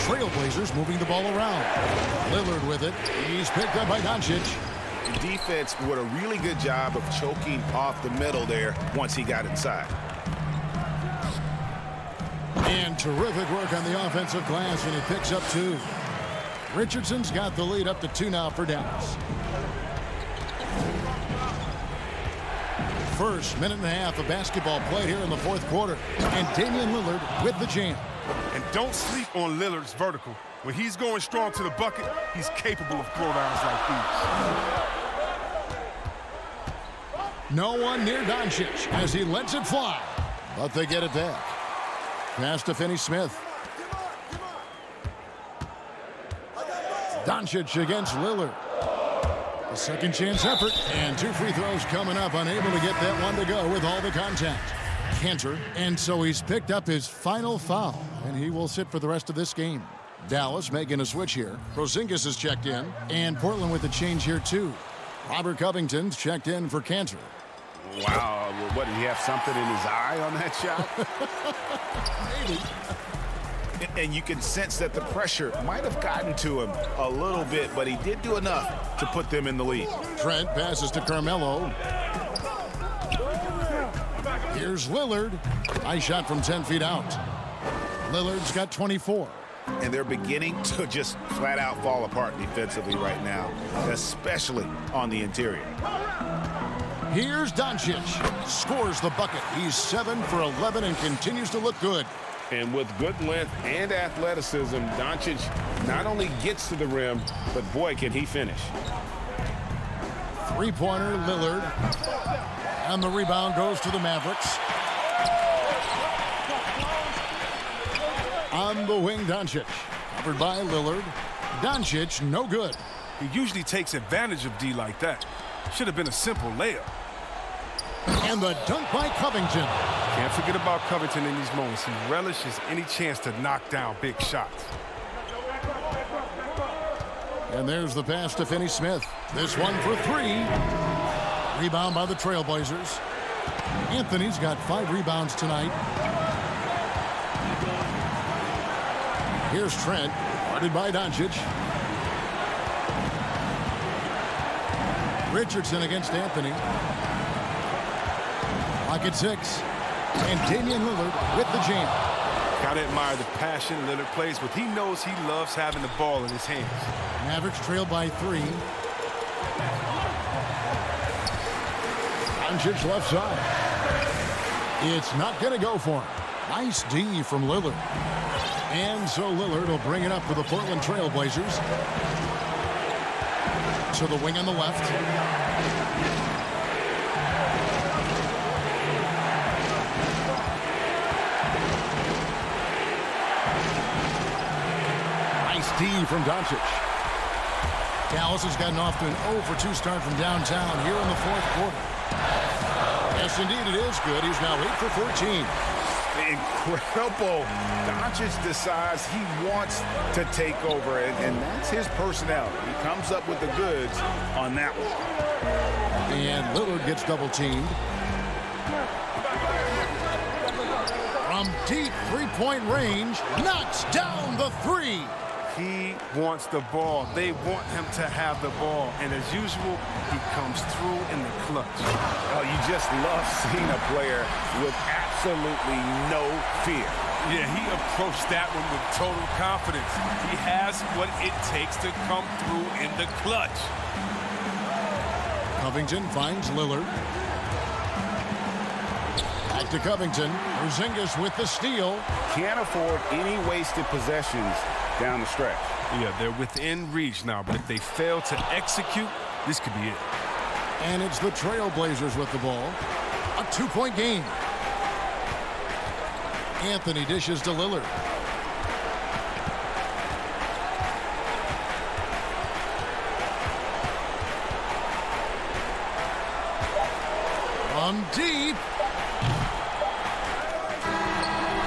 Speaker 2: Trailblazers moving the ball around. Lillard with it. He's picked up by Doncic.
Speaker 5: The defense did a really good job of choking off the middle there once he got inside.
Speaker 2: And terrific work on the offensive glass, and he picks up 2. Richardson's got the lead up to 2 now for Dallas. First minute and a half of basketball played here in the fourth quarter. And Damian Lillard with the jam.
Speaker 6: And don't sleep on Lillard's vertical. When he's going strong to the bucket, he's capable of throwdowns like these.
Speaker 2: No one near Doncic as he lets it fly. But they get it back. Pass to Finney-Smith. Doncic against Lillard. A second chance effort, and 2 free throws coming up, unable to get that one to go with all the contact. Kanter, and so he's picked up his final foul, and he will sit for the rest of this game. Dallas making a switch here. Porzingis is checked in, and Portland with a change here too. Robert Covington's checked in for Kanter.
Speaker 5: Wow, what, did he have something in his eye on that shot?
Speaker 2: Maybe.
Speaker 5: And you can sense that the pressure might have gotten to him a little bit, but he did do enough to put them in the lead.
Speaker 2: Trent passes to Carmelo. Here's Lillard. Nice shot from 10 feet out. Lillard's got 24.
Speaker 5: And they're beginning to just flat out fall apart defensively right now, especially on the interior.
Speaker 2: Here's Doncic. Scores the bucket. He's 7 for 11 and continues to look good.
Speaker 6: And with good length and athleticism, Doncic not only gets to the rim, but boy, can he finish.
Speaker 2: Three-pointer, Lillard. And the rebound goes to the Mavericks. On the wing, Doncic. Covered by Lillard. Doncic, no good.
Speaker 6: He usually takes advantage of D like that. Should have been a simple layup.
Speaker 2: And the dunk by Covington.
Speaker 6: Can't forget about Covington in these moments. He relishes any chance to knock down big shots.
Speaker 2: And there's the pass to Finney-Smith. This one for 3. Rebound by the Trailblazers. Anthony's got 5 rebounds tonight. Here's Trent, guarded by Doncic. Richardson against Anthony. Pocket 6. And Damian Lillard with the jam.
Speaker 15: Gotta admire the passion Lillard plays with. He knows he loves having the ball in his hands.
Speaker 2: Mavericks trail by 3. Doncic left side. It's not going to go for him. Nice D from Lillard. And so Lillard will bring it up for the Portland Trail Blazers. To the wing on the left. Nice D from Doncic. Dallas has gotten off to an 0-for-2 start from downtown here in the fourth quarter. Yes, indeed, it is good. He's now 8 for 14.
Speaker 5: Incredible. Doncic decides he wants to take over, and that's his personality. He comes up with the goods on that one.
Speaker 2: And Lillard gets double-teamed. From deep three-point range, knocks down the 3.
Speaker 15: He wants the ball. They want him to have the ball. And as usual, he comes through in the clutch.
Speaker 5: Oh, you just love seeing a player with absolutely no fear.
Speaker 15: Yeah, he approached that one with total confidence. He has what it takes to come through in the clutch.
Speaker 2: Covington finds Lillard. Back to Covington. Porzingis with the steal.
Speaker 5: Can't afford any wasted possessions down the stretch.
Speaker 15: Yeah, they're within reach now, but if they fail to execute, this could be it.
Speaker 2: And it's the Trailblazers with the ball. A 2-point game. Anthony dishes to Lillard. From deep.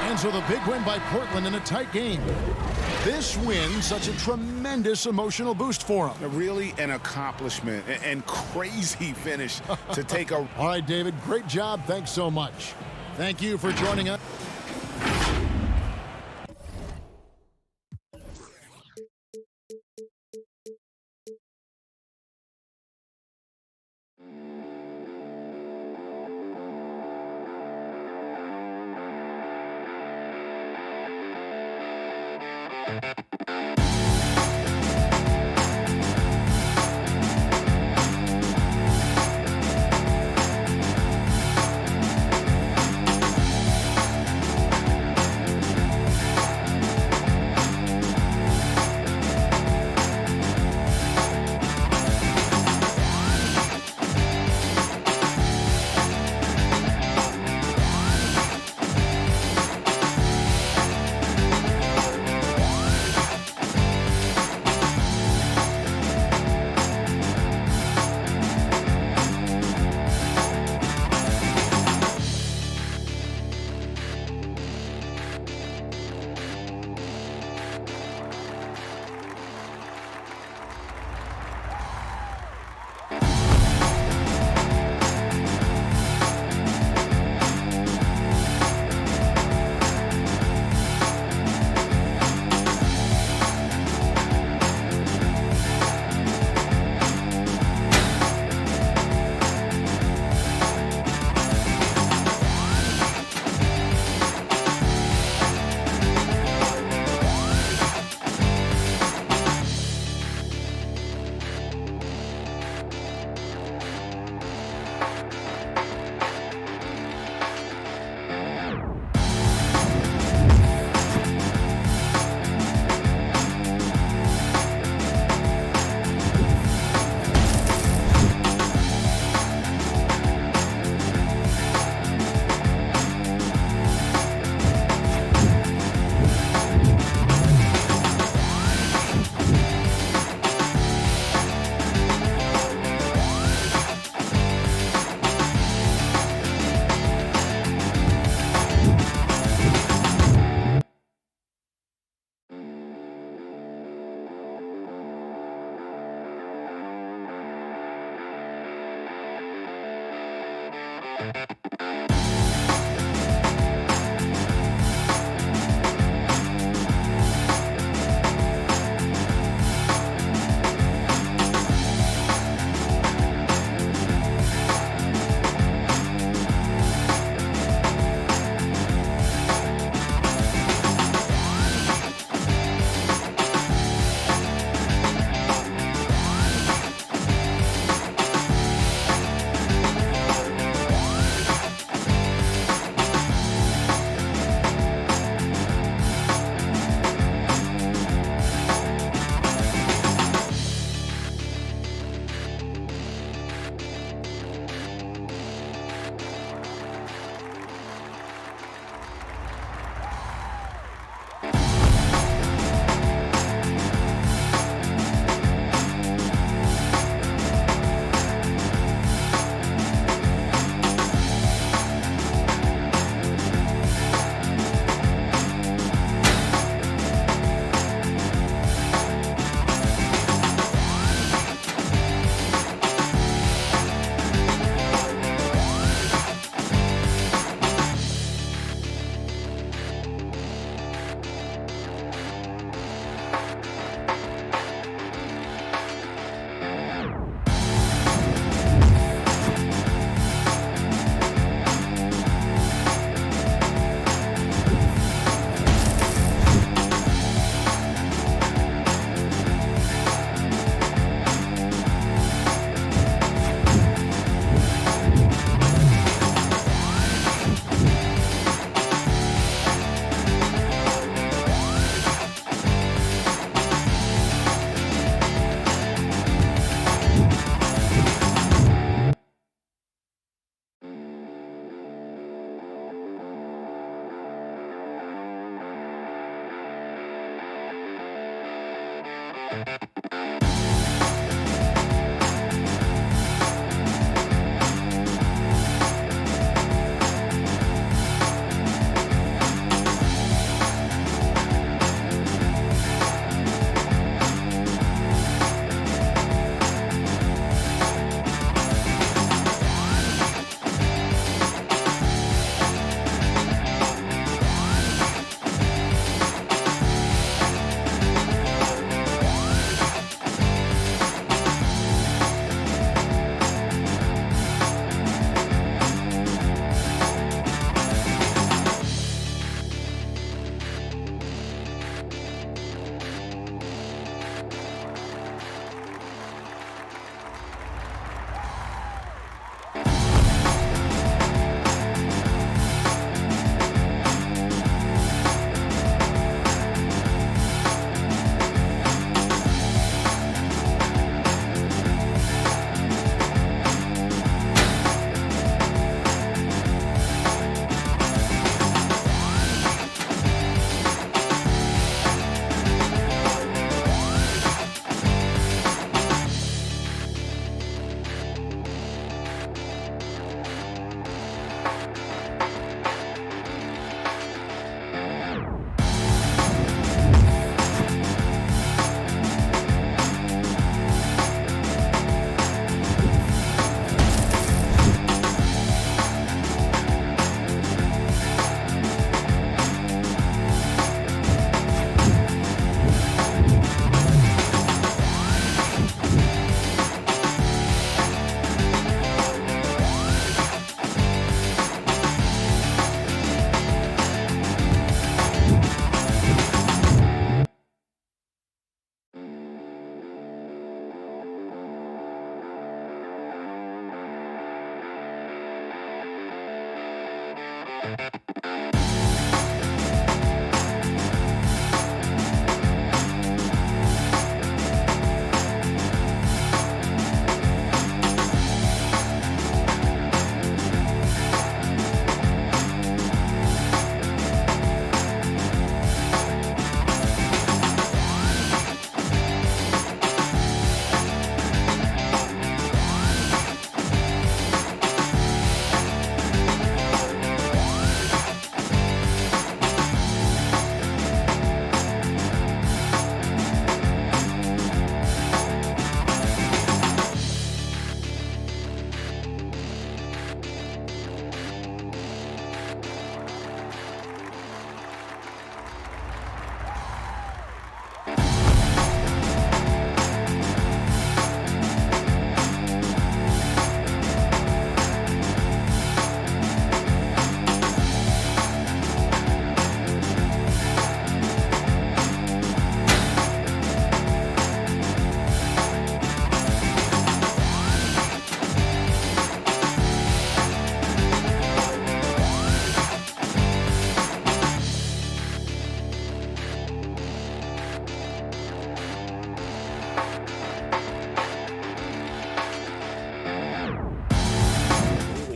Speaker 2: And so the big win by Portland in a tight game. This win, such a tremendous emotional boost for them.
Speaker 5: Really an accomplishment and crazy finish to take a...
Speaker 2: All right, David, great job. Thanks so much. Thank you for joining us.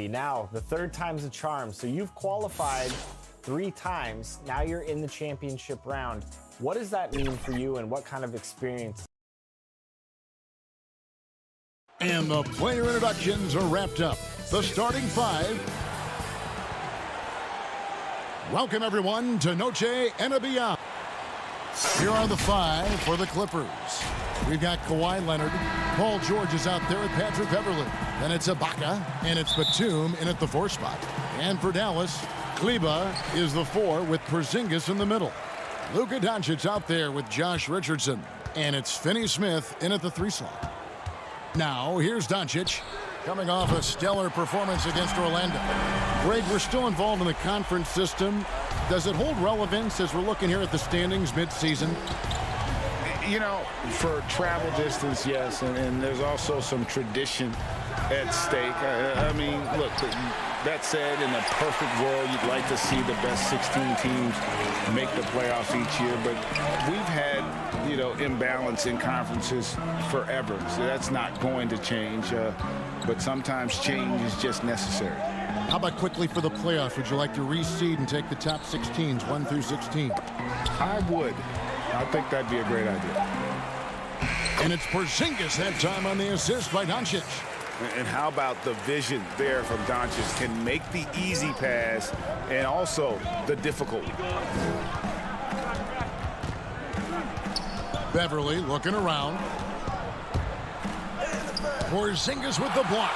Speaker 1: Now, the third time's a charm. So you've qualified 3 times. Now you're in the championship round. What does that mean for you, and what kind of experience?
Speaker 2: And the player introductions are wrapped up. The starting 5. Welcome, everyone, to Noche and Beyond. Here are the 5 for the Clippers. We've got Kawhi Leonard. Paul George is out there with Patrick Beverley. Then it's Ibaka, and it's Batum in at the 4 spot. And for Dallas, Kleba is the 4 with Porzingis in the middle. Luka Doncic out there with Josh Richardson. And it's Finney-Smith in at the 3 slot. Now, here's Doncic, coming off a stellar performance against Orlando. Greg, we're still involved in the conference system. Does it hold relevance as we're looking here at the standings mid-season?
Speaker 5: You know, for travel distance, yes, and there's also some tradition at stake. I mean, look, that said, in a perfect world, you'd like to see the best 16 teams make the playoffs each year, but we've had, you know, imbalance in conferences forever, so that's not going to change, but sometimes change is just necessary.
Speaker 2: How about quickly for the playoffs? Would you like to reseed and take the top 16s, 1 through 16?
Speaker 5: I would. I think that'd be a great idea.
Speaker 2: And it's Porzingis that time on the assist by Doncic.
Speaker 5: And how about the vision there from Doncic? Can make the easy pass and also the difficult.
Speaker 2: Beverly looking around. Porzingis with the block.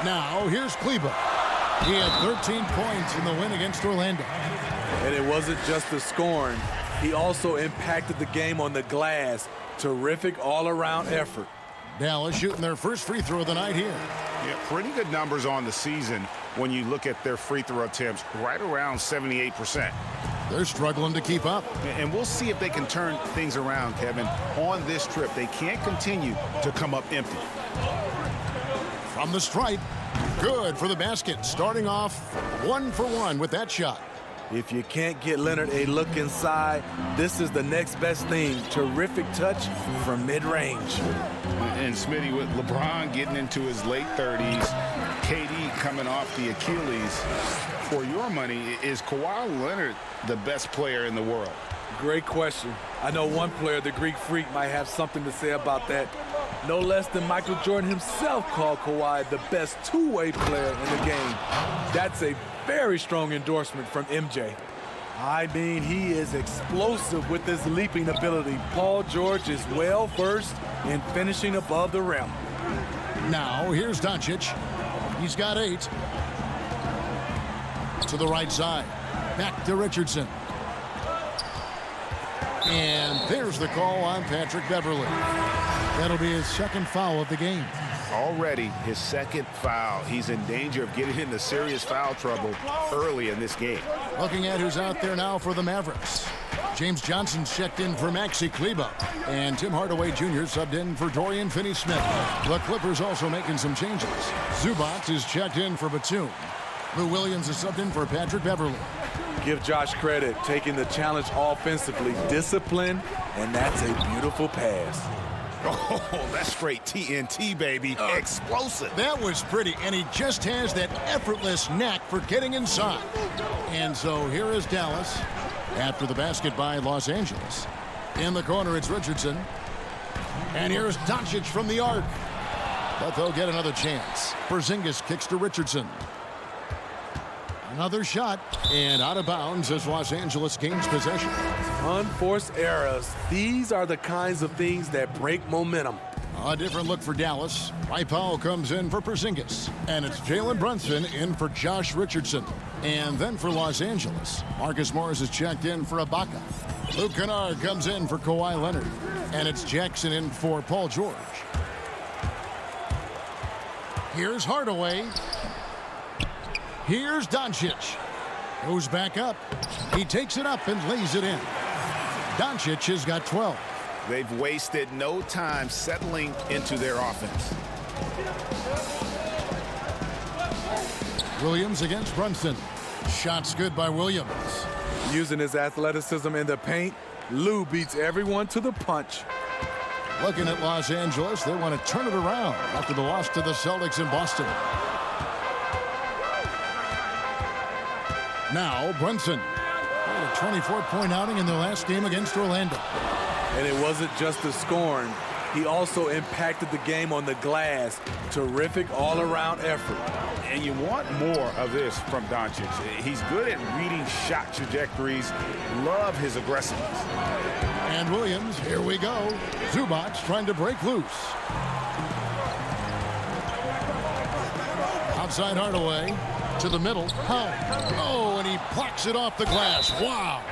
Speaker 2: Now here's Kleber. He had 13 points in the win against Orlando.
Speaker 16: And it wasn't just the scoring. He also impacted the game on the glass. Terrific all-around effort.
Speaker 2: Dallas shooting their first free throw of the night here.
Speaker 5: Yeah, pretty good numbers on the season when you look at their free throw attempts, right around 78%.
Speaker 2: They're struggling to keep up.
Speaker 5: And we'll see if they can turn things around, Kevin, on this trip. They can't continue to come up empty.
Speaker 2: From the stripe, good for the basket. Starting off 1 for 1 with that shot.
Speaker 16: If you can't get Leonard a look inside, this is the next best thing. Terrific touch from mid-range.
Speaker 5: And Smitty, with LeBron getting into his late 30s, KD coming off the Achilles, for your money, is Kawhi Leonard the best player in the world?
Speaker 16: Great question. I know one player, the Greek Freak, might have something to say about that. No less than Michael Jordan himself called Kawhi the best two-way player in the game. That's a very strong endorsement from MJ. I mean, he is explosive with his leaping ability. Paul George is well versed in finishing above the rim.
Speaker 2: Now, here's Doncic. He's got 8. To the right side. Back to Richardson. And there's the call on Patrick Beverly. That'll be his second foul of the game.
Speaker 5: Already his second foul. He's in danger of getting into serious foul trouble early in this game.
Speaker 2: Looking at who's out there now for the Mavericks. James Johnson's checked in for Maxi Kleber. And Tim Hardaway Jr. subbed in for Dorian Finney-Smith. The Clippers also making some changes. Zubac is checked in for Batum. Lou Williams is subbed in for Patrick Beverly.
Speaker 16: Give Josh credit, taking the challenge offensively, discipline, and that's a beautiful pass.
Speaker 5: Oh, that's straight TNT, baby. Explosive.
Speaker 2: That was pretty, and he just has that effortless knack for getting inside. And so here is Dallas after the basket by Los Angeles. In the corner, it's Richardson. And here's Doncic from the arc. But they'll get another chance. Porzingis kicks to Richardson. Another shot, and out of bounds as Los Angeles gains possession.
Speaker 16: Unforced errors. These are the kinds of things that break momentum.
Speaker 2: A different look for Dallas. Dwight Powell comes in for Porzingis. And it's Jalen Brunson in for Josh Richardson. And then for Los Angeles, Marcus Morris is checked in for Ibaka. Luke Kennard comes in for Kawhi Leonard. And it's Jackson in for Paul George. Here's Hardaway. Here's Doncic. Goes back up. He takes it up and lays it in. Doncic has got 12.
Speaker 5: They've wasted no time settling into their offense.
Speaker 2: Williams against Brunson. Shots good by Williams.
Speaker 16: Using his athleticism in the paint, Lou beats everyone to the punch.
Speaker 2: Looking at Los Angeles, they want to turn it around after the loss to the Celtics in Boston. Now, Brunson. A 24-point outing in their last game against Orlando.
Speaker 16: And it wasn't just the scoring. He also impacted the game on the glass. Terrific all-around effort.
Speaker 5: And you want more of this from Doncic. He's good at reading shot trajectories. Love his aggressiveness.
Speaker 2: And Williams, here we go. Zubac trying to break loose. Outside Hardaway. To the middle. Oh, and he plucks it off the glass. Wow.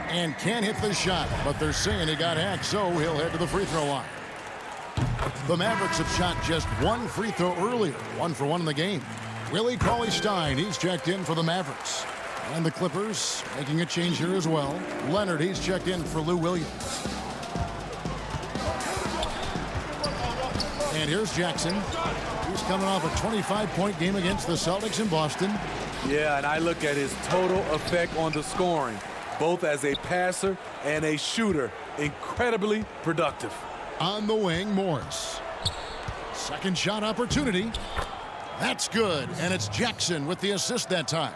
Speaker 2: And can't hit the shot, but they're saying he got hacked, so he'll head to the free throw line. The Mavericks have shot just one free throw earlier, 1 for 1 in the game. Willie Cauley-Stein, he's checked in for the Mavericks. And the Clippers making a change here as well. Leonard, he's checked in for Lou Williams. And here's Jackson. He's coming off a 25-point game against the Celtics in Boston.
Speaker 16: Yeah, and I look at his total effect on the scoring, both as a passer and a shooter. Incredibly productive.
Speaker 2: On the wing, Morris. Second shot opportunity. That's good, and it's Jackson with the assist that time.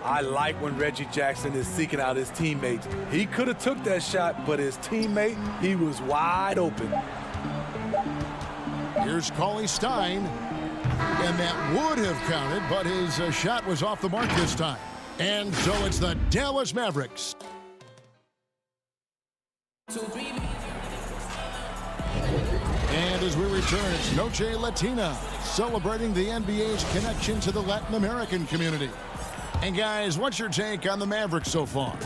Speaker 16: I like when Reggie Jackson is seeking out his teammates. He could have took that shot, but his teammate, he was wide open.
Speaker 2: Here's Cauley Stein. And that would have counted, but his shot was off the mark this time. And so it's the Dallas Mavericks. And as we return, it's Noche Latina, celebrating the NBA's connection to the Latin American community. And guys, what's your take on the Mavericks so far?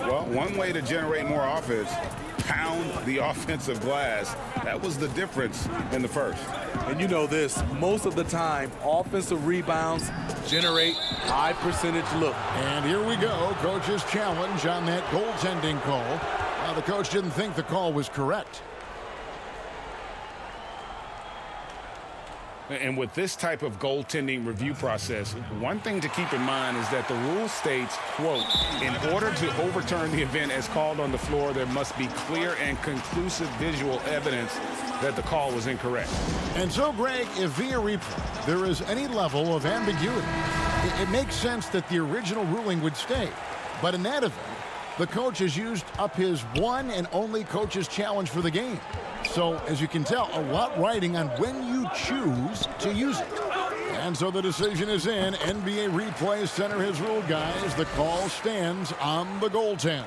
Speaker 5: Well, one way to generate more offense, pound the offensive glass. That was the difference in the first.
Speaker 16: And you know this, most of the time, offensive rebounds generate high percentage look.
Speaker 2: And here we go, coach's challenge on that goaltending call. The coach didn't think the call was correct.
Speaker 5: And with this type of goaltending review process, one thing to keep in mind is that the rule states, quote, in order to overturn the event as called on the floor, there must be clear and conclusive visual evidence that the call was incorrect.
Speaker 2: And so, Greg, if via replay there is any level of ambiguity, it makes sense that the original ruling would stay. But in that event, the coach has used up his one and only coach's challenge for the game. So, as you can tell, a lot riding on when you choose to use it. And so the decision is in. NBA Replay Center has ruled, guys. The call stands on the goaltend.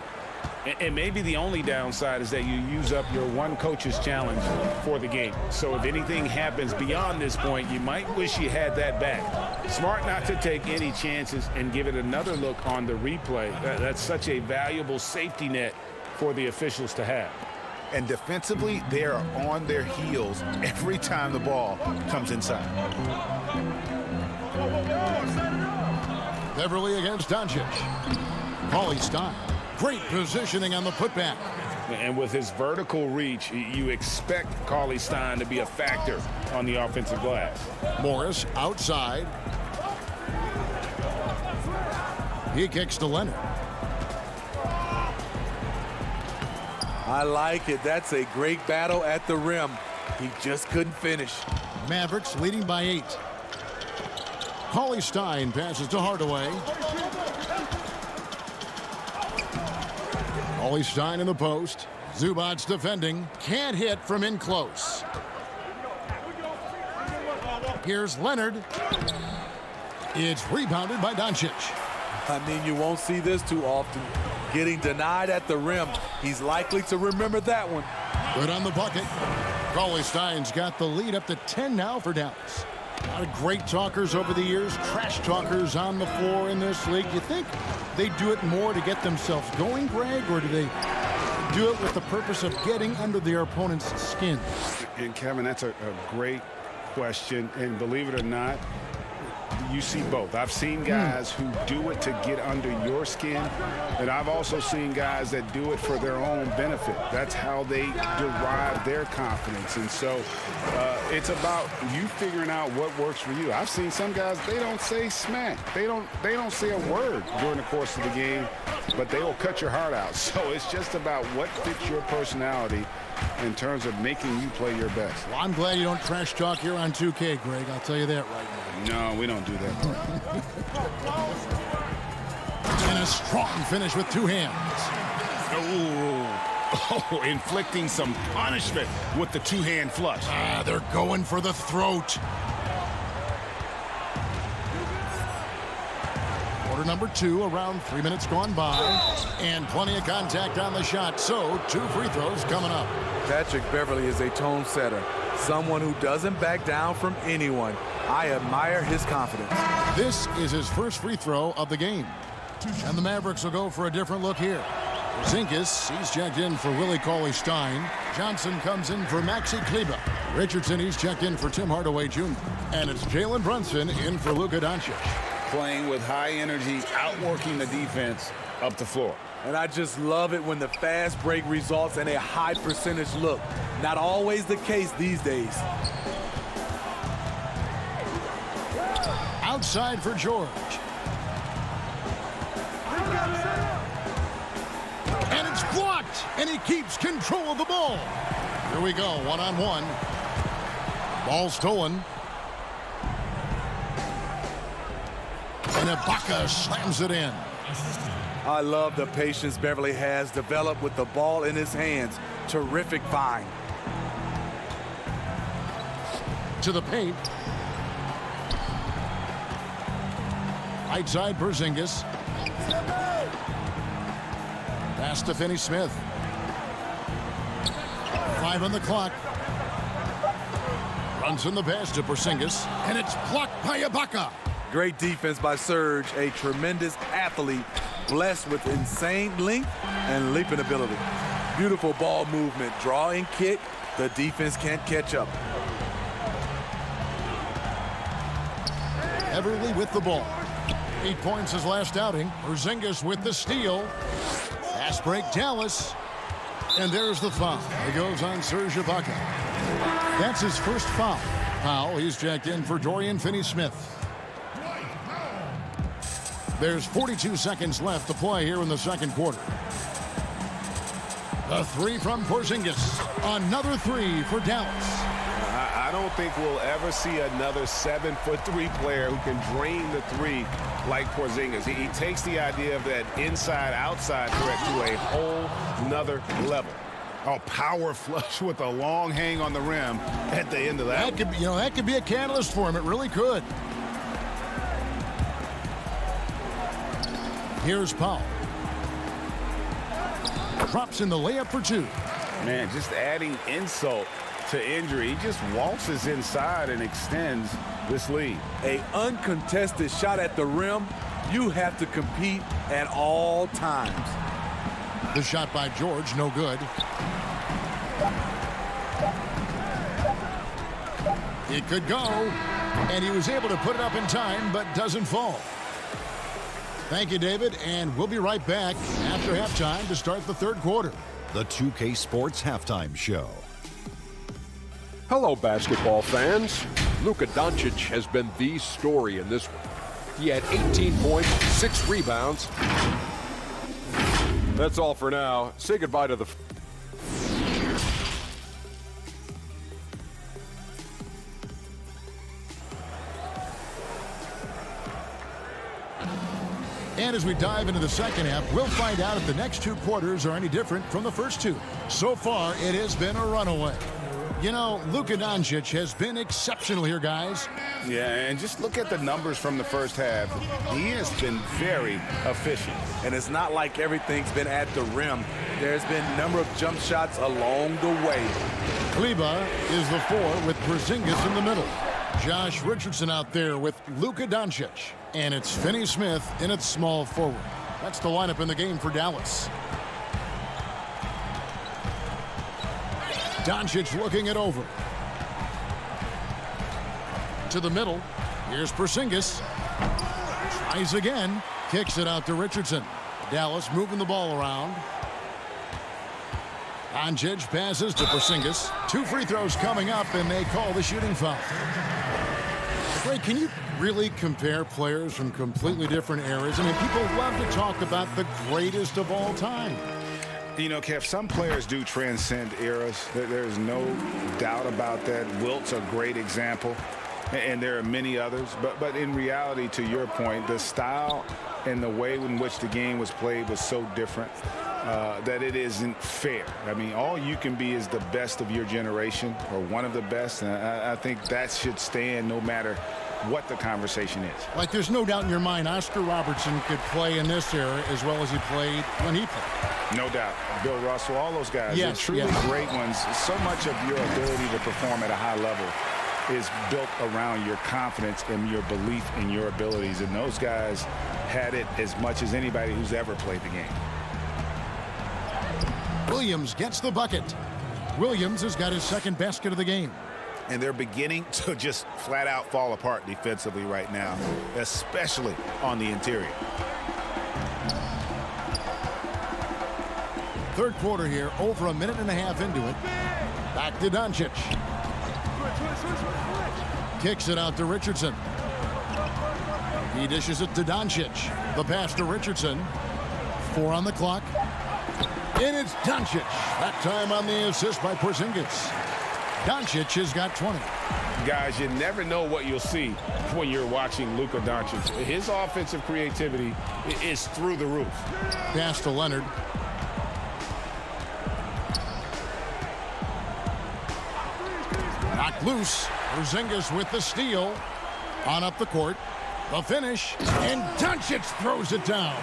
Speaker 5: And maybe the only downside is that you use up your one coach's challenge for the game. So if anything happens beyond this point, you might wish you had that back. Smart not to take any chances and give it another look on the replay. That's such a valuable safety net for the officials to have.
Speaker 17: And defensively, they are on their heels every time the ball comes inside.
Speaker 2: Beverly against Doncic. Cauley Stein. Great positioning on the putback.
Speaker 5: And with his vertical reach, you expect Cauley Stein to be a factor on the offensive glass.
Speaker 2: Morris outside. He kicks to Leonard.
Speaker 16: I like it. That's a great battle at the rim. He just couldn't finish.
Speaker 2: Mavericks leading by 8. Cauley Stein passes to Hardaway. Cauley Stein in the post. Zubac's defending. Can't hit from in close. Here's Leonard. It's rebounded by Doncic.
Speaker 16: I mean, you won't see this too often. Getting denied at the rim. He's likely to remember that one.
Speaker 2: Good on the bucket. Cauley Stein's got the lead up to 10 now for Dallas. A lot of great talkers over the years, trash talkers on the floor in this league. You think they do it more to get themselves going, Greg, or do they do it with the purpose of getting under their opponent's skin?
Speaker 5: And Kevin, that's a great question. And believe it or not, you see both. I've seen guys who do it to get under your skin, and I've also seen guys that do it for their own benefit. That's how they derive their confidence. And so it's about you figuring out what works for you. I've seen some guys, they don't say smack. They don't say a word during the course of the game, but they will cut your heart out. So it's just about what fits your personality in terms of making you play your best.
Speaker 2: Well, I'm glad you don't trash talk here on 2K, Greg. I'll tell you that right now.
Speaker 5: No, we don't do that.
Speaker 2: And a strong finish with two hands.
Speaker 5: Oh, inflicting some punishment with the two-hand flush.
Speaker 2: They're going for the throat. Quarter number 2, around 3 minutes gone by. And plenty of contact on the shot. So 2 free throws coming up.
Speaker 16: Patrick Beverly is a tone setter. Someone who doesn't back down from anyone. I admire his confidence.
Speaker 2: This is his first free throw of the game. And the Mavericks will go for a different look here. Zinkas, he's checked in for Willie Cauley Stein. Johnson comes in for Maxi Kleber. Richardson, he's checked in for Tim Hardaway Jr. And it's Jalen Brunson in for Luka Doncic.
Speaker 5: Playing with high energy, outworking the defense up the floor.
Speaker 16: And I just love it when the fast break results in a high percentage look. Not always the case these days.
Speaker 2: Outside for George. And it's blocked, and he keeps control of the ball. Here we go, one-on-one. Ball stolen. And Ibaka slams it in.
Speaker 16: I love the patience Beverly has developed with the ball in his hands. Terrific find.
Speaker 2: To the paint. Right side, Porzingis. Pass to Finney-Smith. 5 on the clock. Runs in the pass to Porzingis, and it's blocked by Ibaka.
Speaker 16: Great defense by Serge, a tremendous athlete, blessed with insane length and leaping ability. Beautiful ball movement, draw and kick. The defense can't catch up.
Speaker 2: Everly with the ball. 8 points his last outing. Porzingis with the steal. Fast break, Dallas. And there's the foul. It goes on Serge Ibaka. That's his first foul. Foul, he's checked in for Dorian Finney-Smith. There's 42 seconds left to play here in the second quarter. The three from Porzingis. Another three for Dallas.
Speaker 6: I don't think we'll ever see another 7'3" player who can drain the three like Porzingis. He takes the idea of that inside-outside threat to a whole nother level.
Speaker 5: Oh, power flush with a long hang on the rim at the end of that.
Speaker 2: That could be a catalyst for him. It really could. Here's Powell. Drops in the layup for two.
Speaker 5: Man, just adding insult to injury. He just waltzes inside and extends this lead.
Speaker 16: An uncontested shot at the rim. You have to compete at all times.
Speaker 2: The shot by George, no good. It could go, and he was able to put it up in time, but doesn't fall. Thank you, David, and we'll be right back after halftime to start the third quarter.
Speaker 8: The 2K Sports Halftime Show.
Speaker 9: Hello, basketball fans. Luka Doncic has been the story in this one. He had 18 points, 6 rebounds. That's all for now. Say goodbye to the...
Speaker 2: And as we dive into the second half, we'll find out if the next two quarters are any different from the first two. So far, it has been a runaway. You know, Luka Doncic has been exceptional here, guys.
Speaker 5: Yeah, and just look at the numbers from the first half. He has been very efficient.
Speaker 16: And it's not like everything's been at the rim. There's been a number of jump shots along the way.
Speaker 2: Kleber is the four with Porzingis in the middle. Josh Richardson out there with Luka Doncic. And it's Finney-Smith in its small forward. That's the lineup in the game for Dallas. Doncic looking it over. To the middle. Here's Porzingis. Tries again. Kicks it out to Richardson. Dallas moving the ball around. Doncic passes to Porzingis. 2 free throws coming up, and they call the shooting foul. Greg, can you really compare players from completely different eras? I mean, people love to talk about the greatest of all time.
Speaker 5: You know, Kev, some players do transcend eras. There's no doubt about that. Wilt's a great example, and there are many others. But in reality, to your point, the style and the way in which the game was played was so different that it isn't fair. I mean, all you can be is the best of your generation or one of the best, and I think that should stand no matter what the conversation is.
Speaker 2: Like, there's no doubt in your mind Oscar Robertson could play in this era as well as he played when he played.
Speaker 5: No doubt. Bill Russell, all those guys,
Speaker 2: yes,
Speaker 5: they're truly great ones. So much of your ability to perform at a high level is built around your confidence and your belief in your abilities, and those guys had it as much as anybody who's ever played the game.
Speaker 2: Williams gets the bucket. Williams has got his second basket of the game.
Speaker 5: And they're beginning to just flat out fall apart defensively right now, especially on the interior.
Speaker 2: Third quarter here, over a minute and a half into it. Back to Doncic. Kicks it out to Richardson. He dishes it to Doncic. The pass to Richardson. 4 on the clock. And it's Doncic. That time on the assist by Porzingis. Doncic has got 20.
Speaker 5: Guys, you never know what you'll see when you're watching Luka Doncic. His offensive creativity is through the roof.
Speaker 2: Pass to Leonard. Knocked loose. Porzingis with the steal. On up the court. The finish. And Doncic throws it down.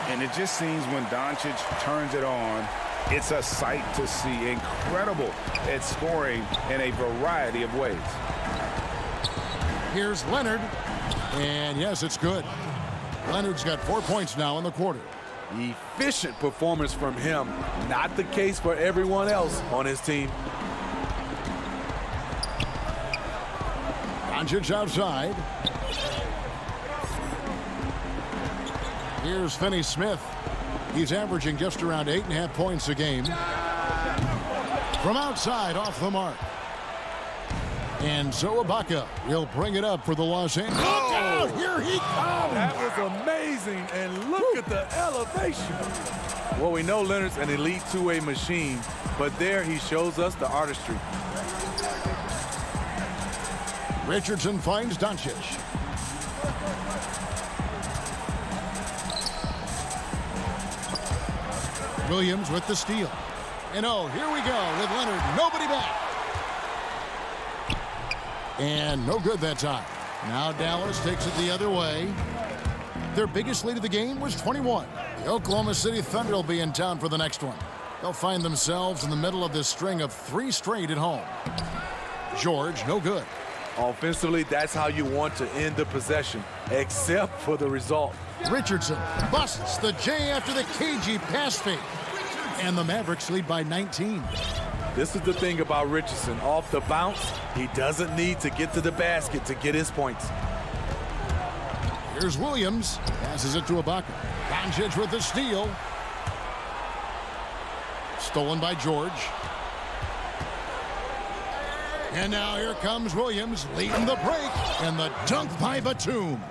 Speaker 5: And it just seems when Doncic turns it on, it's a sight to see. Incredible at scoring in a variety of ways.
Speaker 2: Here's Leonard. And yes, it's good. Leonard's got 4 points now in the quarter.
Speaker 16: Efficient performance from him. Not the case for everyone else on his team.
Speaker 2: Doncic outside. Here's Finney-Smith. He's averaging just around 8.5 points a game. From outside, off the mark. And so Ibaka will bring it up for the Los Angeles. Look out! Here he comes!
Speaker 16: That was amazing, and look at the elevation. Well, we know Leonard's an elite two-way machine, but there he shows us the artistry.
Speaker 2: Richardson finds Doncic. Williams with the steal. And oh, here we go with Leonard. Nobody back. And no good that time. Now Dallas takes it the other way. Their biggest lead of the game was 21. The Oklahoma City Thunder will be in town for the next one. They'll find themselves in the middle of this string of 3 straight at home. George, no good.
Speaker 16: Offensively, that's how you want to end the possession, except for the result.
Speaker 2: Richardson busts the J after the cagey pass fake. And the Mavericks lead by 19.
Speaker 16: This is the thing about Richardson. Off the bounce, he doesn't need to get to the basket to get his points.
Speaker 2: Here's Williams. Passes it to Ibaka. Doncic with the steal. Stolen by George. And now here comes Williams leading the break. And the dunk by Batum.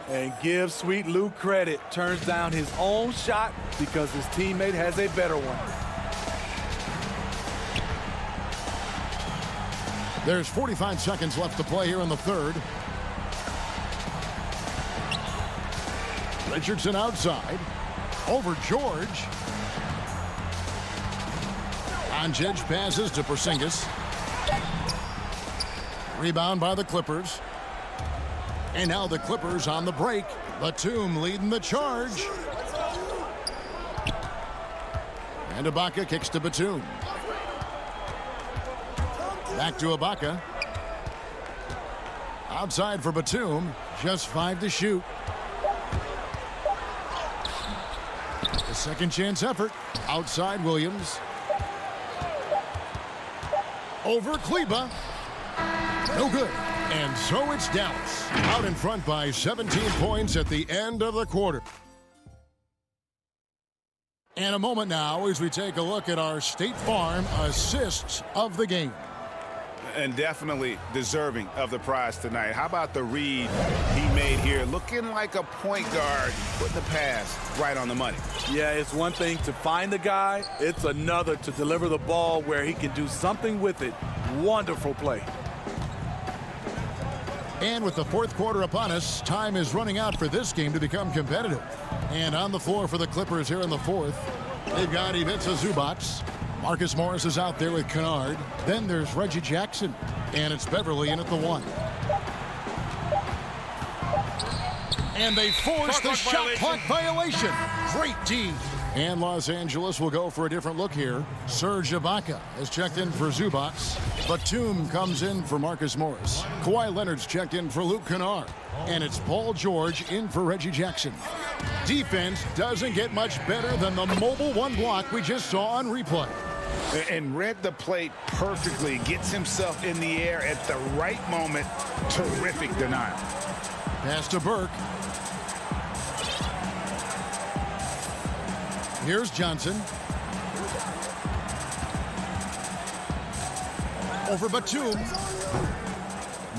Speaker 16: And give Sweet Lou credit. Turns down his own shot because his teammate has a better one.
Speaker 2: There's 45 seconds left to play here in the third. Richardson outside. Over George. Doncic passes to Porzingis. Rebound by the Clippers. And now the Clippers on the break. Batum leading the charge. And Ibaka kicks to Batum. Back to Ibaka. Outside for Batum. Just 5 to shoot. The second chance effort. Outside Williams. Over Kleber. No good. And so it's Dallas out in front by 17 points at the end of the quarter. And a moment now as we take a look at our State Farm assists of the game.
Speaker 5: And definitely deserving of the prize tonight. How about the read he made here? Looking like a point guard, putting the pass right on the money.
Speaker 16: Yeah, it's one thing to find the guy. It's another to deliver the ball where he can do something with it. Wonderful play.
Speaker 2: And with the fourth quarter upon us, time is running out for this game to become competitive. And on the floor for the Clippers here in the fourth, they've got Ivica Zubac. Marcus Morris is out there with Kennard. Then there's Reggie Jackson. And it's Beverly in at the 1. And they force the shot clock violation. Great D. And Los Angeles will go for a different look here. Serge Ibaka has checked in for Zubac. Batum comes in for Marcus Morris. Kawhi Leonard's checked in for Luke Kennard. And it's Paul George in for Reggie Jackson. Defense doesn't get much better than the mobile 1 block we just saw on replay.
Speaker 5: And read the plate perfectly. Gets himself in the air at the right moment. Terrific denial.
Speaker 2: Pass to Burke. Here's Johnson. Over Batum.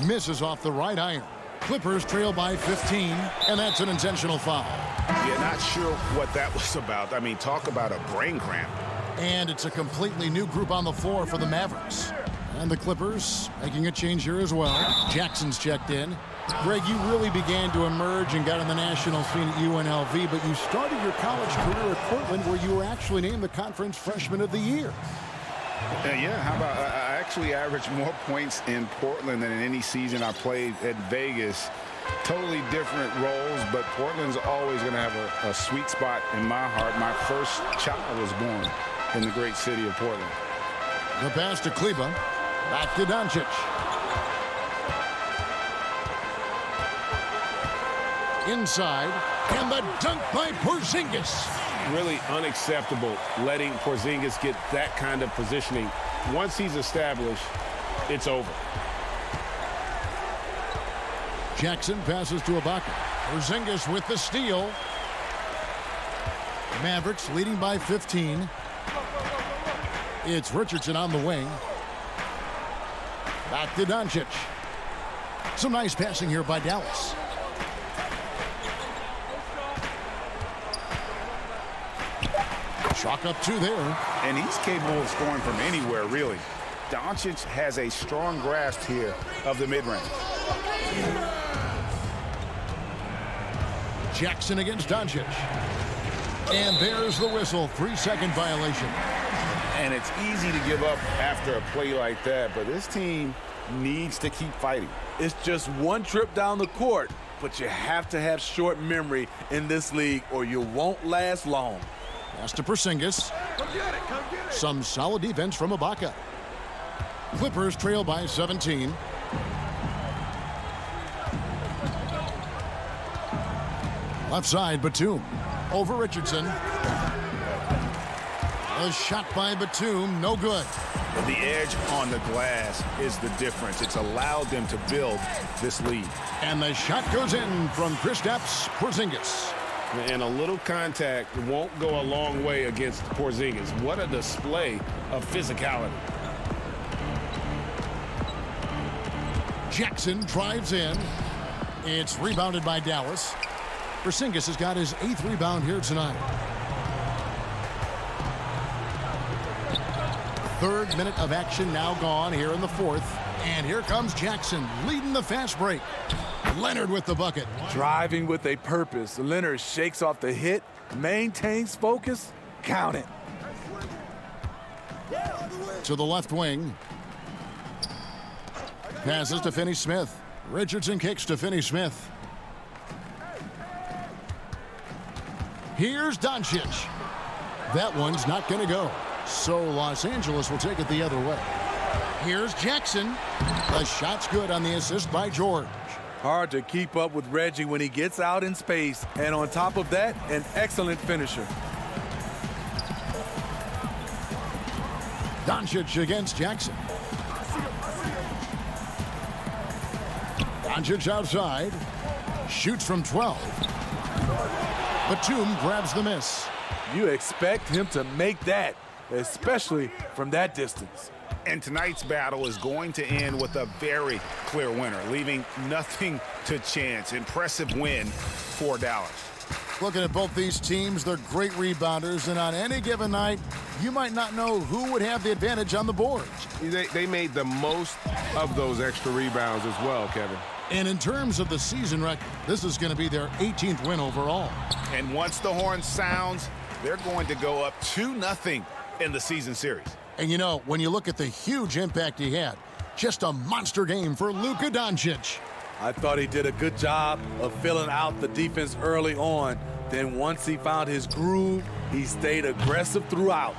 Speaker 2: Misses off the right iron. Clippers trail by 15, and that's an intentional foul.
Speaker 5: Yeah, not sure what that was about. I mean, talk about a brain cramp.
Speaker 2: And it's a completely new group on the floor for the Mavericks. And the Clippers making a change here as well. Jackson's checked in. Greg, you really began to emerge and got on the national scene at UNLV, but you started your college career at Portland, where you were actually named the Conference Freshman of the Year.
Speaker 5: Yeah, how about I actually averaged more points in Portland than in any season I played at Vegas. Totally different roles, but Portland's always going to have a sweet spot in my heart. My first child was born in the great city of Portland.
Speaker 2: The pass to Kleber. Back to Doncic. Inside, and the dunk by Porzingis.
Speaker 6: Really unacceptable letting Porzingis get that kind of positioning. Once he's established, it's over.
Speaker 2: Jackson passes to Ibaka. Porzingis with the steal. Mavericks leading by 15. It's Richardson on the wing. Back to Doncic. Some nice passing here by Dallas. Chalk up two there.
Speaker 5: And he's capable of scoring from anywhere, really. Doncic has a strong grasp here of the mid-range.
Speaker 2: Jackson against Doncic. And there's the whistle. 3-second violation.
Speaker 5: And it's easy to give up after a play like that, but this team needs to keep fighting.
Speaker 16: It's just one trip down the court, but you have to have short memory in this league or you won't last long.
Speaker 2: Pass to Porzingis. Some solid defense from Ibaka. Clippers trail by 17. Left side, Batum. Over Richardson. A shot by Batum, no good.
Speaker 5: But the edge on the glass is the difference. It's allowed them to build this lead.
Speaker 2: And the shot goes in from Kristaps Porzingis.
Speaker 6: And a little contact won't go a long way against Porzingis. What a display of physicality.
Speaker 2: Jackson drives in. It's rebounded by Dallas. Porzingis has got his 8th rebound here tonight. 3rd minute of action now gone here in the 4th. And here comes Jackson leading the fast break. Leonard with the bucket.
Speaker 16: Driving with a purpose. Leonard shakes off the hit, maintains focus, count it.
Speaker 2: To the left wing. Passes to Finney-Smith. Richardson kicks to Finney-Smith. Here's Doncic. That one's not going to go. So Los Angeles will take it the other way. Here's Jackson. The shot's good on the assist by George.
Speaker 16: Hard to keep up with Reggie when he gets out in space. And on top of that, an excellent finisher.
Speaker 2: Doncic against Jackson. Doncic outside. Shoots from 12. Batum grabs the miss.
Speaker 16: You expect him to make that, especially from that distance.
Speaker 5: And tonight's battle is going to end with a very clear winner, leaving nothing to chance. Impressive win for Dallas.
Speaker 2: Looking at both these teams, they're great rebounders, and on any given night, you might not know who would have the advantage on the boards.
Speaker 6: They made the most of those extra rebounds as well, Kevin.
Speaker 2: And in terms of the season record, this is going to be their 18th win overall.
Speaker 5: And once the horn sounds, they're going to go up 2-0 in the season series.
Speaker 2: And you know, when you look at the huge impact he had, just a monster game for Luka Doncic.
Speaker 16: I thought he did a good job of filling out the defense early on. Then once he found his groove, he stayed aggressive throughout.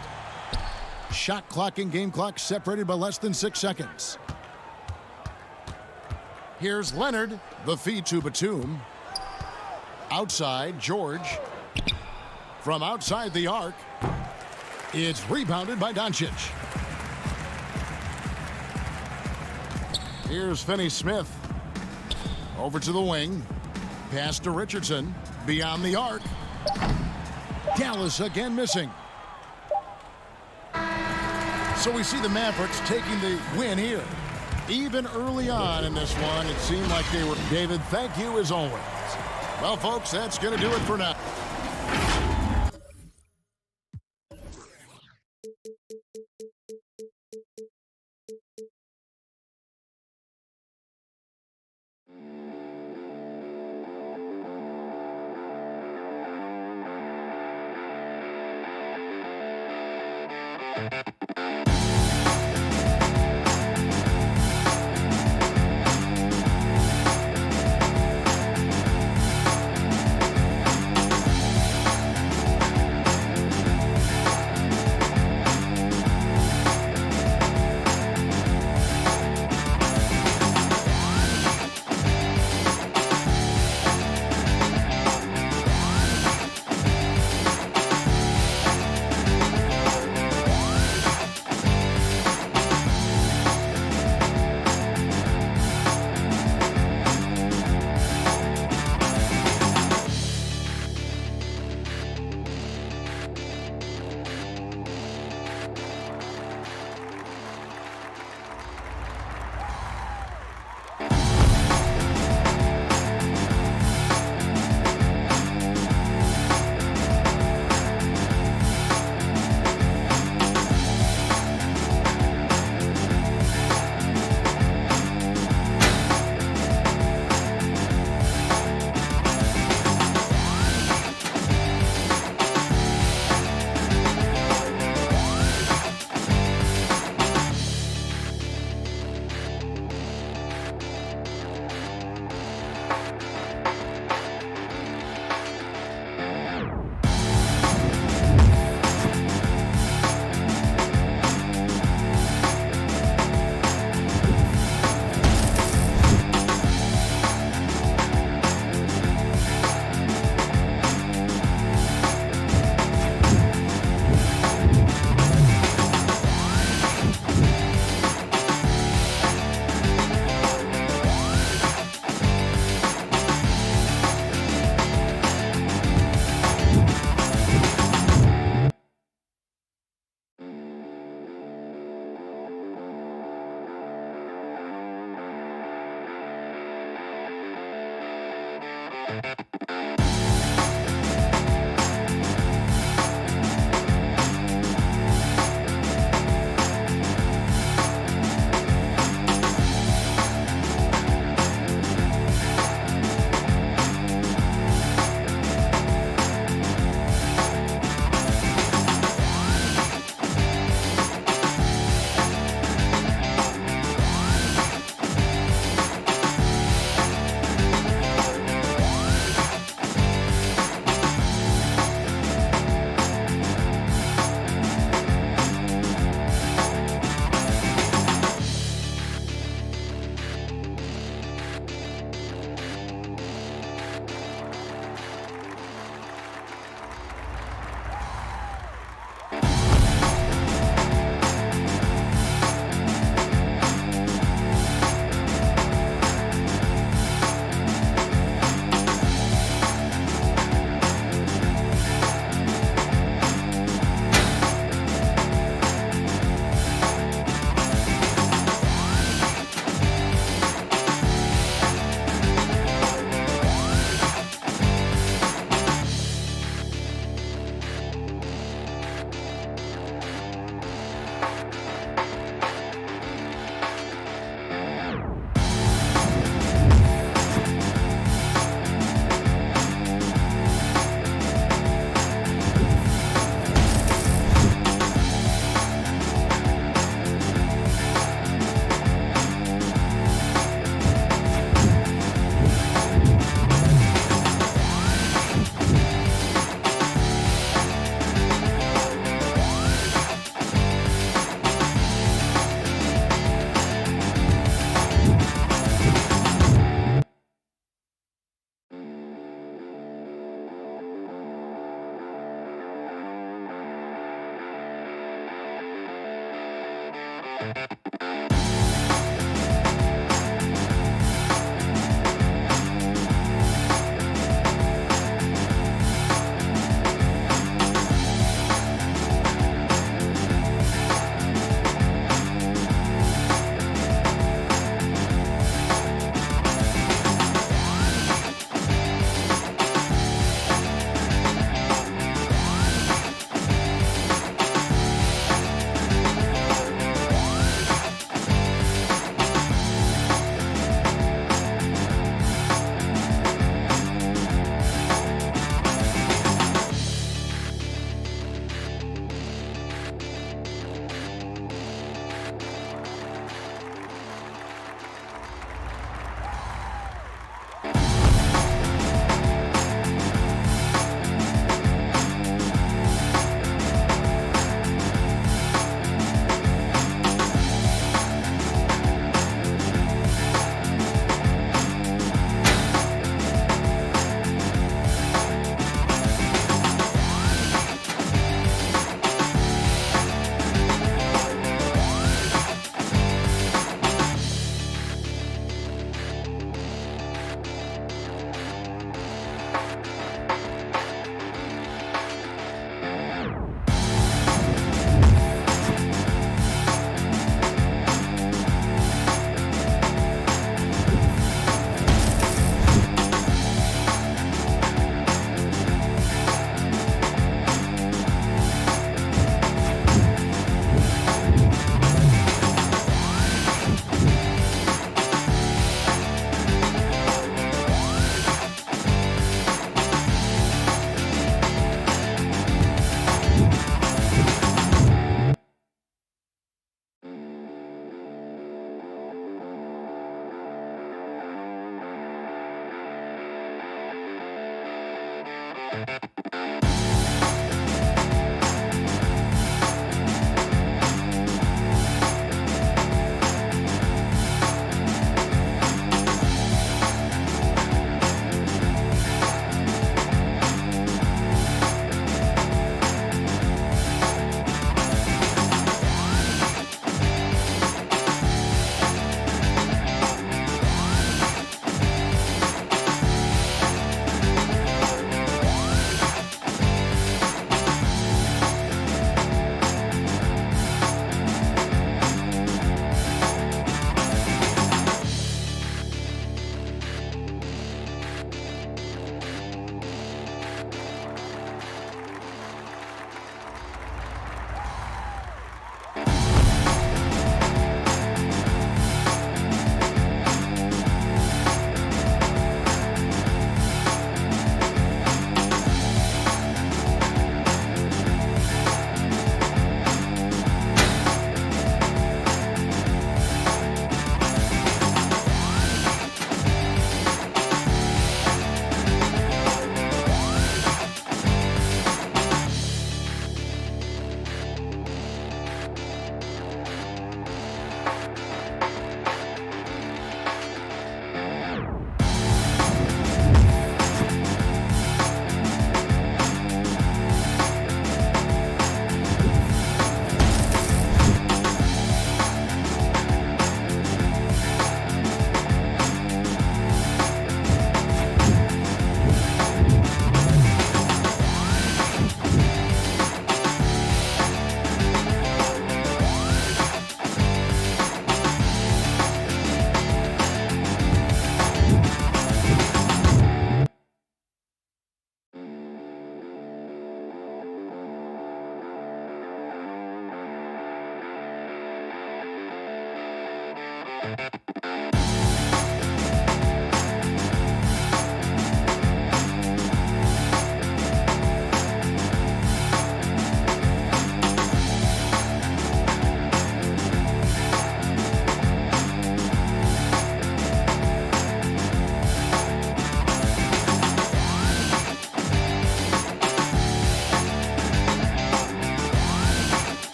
Speaker 2: Shot clock and game clock separated by less than 6 seconds. Here's Leonard, the feed to Batum. Outside, George. From outside the arc, it's rebounded by Doncic. Here's Finney-Smith. Over to the wing. Pass to Richardson. Beyond the arc. Dallas again missing. So we see the Mavericks taking the win here. Even early on in this one, it seemed like they were. David, thank you as always. Well, folks, that's going to do it for now.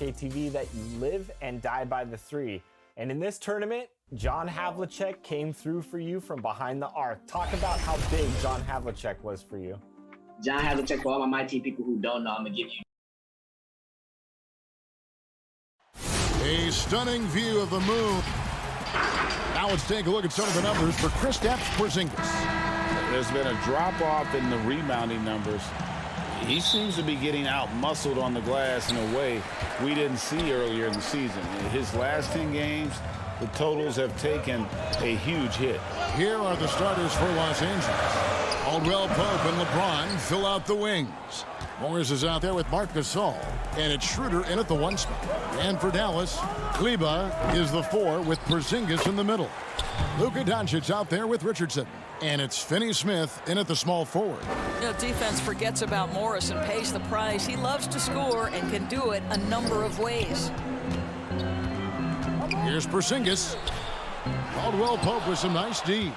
Speaker 1: KTV that you live and die by the three. And in this tournament, John Havlicek came through for you from behind the arc. Talk about how big John Havlicek was for you.
Speaker 18: John Havlicek, for all my team people who don't know, I'm going to give you
Speaker 2: a stunning view of the moon. Now let's take a look at some of the numbers for Kristaps Porzingis.
Speaker 5: There's been a drop-off in the rebounding numbers. He seems to be getting out-muscled on the glass in a way we didn't see earlier in the season. In his last 10 games, the totals have taken a huge hit.
Speaker 2: Here are the starters for Los Angeles. Caldwell Pope and LeBron fill out the wings. Morris is out there with Marc Gasol, and it's Schroeder in at the 1 spot. And for Dallas, Kleber is the 4 with Porzingis in the middle. Luka Doncic out there with Richardson, and it's Finney-Smith in at the small forward.
Speaker 12: You know, defense forgets about Morris and pays the price. He loves to score and can do it a number of ways.
Speaker 2: Here's Porzingis. Caldwell Pope with some nice D.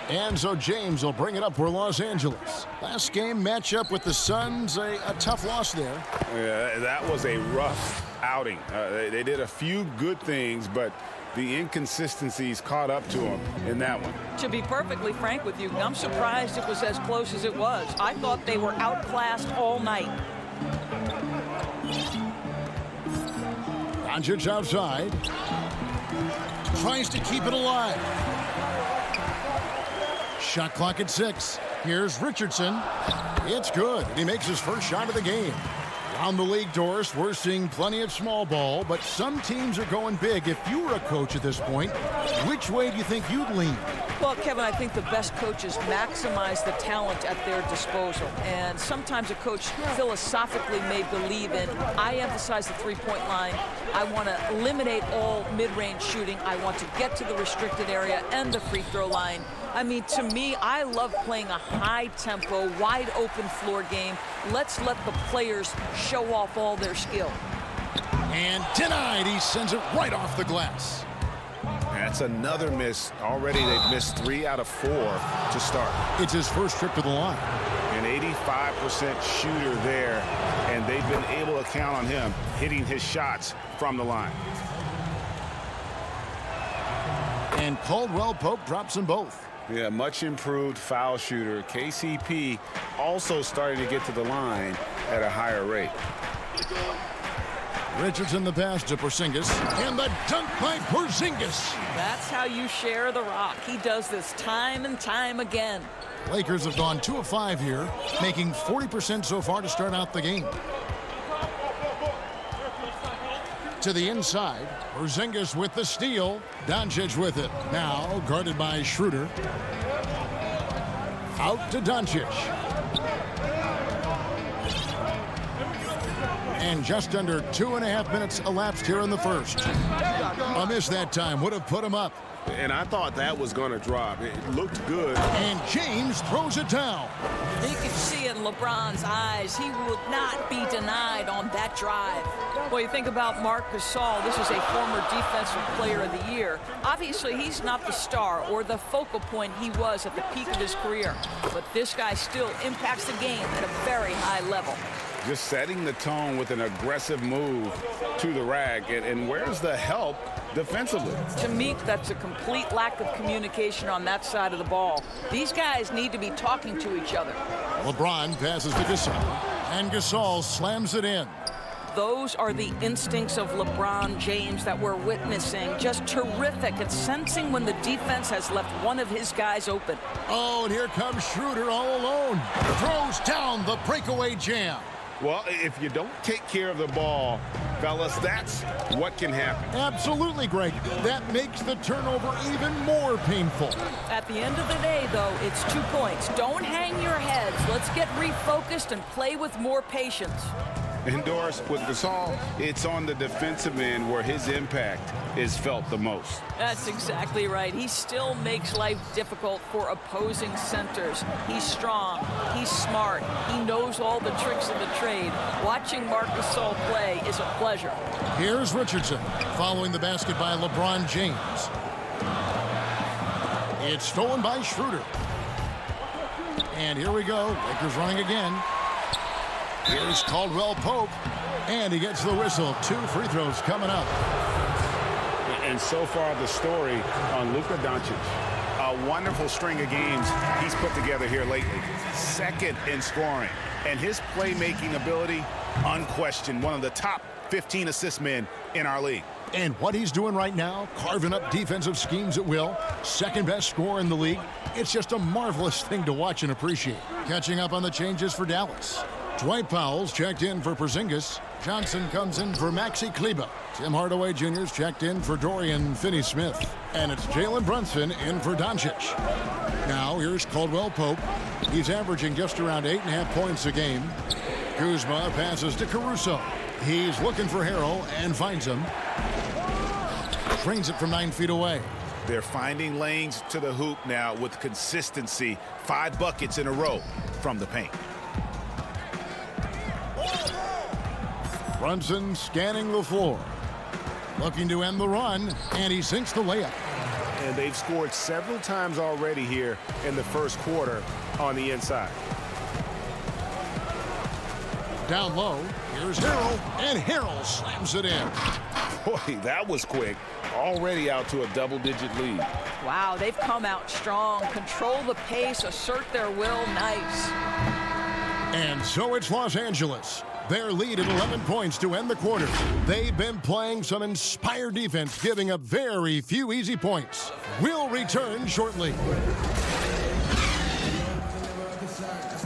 Speaker 2: And so James will bring it up for Los Angeles. Last game matchup with the Suns, a tough loss there.
Speaker 5: Yeah, that was a rough outing. They did a few good things, but the inconsistencies caught up to them in that one.
Speaker 12: To be perfectly frank with you, I'm surprised it was as close as it was. I thought they were outclassed all night.
Speaker 2: Doncic outside. Tries to keep it alive. Shot clock at 6. Here's Richardson. It's good. He makes his first shot of the game. Around the league, Doris, we're seeing plenty of small ball, but some teams are going big. If you were a coach at this point, which way do you think you'd lean?
Speaker 12: Well, Kevin, I think the best coaches maximize the talent at their disposal. And sometimes a coach philosophically may believe in, I emphasize the three-point line. I want to eliminate all mid-range shooting. I want to get to the restricted area and the free throw line. I mean, to me, I love playing a high-tempo, wide-open floor game. Let's let the players show off all their skill.
Speaker 2: And denied. He sends it right off the glass.
Speaker 5: That's another miss. Already they've missed 3 out of 4 to start.
Speaker 2: It's his first trip to the line.
Speaker 5: An 85% shooter there, and they've been able to count on him hitting his shots from the line.
Speaker 2: And Caldwell Pope drops them both.
Speaker 5: Yeah, much improved foul shooter. KCP also starting to get to the line at a higher rate.
Speaker 2: Richardson the pass to Porzingis, and the dunk by Porzingis.
Speaker 12: That's how you share the rock. He does this time and time again.
Speaker 2: Lakers have gone 2 of 5 here, making 40% so far to start out the game. To the inside, Porzingis with the steal. Doncic with it. Now guarded by Schroeder. Out to Doncic. And just under 2.5 minutes elapsed here in the first. A miss that time would have put him up.
Speaker 6: And I thought that was going to drop. It looked good.
Speaker 2: And James throws it down.
Speaker 12: You can see it in LeBron's eyes. He will not be denied on that drive. Well, you think about Marc Gasol. This is a former Defensive Player of the Year. Obviously, he's not the star or the focal point he was at the peak of his career. But this guy still impacts the game at a very high level.
Speaker 5: Just setting the tone with an aggressive move to the rack. And where's the help defensively?
Speaker 12: To me, that's a complete lack of communication on that side of the ball. These guys need to be talking to each other.
Speaker 2: LeBron passes to Gasol, and Gasol slams it in.
Speaker 12: Those are the instincts of LeBron James that we're witnessing. Just terrific at sensing when the defense has left one of his guys open.
Speaker 2: Oh, and here comes Schroeder all alone. Throws down the breakaway jam.
Speaker 5: Well, if you don't take care of the ball, fellas, that's what can happen.
Speaker 2: Absolutely, Greg. That makes the turnover even more painful.
Speaker 12: At the end of the day, though, it's 2 points. Don't hang your heads. Let's get refocused and play with more patience.
Speaker 5: And Doris, with Gasol, it's on the defensive end where his impact is felt the most.
Speaker 12: That's exactly right. He still makes life difficult for opposing centers. He's strong. He's smart. He knows all the tricks of the trade. Watching Marc Gasol play is a pleasure.
Speaker 2: Here's Richardson following the basket by LeBron James. It's stolen by Schroeder. And here we go. Lakers running again. Here's Caldwell Pope. And he gets the whistle. 2 free throws coming up.
Speaker 5: And so far, the story on Luka Doncic. A wonderful string of games he's put together here lately. Second in scoring. And his playmaking ability, unquestioned. One of the top 15 assist men in our league.
Speaker 2: And what he's doing right now, carving up defensive schemes at will. Second best scorer in the league. It's just a marvelous thing to watch and appreciate. Catching up on the changes for Dallas. Dwight Powell's checked in for Porzingis. Johnson comes in for Maxi Kleber. Tim Hardaway Jr.'s checked in for Dorian Finney-Smith. And it's Jalen Brunson in for Doncic. Now here's Caldwell Pope. He's averaging just around 8.5 points a game. Kuzma passes to Caruso. He's looking for Harrell and finds him. Trains it from 9 feet away.
Speaker 5: They're finding lanes to the hoop now with consistency. 5 buckets in a row from the paint.
Speaker 2: Brunson scanning the floor. Looking to end the run, and he sinks the layup.
Speaker 5: And they've scored several times already here in the first quarter on the inside.
Speaker 2: Down low, here's Harrell, and Harrell slams it in.
Speaker 5: Boy, that was quick. Already out to a double-digit lead.
Speaker 12: Wow, they've come out strong. Control the pace, assert their will. Nice.
Speaker 2: And so it's Los Angeles. Their lead at 11 points to end the quarter. They've been playing some inspired defense, giving up very few easy points. We'll return shortly.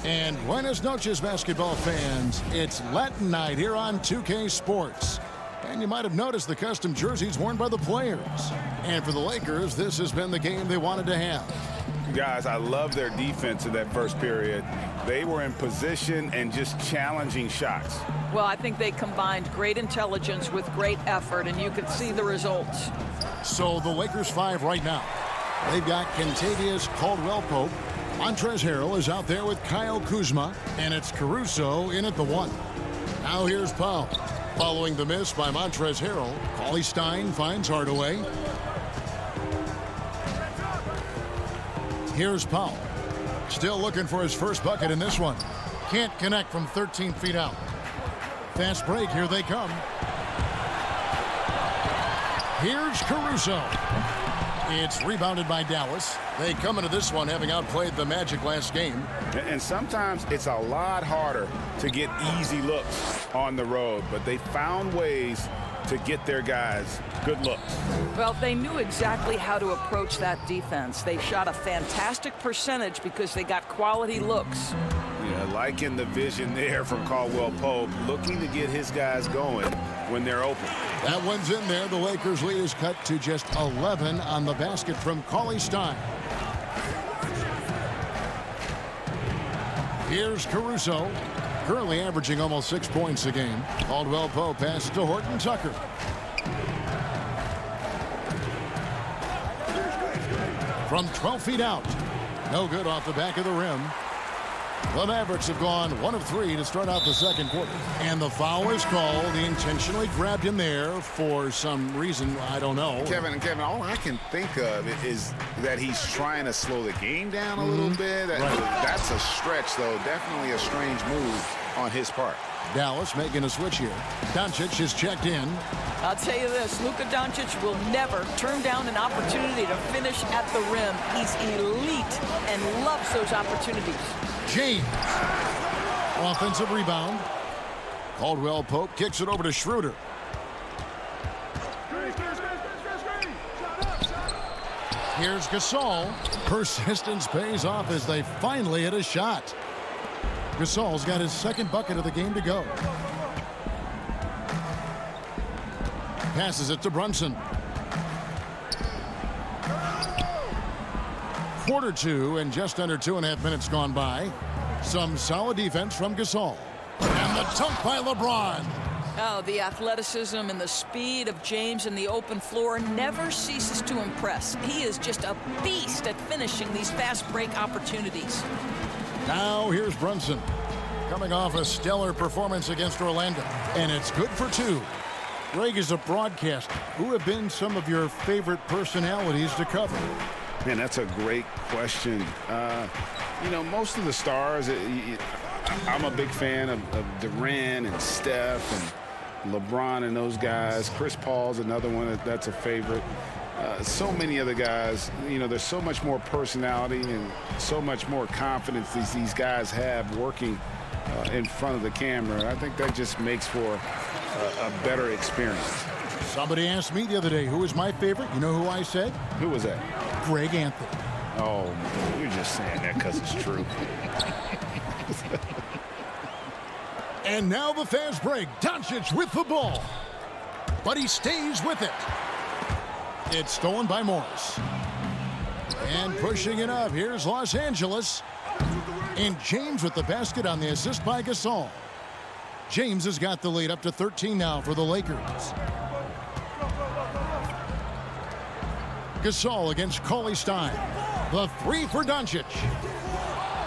Speaker 2: And buenas noches, basketball fans. It's Latin night here on 2K Sports. And you might have noticed the custom jerseys worn by the players. And for the Lakers, this has been the game they wanted to have.
Speaker 5: Guys, I love their defense in that first period. They were in position and just challenging shots.
Speaker 12: Well, I think they combined great intelligence with great effort, and you could see the results.
Speaker 2: So the Lakers 5 right now. They've got Kentavious Caldwell-Pope. Montrezl Harrell is out there with Kyle Kuzma, and it's Caruso in at the 1. Now here's Powell. Following the miss by Montrezl Harrell, Cauley Stein finds Hardaway. Here's Powell. Still looking for his first bucket in this one. Can't connect from 13 feet out. Fast break, here they come. Here's Caruso. It's rebounded by Dallas. They come into this one having outplayed the Magic last game.
Speaker 5: And sometimes it's a lot harder to get easy looks on the road, but they found ways to get their guys good looks.
Speaker 12: Well, they knew exactly how to approach that defense. They shot a fantastic percentage because they got quality looks.
Speaker 5: Yeah, liking the vision there from Caldwell Pope, looking to get his guys going when they're open.
Speaker 2: That one's in there. The Lakers' lead is cut to just 11 on the basket from Cauley Stein. Here's Caruso, currently averaging almost 6 points a game. Caldwell Pope passes to Horton Tucker. From 12 feet out. No good off the back of the rim. The Mavericks have gone 1 of 3 to start out the second quarter. And the foul is called. He intentionally grabbed him there for some reason, I don't know.
Speaker 5: Kevin, all I can think of is that he's trying to slow the game down a little bit. That's a stretch, though. Definitely a strange move on his part.
Speaker 2: Dallas making a switch here. Doncic is checked in.
Speaker 12: I'll tell you this, Luka Doncic will never turn down an opportunity to finish at the rim. He's elite and loves those opportunities.
Speaker 2: James. Offensive rebound. Caldwell Pope kicks it over to Schroeder. Here's Gasol. Persistence pays off as they finally hit a shot. Gasol's got his second bucket of the game to go. Passes it to Brunson. Quarter 2 and just under 2.5 minutes gone by. Some solid defense from Gasol. And the dunk by LeBron.
Speaker 12: Oh, the athleticism and the speed of James in the open floor never ceases to impress. He is just a beast at finishing these fast break opportunities.
Speaker 2: Now here's Brunson, coming off a stellar performance against Orlando. And it's good for 2. Greg, is a broadcaster, who have been some of your favorite personalities to cover?
Speaker 5: Man, that's a great question. You know, most of the stars, I'm a big fan of Durant and Steph LeBron and those guys. Chris Paul's another one that's a favorite. So many other guys, there's so much more personality and so much more confidence these guys have working in front of the camera. I think that just makes for a better experience.
Speaker 2: Somebody asked me the other day, who is my favorite? You know who I said?
Speaker 5: Who was that?
Speaker 2: Greg Anthony.
Speaker 5: Oh, you're just saying that because it's true.
Speaker 2: And now the fast break. Doncic with the ball. But he stays with it. It's stolen by Morris. And pushing it up. Here's Los Angeles. And James with the basket on the assist by Gasol. James has got the lead up to 13 now for the Lakers. Gasol against Cauley Stein. The three for Doncic.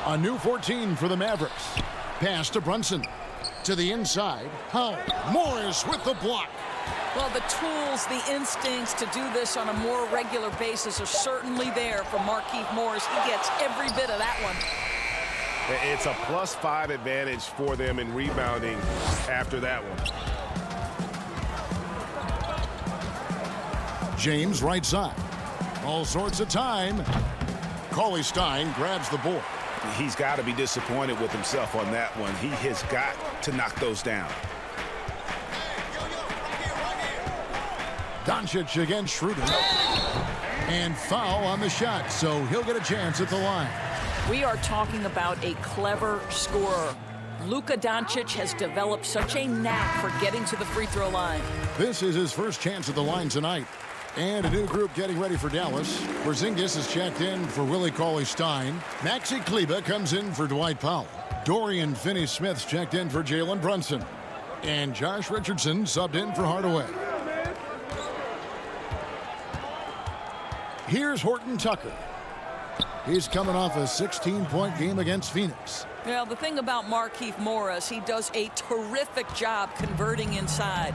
Speaker 2: A new 14 for the Mavericks. Pass to Brunson. To the inside. Howell. Morris with the block.
Speaker 12: Well, the tools, the instincts to do this on a more regular basis are certainly there for Markieff Morris. He gets every bit of that one.
Speaker 6: It's a +5 advantage for them in rebounding after that one.
Speaker 2: James right side. All sorts of time. Cauley Stein grabs the board.
Speaker 5: He's got to be disappointed with himself on that one. He has got to knock those down.
Speaker 2: Doncic against Schroeder. And foul on the shot, so he'll get a chance at the line.
Speaker 12: We are talking about a clever scorer. Luka Doncic has developed such a knack for getting to the free throw line.
Speaker 2: This is his first chance at the line tonight. And a new group getting ready for Dallas. Porzingis is checked in for Willie Cauley-Stein. Maxi Kleber comes in for Dwight Powell. Dorian Finney-Smith's checked in for Jalen Brunson. And Josh Richardson subbed in for Hardaway. Here's Horton Tucker. He's coming off a 16-point game against Phoenix.
Speaker 12: Well, the thing about Markieff Morris, he does a terrific job converting inside.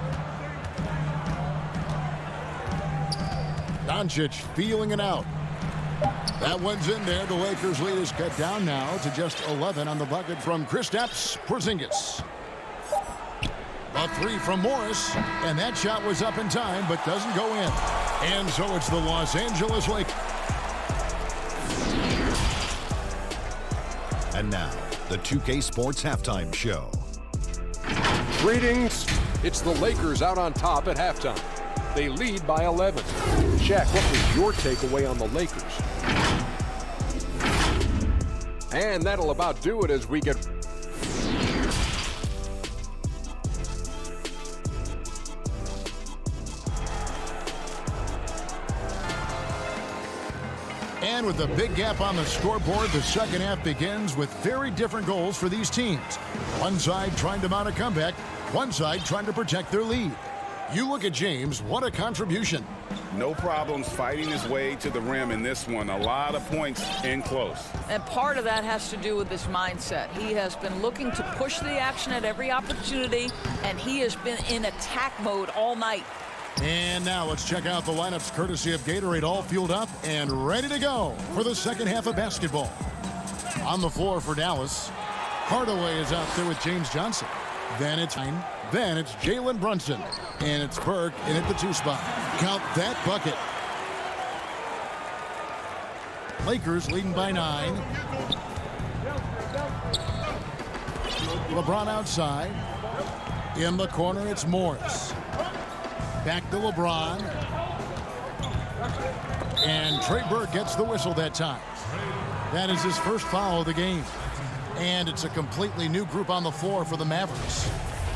Speaker 2: Doncic feeling it out. That one's in there. The Lakers' lead is cut down now to just 11 on the bucket from Kristaps Porzingis. A three from Morris, and that shot was up in time but doesn't go in. And so it's the Los Angeles Lakers.
Speaker 8: And now, the 2K Sports Halftime Show.
Speaker 9: Greetings. It's the Lakers out on top at halftime. They lead by 11. Shaq, what was your takeaway on the Lakers? And that'll about do it as we get...
Speaker 2: And with a big gap on the scoreboard, the second half begins with very different goals for these teams. One side trying to mount a comeback, one side trying to protect their lead. You look at James, what a contribution.
Speaker 5: No problems fighting his way to the rim in this one. A lot of points in close.
Speaker 12: And part of that has to do with his mindset. He has been looking to push the action at every opportunity, and he has been in attack mode all night.
Speaker 2: And now let's check out the lineups courtesy of Gatorade, all fueled up and ready to go for the second half of basketball. On the floor for Dallas, Hardaway is out there with James Johnson. Then it's Jalen Brunson. And it's Burke in at the 2 spot. Count that bucket. Lakers leading by 9. LeBron outside. In the corner, it's Morris. Back to LeBron. And Trey Burke gets the whistle that time. That is his first foul of the game. And it's a completely new group on the floor for the Mavericks.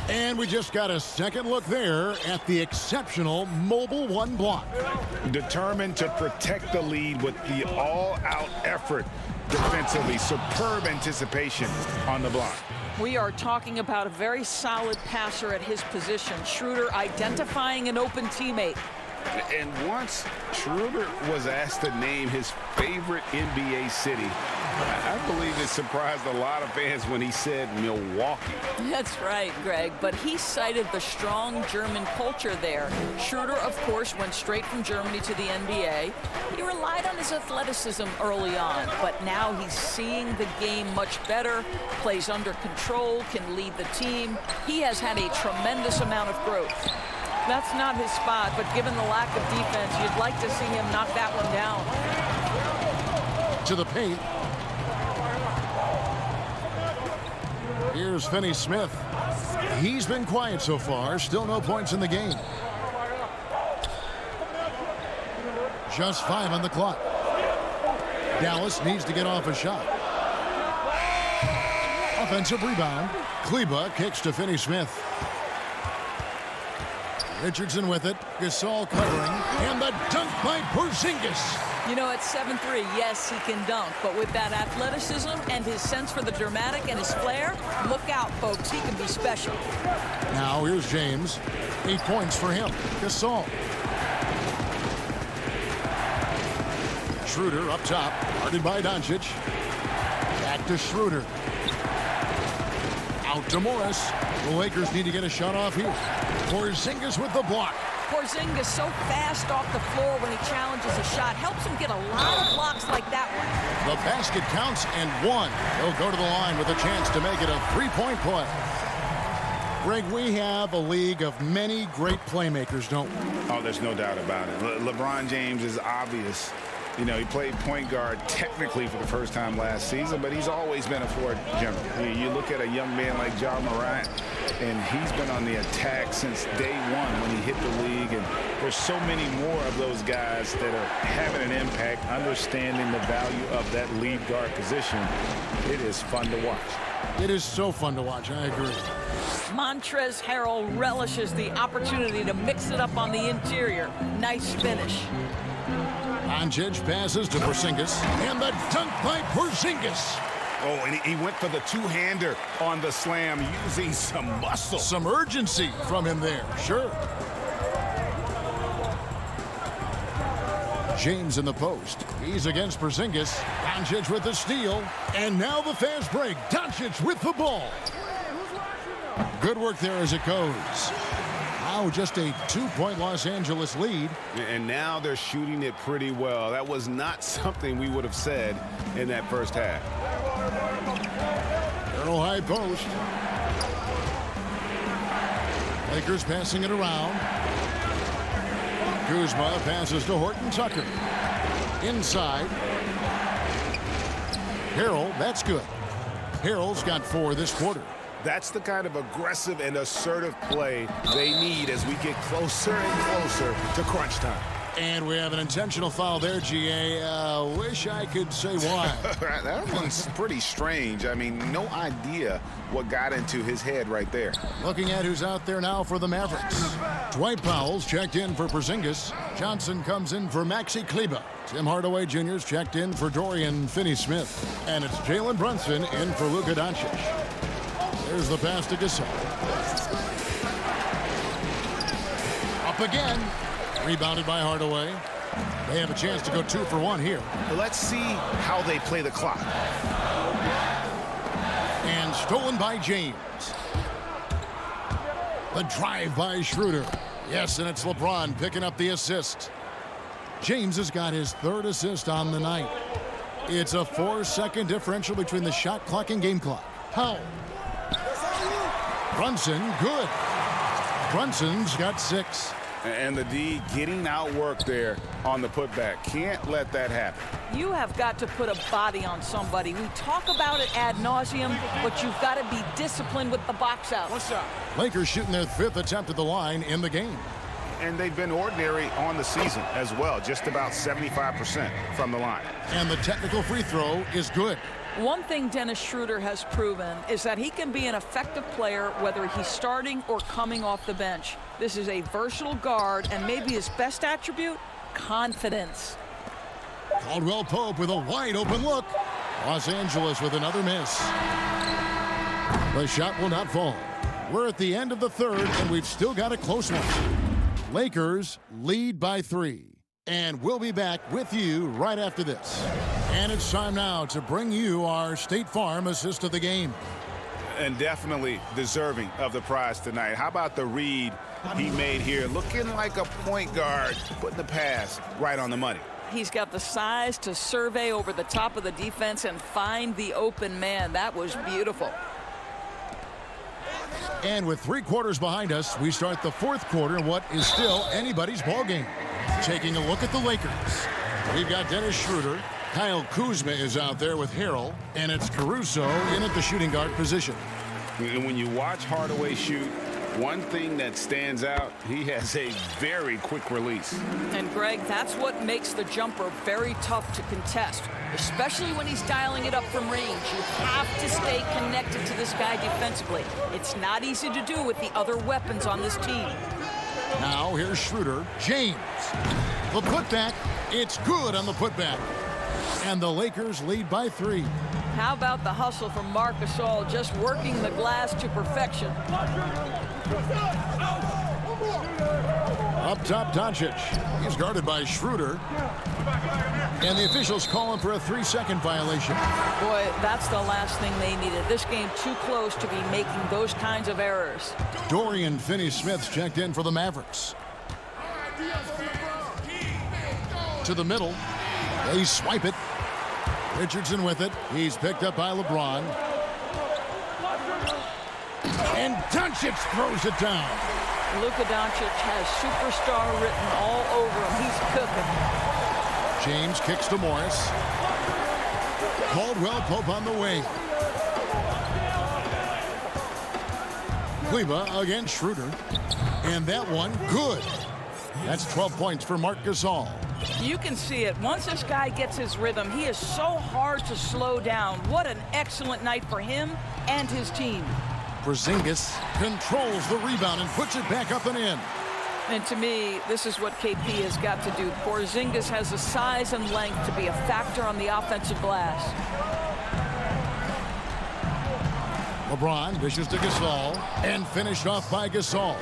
Speaker 2: And we just got a second look there at the exceptional Mobile 1 block.
Speaker 5: Determined to protect the lead with the all-out effort defensively. Superb anticipation on the block.
Speaker 12: We are talking about a very solid passer at his position. Schroeder identifying an open teammate.
Speaker 5: And once Schroeder was asked to name his favorite NBA city, I believe it surprised a lot of fans when he said Milwaukee.
Speaker 12: That's right, Greg, but he cited the strong German culture there. Schroeder, of course, went straight from Germany to the NBA. He relied on his athleticism early on, but now he's seeing the game much better, plays under control, can lead the team. He has had a tremendous amount of growth. That's not his spot, but given the lack of defense, you'd like to see him knock that one down.
Speaker 2: To the paint. Here's Finney Smith. He's been quiet so far. Still no points in the game. Just 5 on the clock. Dallas needs to get off a shot. Offensive rebound. Kleba kicks to Finney Smith. Richardson with it. Gasol covering. And the dunk by Porzingis.
Speaker 12: You know, at 7'3", yes, he can dunk, but with that athleticism and his sense for the dramatic and his flair, look out, folks. He can be special.
Speaker 2: Now here's James. 8 points for him. Gasol. Schroeder up top. Guarded by Doncic. Back to Schroeder. Out to Morris. The Lakers need to get a shot off here. Porzingis with the block.
Speaker 12: Porzingis so fast off the floor when he challenges a shot. Helps him get a lot of blocks like that one.
Speaker 2: The basket counts and 1. He'll go to the line with a chance to make it a 3-point play. Greg, we have a league of many great playmakers, don't we?
Speaker 5: Oh, there's no doubt about it. LeBron James is obvious. You know, he played point guard technically for the first time last season, but he's always been a floor general. You look at a young man like Ja Morant, and he's been on the attack since day one when he hit the league. And there's so many more of those guys that are having an impact, understanding the value of that lead guard position. It is fun to watch.
Speaker 2: It is so fun to watch. I agree.
Speaker 12: Montrezl Harrell relishes the opportunity to mix it up on the interior. Nice finish.
Speaker 2: Doncic passes to Porzingis, and the dunk by Porzingis.
Speaker 5: Oh, and he went for the two-hander on the slam, using some muscle.
Speaker 2: Some urgency from him there, sure. James in the post. He's against Porzingis. Doncic with the steal, and now the fast break. Doncic with the ball. Good work there as it goes. Now just a 2-point Los Angeles lead.
Speaker 5: And now they're shooting it pretty well. That was not something we would have said in that first half.
Speaker 2: Arrow high post. Lakers passing it around. Kuzma passes to Horton Tucker. Inside. Harrell, that's good. Harrell's got 4 this quarter.
Speaker 5: That's the kind of aggressive and assertive play they need as we get closer and closer to crunch time.
Speaker 2: And we have an intentional foul there, GA. Wish I could say why.
Speaker 5: That one's pretty strange. I mean, no idea what got into his head right there.
Speaker 2: Looking at who's out there now for the Mavericks. Dwight Powell's checked in for Porzingis. Johnson comes in for Maxi Kleba. Tim Hardaway Jr.'s checked in for Dorian Finney-Smith. And it's Jalen Brunson in for Luka Doncic. There's the pass to Gasol. Up again. Rebounded by Hardaway. They have a chance to go 2 for 1 here.
Speaker 5: Let's see how they play the clock.
Speaker 2: And stolen by James. The drive by Schroeder. Yes, and it's LeBron picking up the assist. James has got his 3rd assist on the night. It's a 4-second differential between the shot clock and game clock. Powell. Brunson, good. Brunson's got 6.
Speaker 5: And the D getting outworked there on the putback. Can't let that happen.
Speaker 12: You have got to put a body on somebody. We talk about it ad nauseum, but you've got to be disciplined with the box out.
Speaker 5: What's up?
Speaker 2: Lakers shooting their 5th attempt at the line in the game.
Speaker 5: And they've been ordinary on the season as well. Just about 75% from the line.
Speaker 2: And the technical free throw is good.
Speaker 12: One thing Dennis Schroeder has proven is that he can be an effective player whether he's starting or coming off the bench. This is a versatile guard, and maybe his best attribute, confidence.
Speaker 2: Caldwell Pope with a wide open look. Los Angeles with another miss. The shot will not fall. We're at the end of the 3rd, and we've still got a close one. Lakers lead by 3. And we'll be back with you right after this. And it's time now to bring you our State Farm assist of the game.
Speaker 5: And definitely deserving of the prize tonight. How about the read he made here? Looking like a point guard, putting the pass right on the money.
Speaker 12: He's got the size to survey over the top of the defense and find the open man. That was beautiful.
Speaker 2: And with 3 quarters behind us, we start the 4th quarter in what is still anybody's ball game. Taking a look at the Lakers. We've got Dennis Schroeder. Kyle Kuzma is out there with Harrell. And it's Caruso in at the shooting guard position.
Speaker 5: And when you watch Hardaway shoot, one thing that stands out, he has a very quick release.
Speaker 12: And Greg, that's what makes the jumper very tough to contest, especially when he's dialing it up from range. You have to stay connected to this guy defensively. It's not easy to do with the other weapons on this team.
Speaker 2: Now here's Schroeder. James. The putback. It's good on the putback. And the Lakers lead by 3.
Speaker 12: How about the hustle from Marc Gasol, just working the glass to perfection.
Speaker 2: Up top, Doncic. He's guarded by Schroeder. And the officials call him for a 3-second violation.
Speaker 12: Boy, that's the last thing they needed. This game too close to be making those kinds of errors.
Speaker 2: Dorian Finney-Smith's checked in for the Mavericks. To the middle. They swipe it. Richardson with it. He's picked up by LeBron. And Doncic throws it down.
Speaker 12: Luka Doncic has superstar written all over him. He's cooking.
Speaker 2: James kicks to Morris. Caldwell Pope on the wing. Kleba against Schroeder. And that one, good. That's 12 points for Marc Gasol.
Speaker 12: You can see it. Once this guy gets his rhythm, he is so hard to slow down. What an excellent night for him and his team.
Speaker 2: Porzingis controls the rebound and puts it back up and in.
Speaker 12: And to me, this is what KP has got to do. Porzingis has the size and length to be a factor on the offensive glass.
Speaker 2: LeBron dishes to Gasol and finished off by Gasol.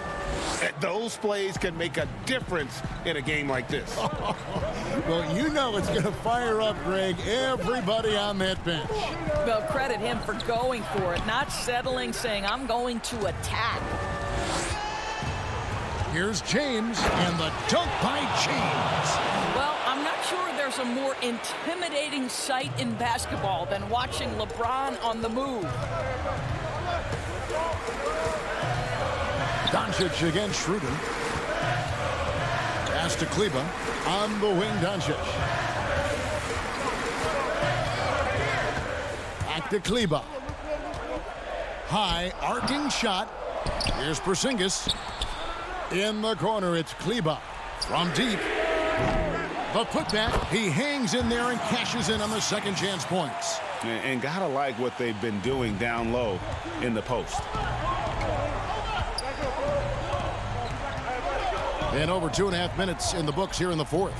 Speaker 5: Those plays can make a difference in a game like this.
Speaker 2: Well, you know it's going to fire up, Greg, everybody on that bench.
Speaker 12: Well, credit him for going for it, not settling, saying, I'm going to attack.
Speaker 2: Here's James, and the dunk by James.
Speaker 12: Well, I'm not sure there's a more intimidating sight in basketball than watching LeBron on the move.
Speaker 2: Doncic against Schroeder. Pass to Kleba. On the wing, Doncic. Back to Kleba. High arcing shot. Here's Porzingis. In the corner, it's Kleba. From deep. The putback. He hangs in there and cashes in on the second chance points.
Speaker 5: And gotta like what they've been doing down low in the post.
Speaker 2: And over 2.5 minutes in the books here in the 4th.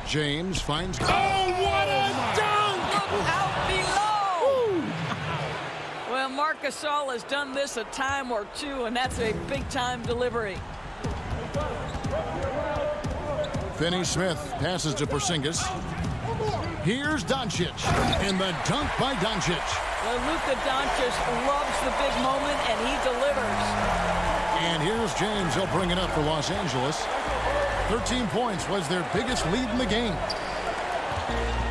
Speaker 2: James finds...
Speaker 12: Oh, what a dunk! Look out below! Well, Marc Gasol has done this a time or two, and that's a big-time delivery.
Speaker 2: Finney-Smith passes to Porzingis. Here's Doncic. And the dunk by Doncic.
Speaker 12: Well, Luka Doncic loves the big moment, and he delivers.
Speaker 2: And here's James. He'll bring it up for Los Angeles. 13 points was their biggest lead in the game.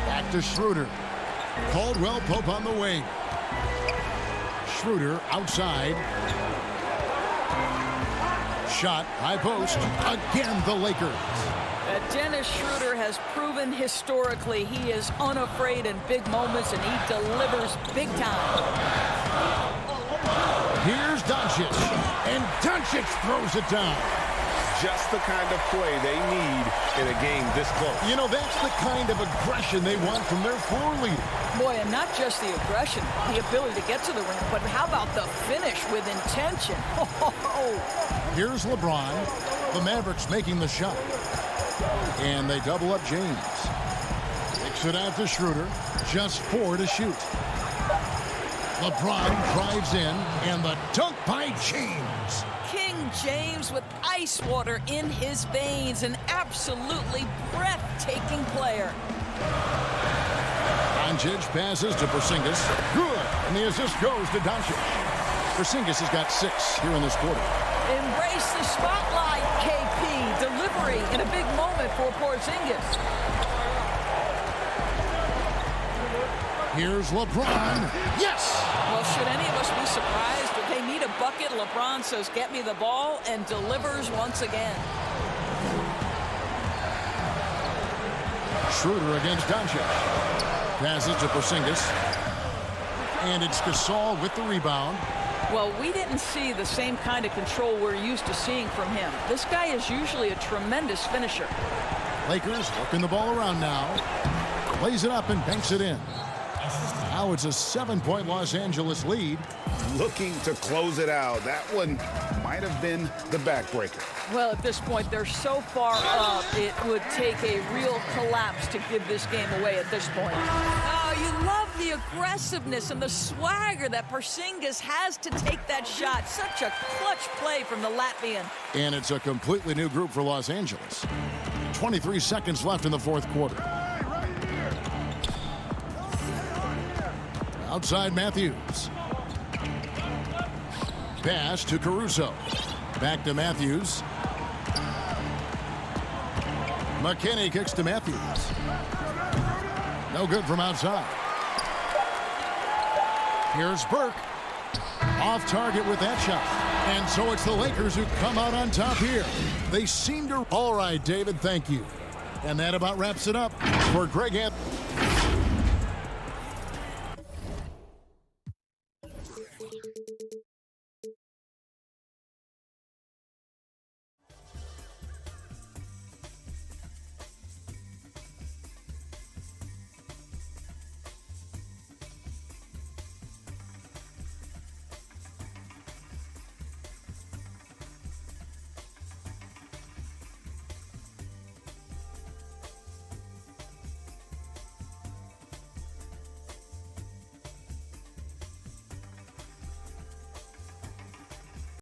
Speaker 2: Back to Schroeder. Caldwell Pope on the wing. Schroeder outside. Shot, high post. Again, the Lakers.
Speaker 12: Dennis Schroeder has proven historically he is unafraid in big moments, and he delivers big time.
Speaker 2: Here's Doncic, and Doncic throws it down.
Speaker 5: Just the kind of play they need in a game this close.
Speaker 2: You know, that's the kind of aggression they want from their floor leader.
Speaker 12: Boy, and not just the aggression, the ability to get to the rim, but how about the finish with intention?
Speaker 2: Here's LeBron, the Mavericks making the shot. And they double up James. Kicks it out to Schroeder, just 4 to shoot. LeBron drives in, and the dunk by James.
Speaker 12: King James with ice water in his veins, an absolutely breathtaking player.
Speaker 2: Doncic passes to Porzingis. Good, and the assist goes to Doncic. Porzingis has got 6 here in this quarter.
Speaker 12: Embrace the spotlight, KP. Delivery in a big moment for Porzingis.
Speaker 2: Here's LeBron. Yes!
Speaker 12: Well, should any of us be surprised if they need a bucket? LeBron says, get me the ball, and delivers once again.
Speaker 2: Schroeder against Doncic. Passes to Porzingis. And it's Gasol with the rebound.
Speaker 12: Well, we didn't see the same kind of control we're used to seeing from him. This guy is usually a tremendous finisher.
Speaker 2: Lakers working the ball around now. Lays it up and banks it in. Now it's a 7-point Los Angeles lead.
Speaker 5: Looking to close it out. That one might have been the backbreaker.
Speaker 12: Well, at this point, they're so far up, it would take a real collapse to give this game away at this point. Oh, you love the aggressiveness and the swagger that Porzingis has to take that shot. Such a clutch play from the Latvian.
Speaker 2: And it's a completely new group for Los Angeles. 23 seconds left in the fourth quarter. Outside Matthews. Pass to Caruso. Back to Matthews. McKinney kicks to Matthews. No good from outside. Here's Burke. Off target with that shot. And so it's the Lakers who come out on top here. They seem to... All right, David, thank you. And that about wraps it up for Greg Anthony.